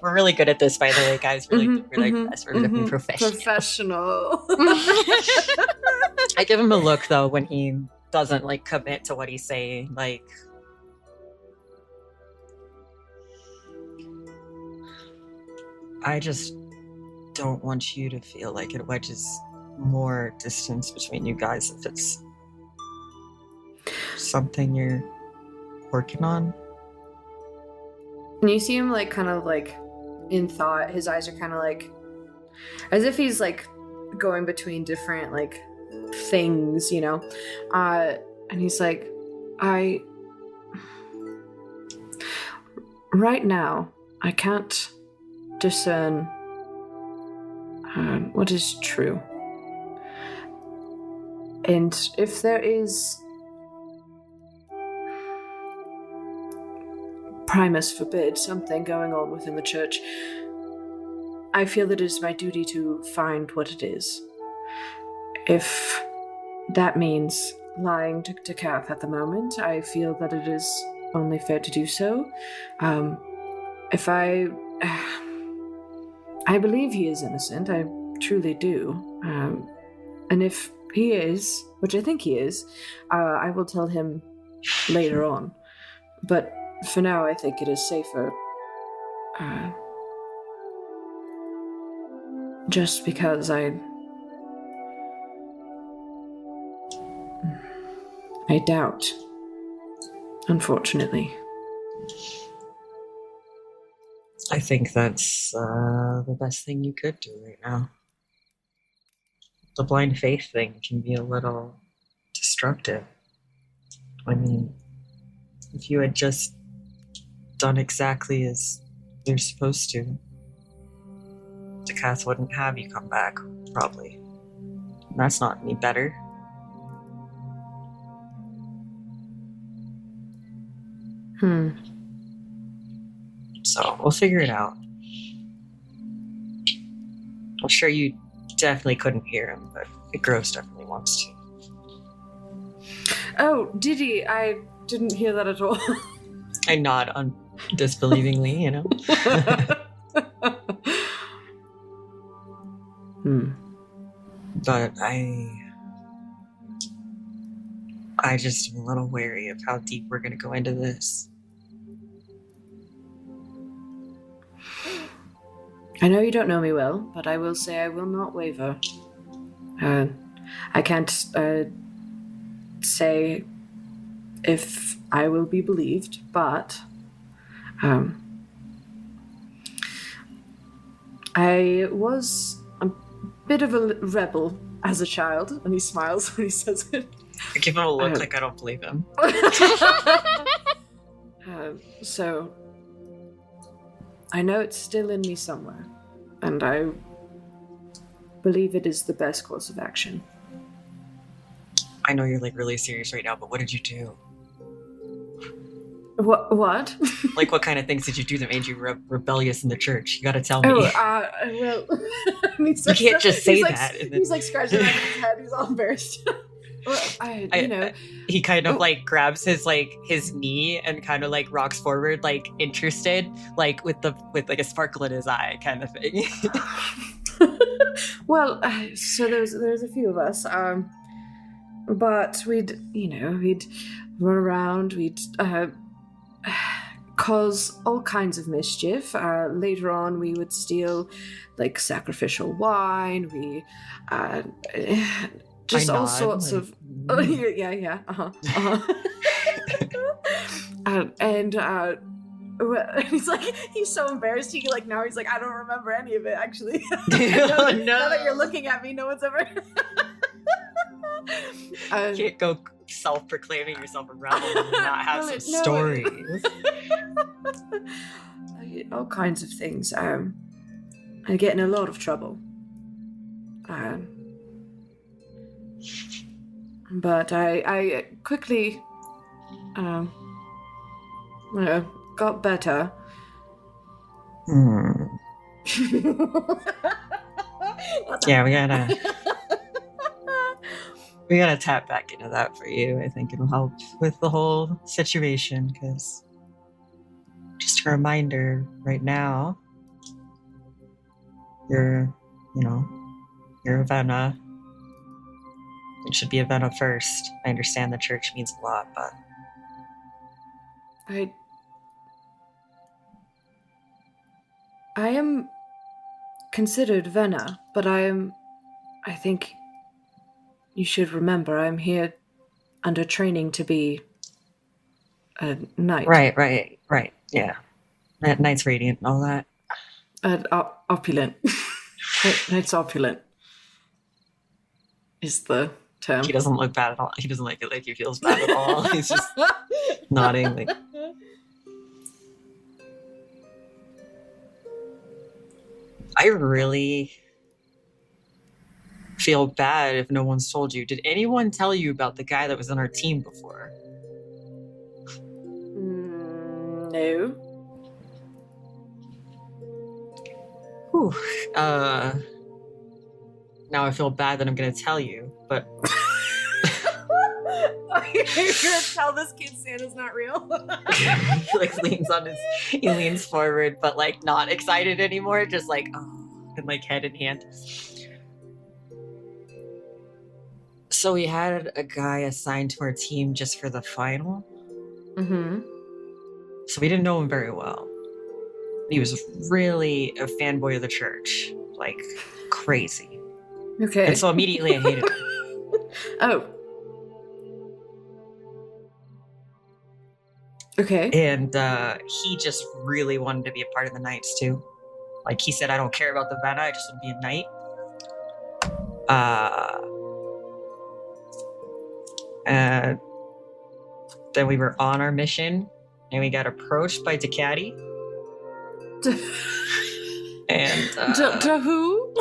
we're really good at this, by the way, guys. We're like best. We're definitely professional. Professional. I give him a look though when he doesn't like commit to what he's saying. Like, I just don't want you to feel like it wedges more distance between you guys if it's something you're working on. And you see him like kind of like in thought. His eyes are kind of like as if he's like going between different like things, you know. And he's like, right now I can't discern what is true. And if there is, Primus forbid, something going on within the church, I feel that it is my duty to find what it is. If that means lying to Kath at the moment, I feel that it is only fair to do so. If I believe he is innocent, I truly do. And if he is, which I think he is, I will tell him later on. But for now, I think it is safer. Just because I doubt, unfortunately. I think that's the best thing you could do right now. The blind faith thing can be a little destructive. I mean, if you had just done exactly as you're supposed to, the Cath wouldn't have you come back, probably. And that's not any better. So, we'll figure it out. I'm sure you definitely couldn't hear him, but Gross definitely wants to. Oh, did he? I didn't hear that at all. I nod disbelievingly, you know? But I just am a little wary of how deep we're going to go into this. I know you don't know me well, but I will say I will not waver. I can't say if I will be believed, but I was a bit of a rebel as a child, and he smiles when he says it. I give him a look like I don't believe him. So, I know it's still in me somewhere, and I believe it is the best course of action. I know you're like really serious right now, but what did you do? What? Like, what kind of things did you do that made you rebellious in the church? You gotta tell me. Well... You can't just say that. He's like scratching his head. He's all embarrassed. Well, he kind of like grabs his knee and kind of like rocks forward, like interested, like with like a sparkle in his eye, kind of thing. Well, so there's a few of us, but we'd run around, we'd cause all kinds of mischief. Later on, we would steal like sacrificial wine. We just all sorts of. Oh, yeah. And he's so embarrassed. Now he's like, I don't remember any of it actually. No. Now that you're looking at me, no one's ever. You can't go self-proclaiming yourself a rebel and not have some stories. All kinds of things. I get in a lot of trouble. But I quickly got better. Yeah, we gotta tap back into that for you. I think it'll help with the whole situation, because just a reminder right now, you're a Vena. It should be a Vena first. I understand the church means a lot, but I am considered Vena, but I think you should remember I'm here under training to be a knight. Right. Yeah. That knight's radiant and all that. Opulent. Knight's opulent is the term. He doesn't look bad at all. He doesn't like it like he feels bad at all. He's just nodding like... I really feel bad if no one's told you. Did anyone tell you about the guy that was on our team before? No. Whew. Now I feel bad that I'm gonna tell you, but you're gonna tell this kid Santa's not real? He leans forward, but like not excited anymore, just like and like head in hand. So we had a guy assigned to our team just for the final. Mm-hmm. So we didn't know him very well. He was really a fanboy of the church, like crazy. Okay. And so immediately I hated him. Oh. Okay. And he just really wanted to be a part of the Knights too. Like he said, I don't care about the Vena, I just want to be a knight. And then we were on our mission, and we got approached by Ducati. And to who?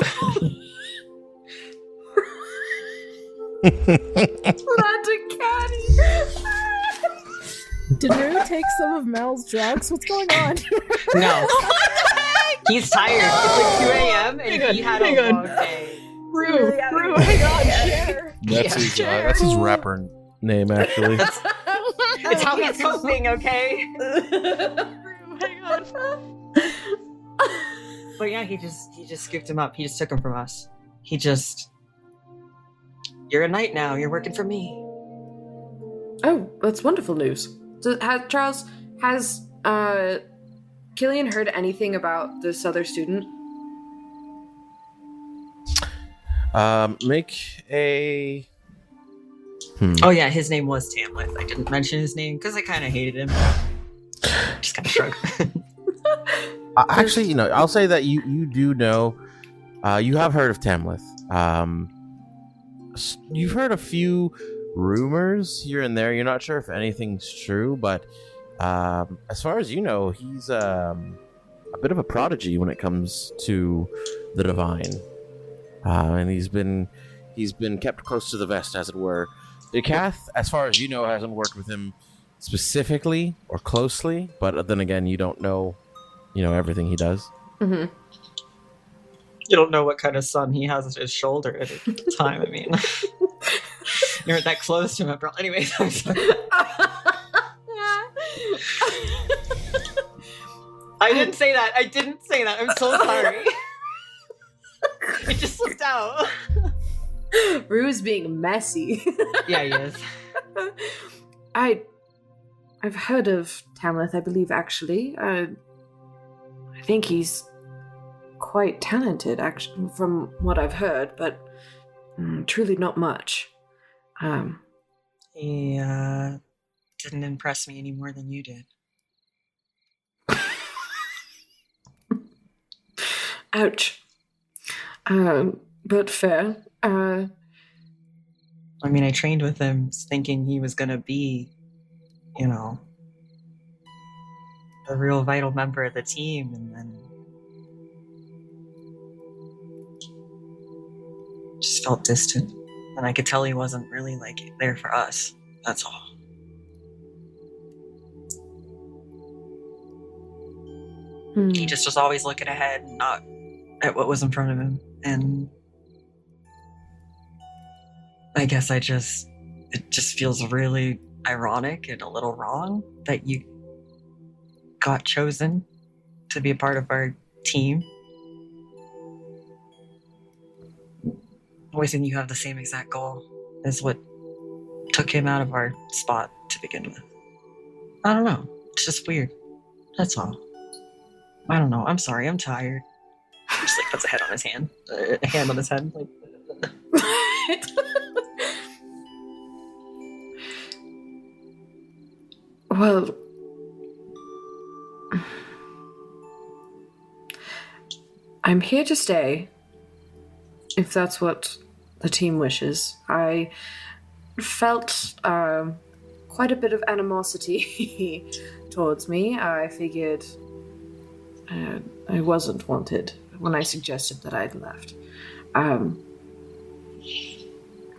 Not Ducati. Did Rue take some of Mel's drugs? What's going on? No. He's tired. It's like 2 a.m. and he had a long day. Rue, hang on, share. That's his rapper name, actually. That's how he's coping, okay? Hang on. But yeah, he just scooped him up. He just took him from us. He just... You're a knight now. You're working for me. Oh, that's wonderful news. So, has Killian heard anything about this other student? Make a... Oh yeah, his name was Tamleth. I didn't mention his name because I kind of hated him. Just kind of shrug. Actually, I'll say that you do know, you have heard of Tamleth. You've heard a few rumors here and there. You're not sure if anything's true, but as far as you know, he's a bit of a prodigy when it comes to the divine, and he's been kept close to the vest, as it were. The Kath, as far as you know, hasn't worked with him specifically or closely, but then again, you don't know, everything he does. Mm-hmm. You don't know what kind of sun he has at his shoulder at the time. I mean, you're that close to him, bro. Anyways, I'm sorry. I didn't say that. I'm so sorry. It just slipped out. Rue's being messy. Yeah, he is. I've heard of Tamleth, I believe, actually. I think he's quite talented, actually, from what I've heard, but truly not much. He didn't impress me any more than you did. Ouch. But fair. I mean, I trained with him thinking he was going to be, a real vital member of the team, and then just felt distant. And I could tell he wasn't really, there for us. That's all. He just was always looking ahead and not at what was in front of him. And I guess it just feels really ironic and a little wrong that you got chosen to be a part of our team. Always think you have the same exact goal as what took him out of our spot to begin with. I don't know. It's just weird. That's all. I don't know. I'm sorry. I'm tired. He just puts a hand on his head. Well, I'm here to stay, if that's what the team wishes. I felt quite a bit of animosity towards me. I figured I wasn't wanted when I suggested that I'd left.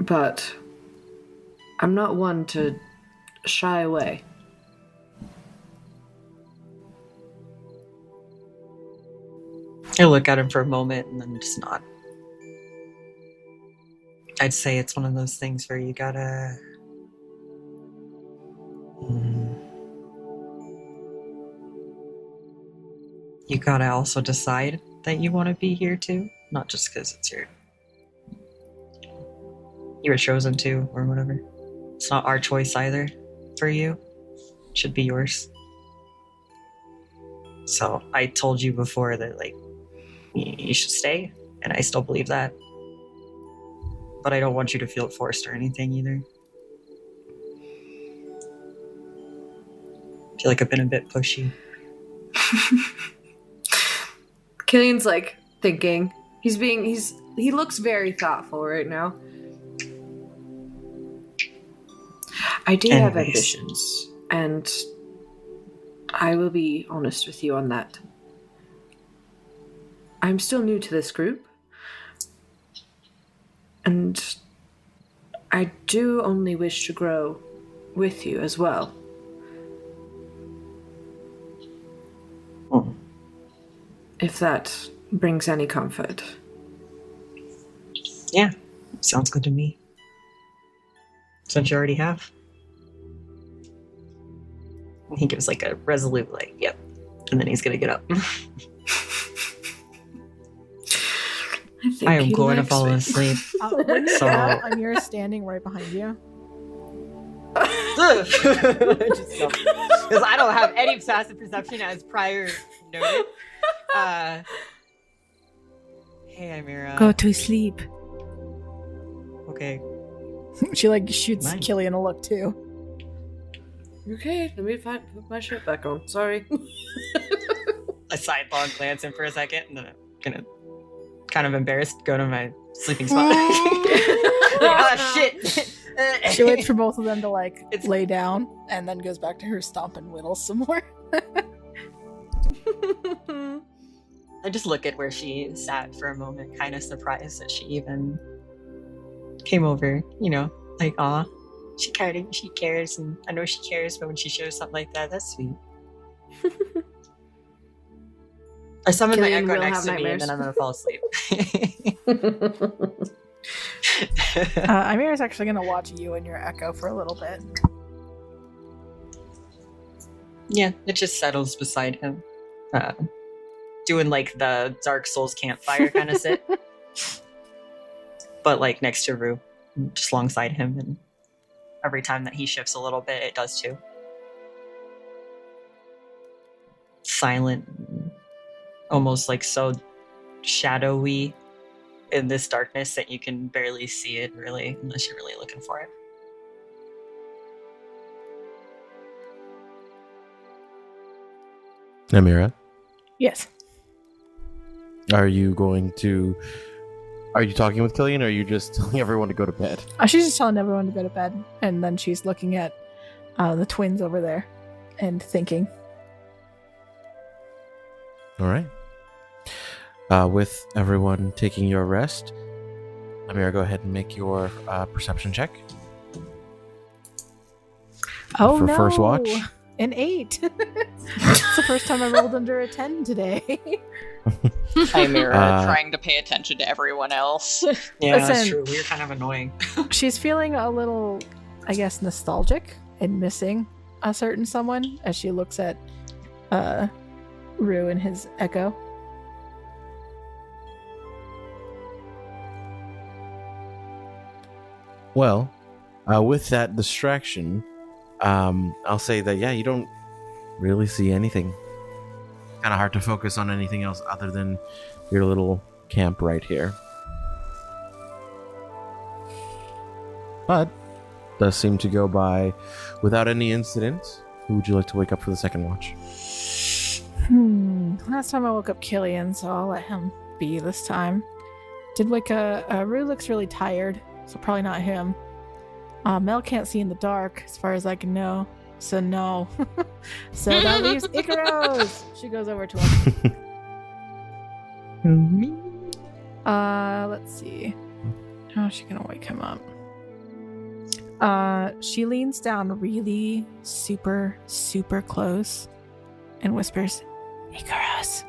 But I'm not one to shy away. I look at him for a moment and then just nod. I'd say it's one of those things where you gotta... You gotta also decide that you want to be here too. Not just because it's you were chosen to, or whatever. It's not our choice either for you. It should be yours. So I told you before that, you should stay, and I still believe that. But I don't want you to feel forced or anything either. I feel like I've been a bit pushy. Killian's thinking. He looks very thoughtful right now. I do have ambitions, and I will be honest with you on that. I'm still new to this group, and I do only wish to grow with you as well. If that brings any comfort. Yeah, sounds good to me. Since you already have. And he gives a resolute yep. And then he's gonna get up. I think I am he going to likes fall it. asleep. When you So- get up, Amira's standing right behind you. Because I don't have any passive perception as prior noted. Hey, Amira. Go to sleep. Okay. She like shoots Nice. Killian a look too. Okay, let me put my shit back on. Sorry. A sidelong glance in for a second, and then I'm gonna, kind of embarrassed, go to my sleeping spot. Ah, shit! She waits for both of them to like It's- lay down, and then goes back to her stomp and whittle some more. I just look at where she sat for a moment, kind of surprised that she even came over. You know, like, aw, she cares, and I know she cares, but when she shows something like that, that's sweet. I summon my Killian echo will next have to me, and nightmares. then I'm gonna fall asleep. Amira's actually gonna watch you and your echo for a little bit. Yeah, it just settles beside him, doing like the Dark Souls campfire kind of sit, but like next to Rue, just alongside him, and every time that he shifts a little bit, it does too. Silent, almost like so shadowy in this darkness that you can barely see it really, unless you're really looking for it. Amira, Yes. are you talking with Killian, or are you just telling everyone to go to bed? She's just telling everyone to go to bed, and then she's looking at the twins over there and thinking. All right. With everyone taking your rest, Amira, go ahead and make your perception check. Oh For no! first watch? An 8. It's the first time I rolled under a 10 today. Chimera Uh, trying to pay attention to everyone else. Yeah, that's Listen. true. We're kind of annoying. She's feeling a little, I guess, nostalgic and missing a certain someone as she looks at Rue and his echo. Well, with that distraction, I'll say that, yeah, you don't really see anything. Kind of hard to focus on anything else other than your little camp right here. But does seem to go by without any incident. Who would you like to wake up for the second watch? Last time I woke up Killian, so I'll let him be this time. Did wake Rue looks really tired, so probably not him. Mel can't see in the dark, as far as I can know, so no. So that leaves Icaros. She goes over to him. Let's see. How's she gonna wake him up? She leans down really super close and whispers, Icaros.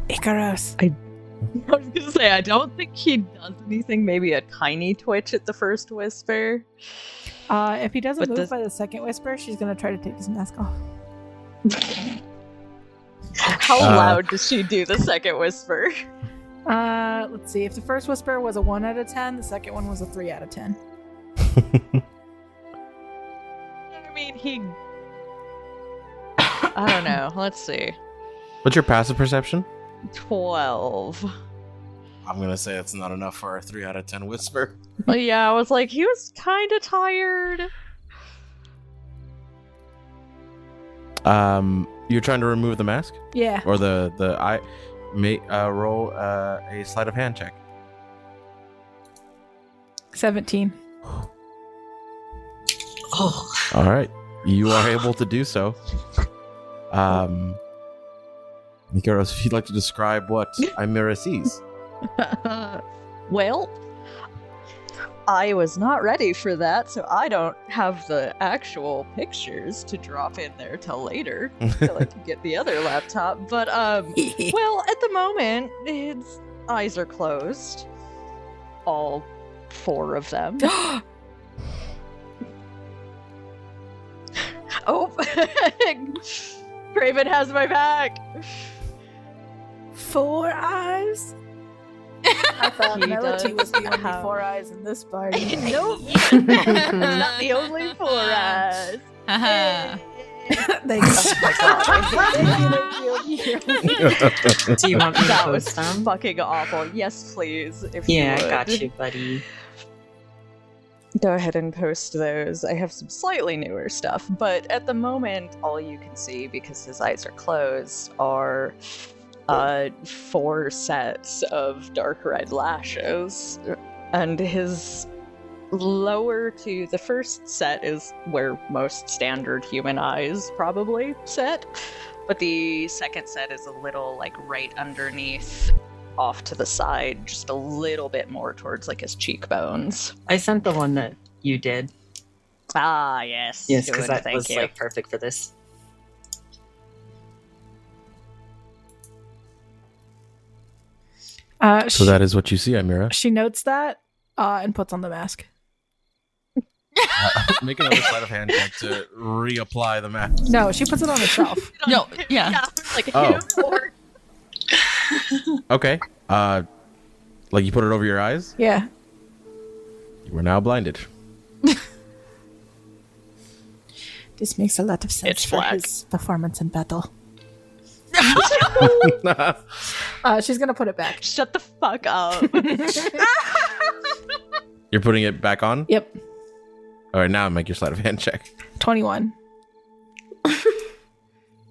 Icaros. I was gonna say, I don't think he does anything. Maybe a tiny twitch at the first whisper. If he doesn't But move does- by the second whisper, she's gonna try to take his mask off. How loud does she do the second whisper? Let's see. If the first whisper was a 1 out of 10, the second one was a 3 out of 10. I mean, he. I don't know. Let's see. What's your passive perception? 12. I'm gonna say it's not enough for a 3 out of 10 whisper. Well, yeah, I was like, he was kind of tired. You're trying to remove the mask, Yeah. or the eye? Roll a sleight of hand check. 17. Oh, All right, you are able to do so. Mikaros, if you'd like to describe what Amira sees. Well, I was not ready for that, so I don't have the actual pictures to drop in there till later till I can get the other laptop. But well, at the moment, his eyes are closed, all 4 of them. Oh, Craven has my back. 4 eyes? I thought He Melody was does the only have- 4 eyes in this party. Nope. Not the only 4 eyes. Haha. Thanks. Oh my god. Thank you. Do you want me to That was post them? fucking awful. Yes, please. If Yeah, you I got would. you, buddy. Go ahead and post those. I have some slightly newer stuff, but at the moment, all you can see, because his eyes are closed, are 4 sets of dark red lashes. And his lower to the first set is where most standard human eyes probably sit, but the second set is a little like right underneath, off to the side, just a little bit more towards like his cheekbones. I sent the one that you did. Ah, yes. Yes, because Good, that thank was you. like perfect for this. So that is what you see, Amira. She notes that and puts on the mask. Make another sleight of hand check to reapply the mask. No, she puts it on herself. No, yeah. Like Oh. or Okay. Like you put it over your eyes? Yeah. You are now blinded. This makes a lot of sense It's for black. his performance in battle. She's gonna put it back. shut the fuck up. You're putting it back on? Yep. All right, now make your sleight of hand check. 21.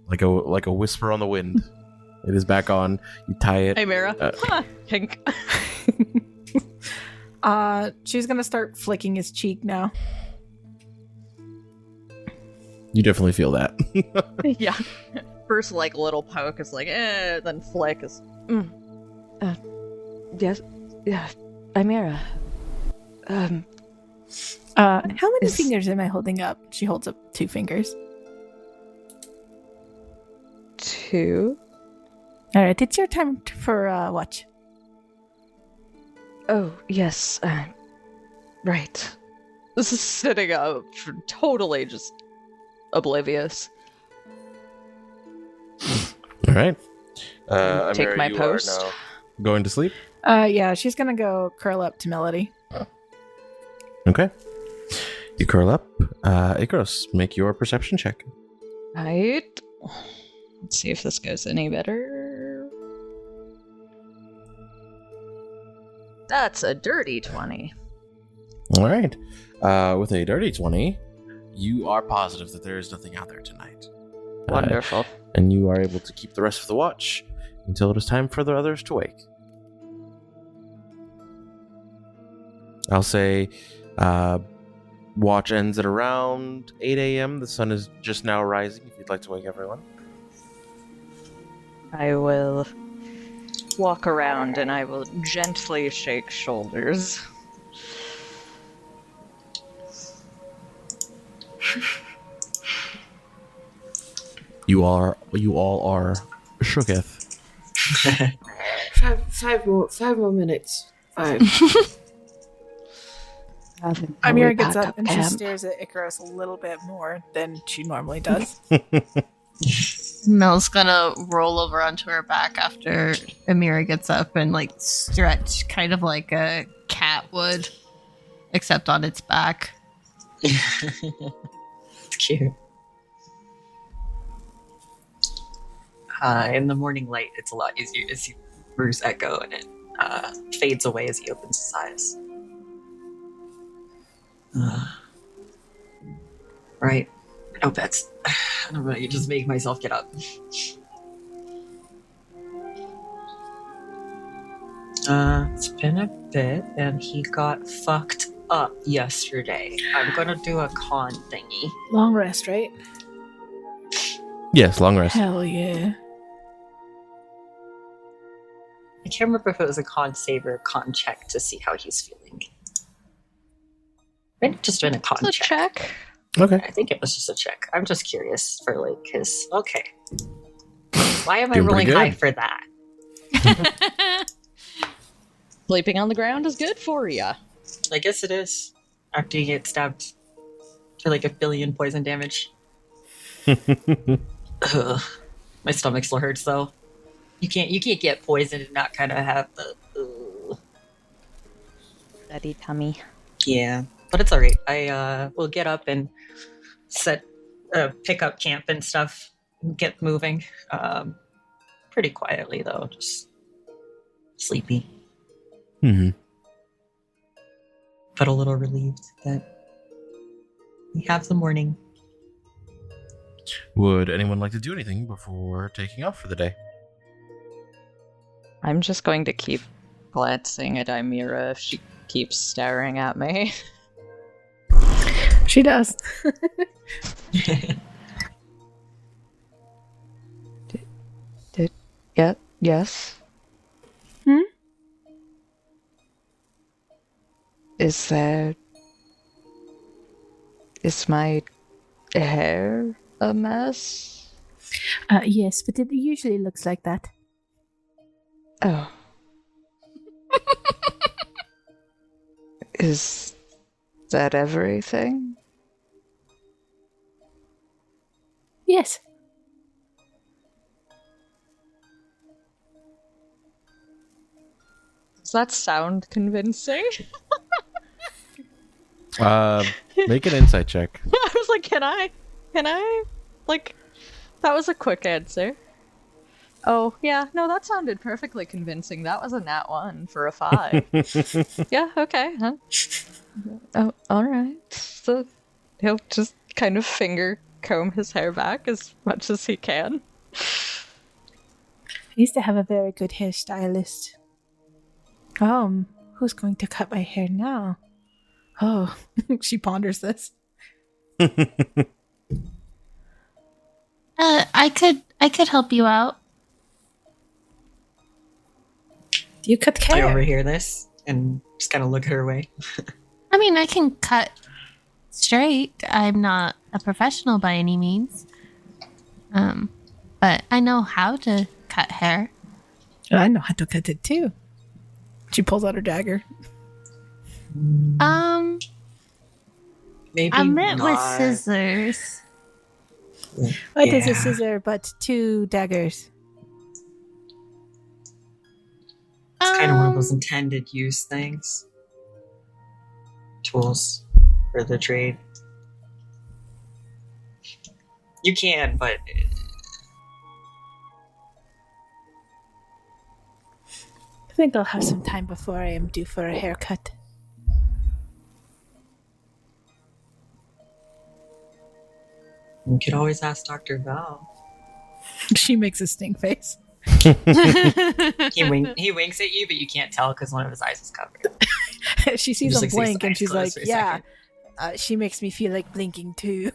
Like a whisper on the wind. It is back on. You tie it. Hey, Mira. Uh, Pink. She's gonna start flicking his cheek now. You definitely feel that. Yeah. First, like, little poke is like, then flick is, yes, yeah, Amira. How many Is- fingers am I holding up? She holds up 2 fingers. 2? Alright, it's your time for watch. Oh, yes, right. This is sitting up, totally just oblivious. All right. Take Amira, my you post. are now going to sleep? Yeah, she's gonna go curl up to Melody. Okay. You curl up. Icarus, make your perception check. Right. Let's see if this goes any better. That's a dirty 20. All right. With a dirty 20, you are positive that there is nothing out there tonight. Wonderful. And you are able to keep the rest of the watch until it is time for the others to wake. I'll say watch ends at around 8 a.m. The sun is just now rising if you'd like to wake everyone. I will walk around and I will gently shake shoulders. You all are shooketh. Five more minutes. 5. Amira gets up and she stares at Icarus a little bit more than she normally does. Mel's gonna roll over onto her back after Amira gets up and like stretch kind of like a cat would, except on its back. It's cute. In the morning light, it's a lot easier to see Bruce echo, and it fades away as he opens his eyes. Right. No pets. I'm gonna just make myself get up. It's been a bit, and he got fucked up yesterday. I'm gonna do a con thingy. Long rest, right? Yes, long rest. Hell yeah. I can't remember if it was a con save or a con check to see how he's feeling. Might have just been a con It's a check. Okay. I think it was just a check. I'm just curious for like his. Okay. Why am I Doing rolling pretty high good. for that? Sleeping on the ground is good for ya. I guess it is. After you get stabbed for like 1 billion poison damage. Ugh. My stomach still hurts though. You can't get poisoned and not kind of have the. Steady tummy. Yeah, but it's all right. I will get up and pick up camp and stuff, and get moving. Pretty quietly though, just sleepy, Mm-hmm. but a little relieved that we have the morning. Would anyone like to do anything before taking off for the day? I'm just going to keep glancing at Imira if she keeps staring at me. She does. Yes? Hmm? Is my hair a mess? Yes, but it usually looks like that. Oh. Is that everything? Yes. Does that sound convincing? Make an insight check. I was like, can I? Like, that was a quick answer. Oh, yeah, no, that sounded perfectly convincing. That was a nat 1 for a 5. Yeah, okay, huh? Oh, alright. So, he'll just kind of finger comb his hair back as much as he can. I used to have a very good hairstylist. Who's going to cut my hair now? Oh, she ponders this. I could help you out. Do you cut I hair? overhear this and just kind of look her way. I mean, I can cut straight. I'm not a professional by any means. But I know how to cut hair. I know how to cut it too. She pulls out her dagger. Maybe I meant with not. scissors. What is a Yeah. scissor but 2 daggers? It's kind of one of those intended use things. Tools for the trade. You can, but I think I'll have some time before I am due for a haircut. you could always ask Dr. Val. She makes a stink face. He winks at you, but you can't tell because one of his eyes is covered. She sees Just, him like, blink and eyes she's like, closed for a yeah. She makes me feel like blinking too.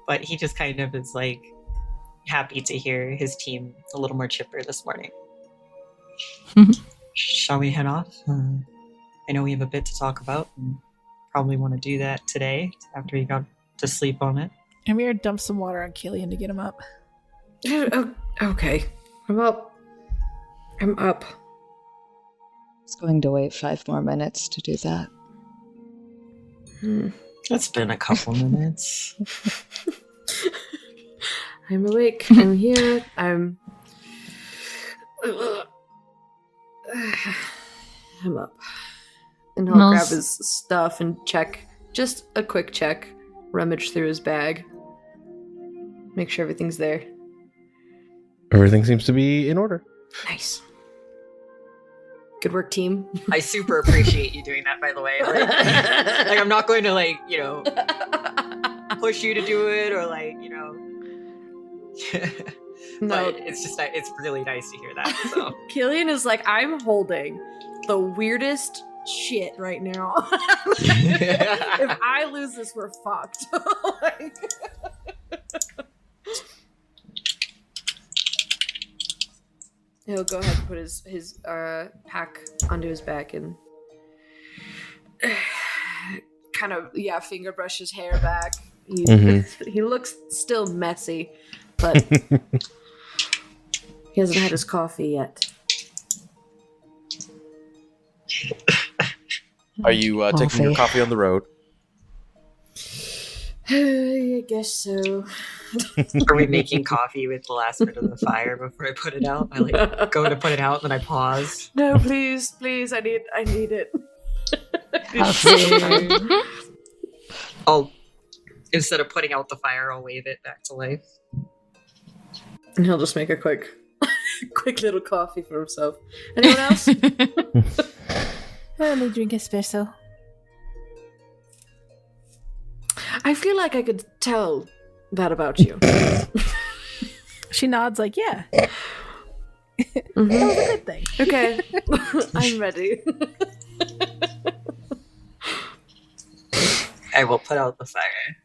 But he just kind of is like happy to hear his team a little more chipper this morning. Shall we head off? I know we have a bit to talk about and probably want to do that today after you got to sleep on it. Amir dumps some water on Killian to get him up. Okay. I'm up. It's going to wait 5 more minutes to do that. It's been a couple minutes. I'm awake. I'm here. I'm up. And he'll grab his stuff and check. Just a quick check. Rummage through his bag. Make sure everything's there. Everything seems to be in order. Nice. Good work, team. I super appreciate you doing that, by the way. Like I'm not going to push you to do it or No, but it's just it's really nice to hear that. So Killian is like, I'm holding the weirdest shit right now. If I lose this, we're fucked. He'll go ahead and put his pack onto his back and kind of finger brush his hair back. He looks still messy, but he hasn't had his coffee yet. Are you taking your coffee on the road? I guess so. Are we making coffee with the last bit of the fire before I put it out? I like go to put it out, and then I pause. No, please, I need it. I'll instead of putting out the fire, I'll wave it back to life. And he'll just make a quick little coffee for himself. Anyone else? I only drink espresso. I feel like I could tell that about you. She nods like, yeah. Mhm. That was a good thing. Okay, I'm ready. I will put out the fire.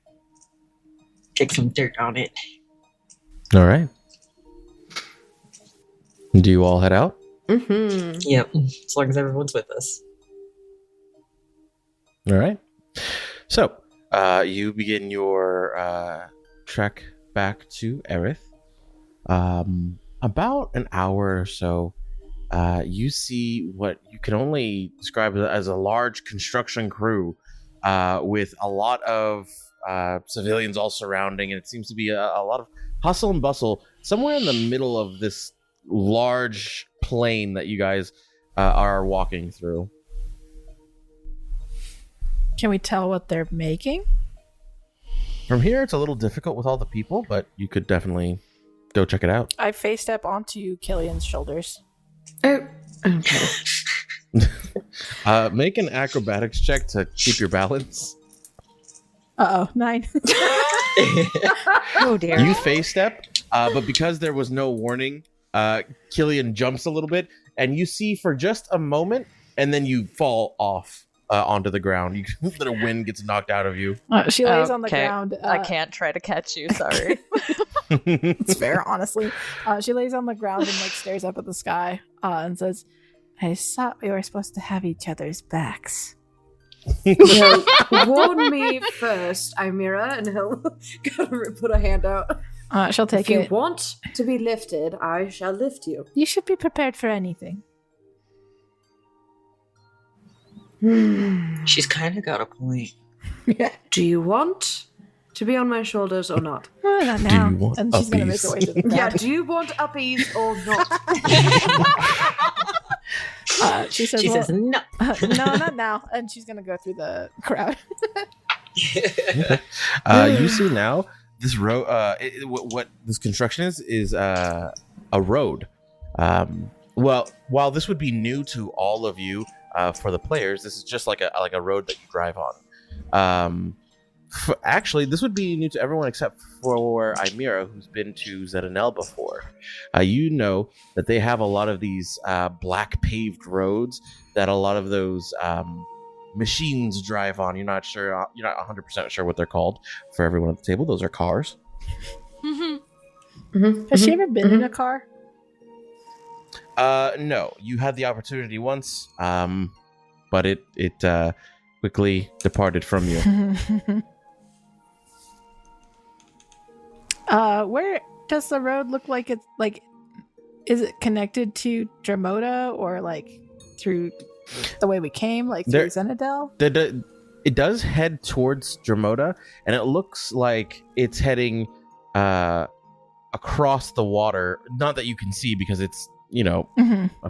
Kick some dirt on it. All right. Do you all head out? Mm-hmm. Yep, as long as everyone's with us. All right. So, you begin your trek back to Aerith. About an hour or so, you see what you can only describe as a large construction crew with a lot of civilians all surrounding, and it seems to be a lot of hustle and bustle somewhere in the middle of this large plain that you guys are walking through. Can we tell what they're making? From here, it's a little difficult with all the people, but you could definitely go check it out. I face step onto Killian's shoulders. Oh, okay. Make an acrobatics check to keep your balance. 9. Oh dear. You face step, but because there was no warning, Killian jumps a little bit, and you see for just a moment, and then you fall off onto the ground. The wind gets knocked out of you. She lays on the ground. I can't try to catch you, sorry. It's fair, honestly. She lays on the ground and like stares up at the sky and says, I thought we were supposed to have each other's backs. No, warn me first, Imira, and he'll put a hand out. She'll take if you it. want to be lifted, I shall lift you. You should be prepared for anything. She's kind of got a point. Yeah. Do you want to be on my shoulders or not? Not now. Do you want And she's going to make uppies? her way to the Yeah, ground. do you want uppies or not? She says, She well, says no. no, not now. And she's going to go through the crowd. You see now this road. What this construction is a road. Well, while this would be new to all of you, for the players, this is just like a road that you drive on. Actually, this would be new to everyone except for Imira, who's been to Zetanel before. You know that they have a lot of these black paved roads that a lot of those machines drive on. You're not 100% sure what they're called. For everyone at the table, those are cars. Has she ever been in a car? No, you had the opportunity once, but it quickly departed from you. Where does the road look like it's like? Is it connected to Dramoda or like through the way we came, like through Zenadel? It does head towards Dramoda, and it looks like it's heading across the water. Not that you can see because it's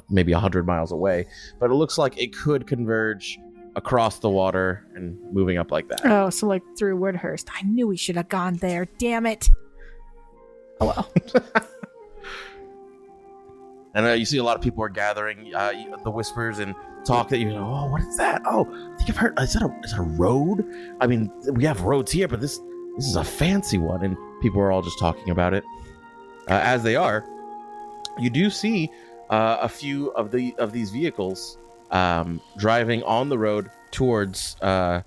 maybe 100 miles away, but it looks like it could converge across the water and moving up like that. Oh, so like through Woodhurst. I knew we should have gone there. Damn it. Oh well. And you see a lot of people are gathering. The whispers and talk that oh, what is that? Oh, I think I've heard. Is that a road? I mean, we have roads here, but this is a fancy one, and people are all just talking about it. As they are, you do see a few of these vehicles driving on the road towards the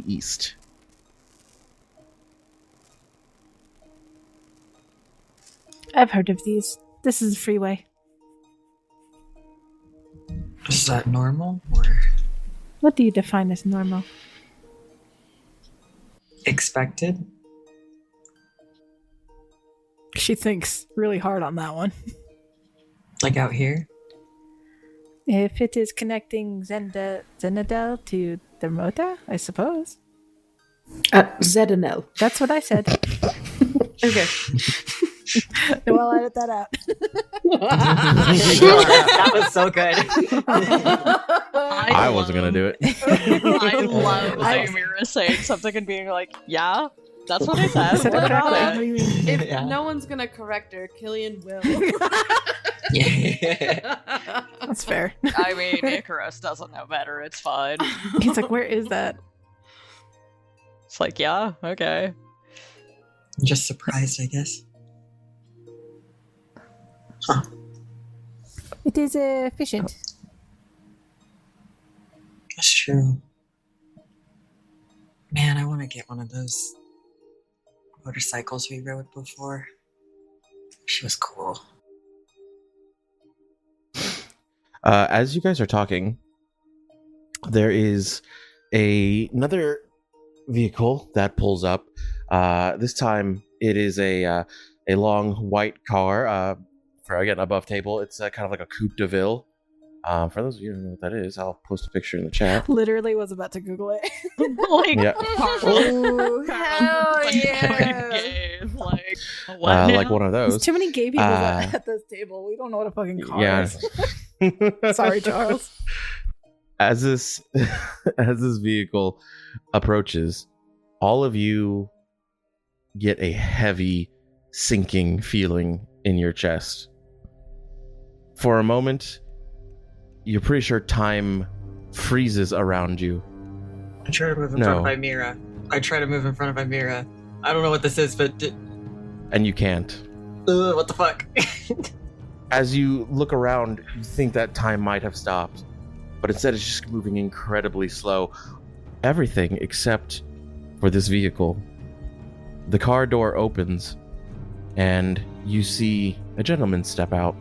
east. I've heard of these. This is a freeway. Is that normal or What do you define as normal? expected? She thinks really hard on that one. Like out here? If it is connecting Zenadel to Dermota, I suppose. Z and L. That's what I said. Okay. No, I'll edit that out. That was so good. I wasn't gonna do it. I love Amira saying something and being like, yeah, that's what I said. Said it What about correctly. it? What do you mean? If Yeah. no one's gonna correct her, Killian will. Yeah. That's fair. I mean, Icarus doesn't know better. It's fine. He's like, where is that? It's like, yeah, okay. I'm just surprised, I guess. Huh. It is efficient. That's true. Man, I want to get one of those motorcycles we rode before. She was cool. As you guys are talking, there is another vehicle that pulls up. This time, it is a long white car. For again above table, it's kind of like a coupe de ville. For those of you who know what that is, I'll post a picture in the chat. Literally was about to Google it. Like, Yeah. Oh, hell yeah. Like, what Like now? one of There's those. too many gay people Uh, at this table. We don't know what a fucking car Yeah. is. Sorry, Charles. As this vehicle approaches, all of you get a heavy sinking feeling in your chest. For a moment, you're pretty sure time freezes around you. I try to move in front of Amira. I don't know what this is, but And you can't. what the fuck? As you look around, you think that time might have stopped, but instead it's just moving incredibly slow. Everything except for this vehicle. The car door opens, and you see a gentleman step out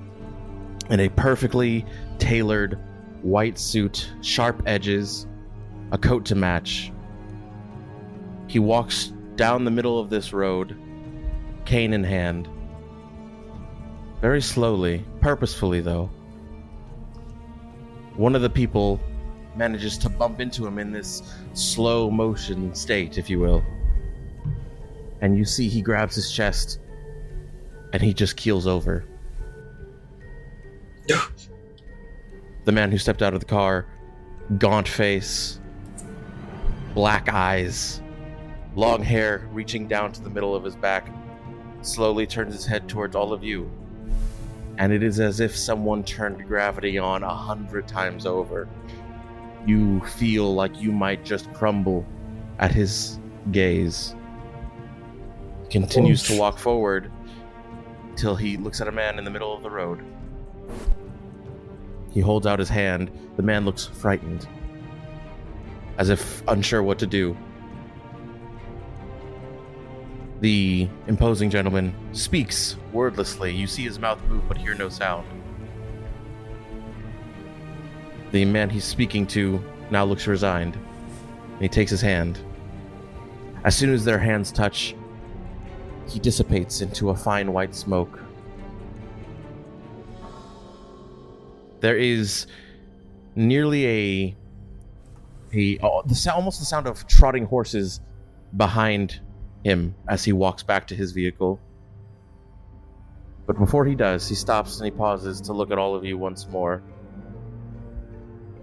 in a perfectly tailored white suit, sharp edges, a coat to match. He walks down the middle of this road, cane in hand. Very slowly, purposefully though. One of the people manages to bump into him in this slow motion state, if you will. And you see he grabs his chest and he just keels over. The man who stepped out of the car, gaunt face, black eyes, long hair reaching down to the middle of his back, slowly turns his head towards all of you. And it is as if someone turned gravity on 100 times over. You feel like you might just crumble at his gaze. He continues to walk forward till he looks at a man in the middle of the road. He holds out his hand. The man looks frightened, as if unsure what to do. The imposing gentleman speaks wordlessly. You see his mouth move but hear no sound. The man he's speaking to now looks resigned. He takes his hand. As soon as their hands touch, he dissipates into a fine white smoke. There is nearly almost the sound of trotting horses behind him as he walks back to his vehicle. But before he does, he stops and he pauses to look at all of you once more.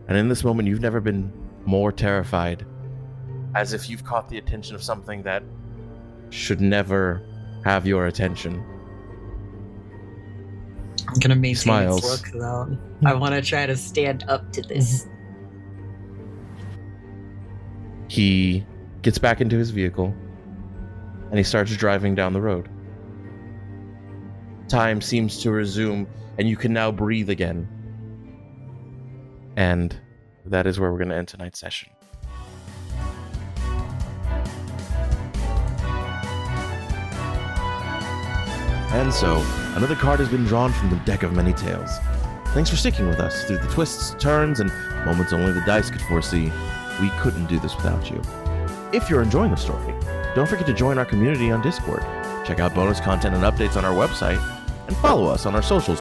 And in this moment, you've never been more terrified, as if you've caught the attention of something that should never have your attention. I'm gonna maintain Smiles. its look though. I want to try to stand up to this. He gets back into his vehicle and he starts driving down the road. Time seems to resume and you can now breathe again. And that is where we're going to end tonight's session. And so, another card has been drawn from the deck of many tales. Thanks for sticking with us through the twists, turns, and moments only the dice could foresee. We couldn't do this without you. If you're enjoying the story, don't forget to join our community on Discord. Check out bonus content and updates on our website, and follow us on our socials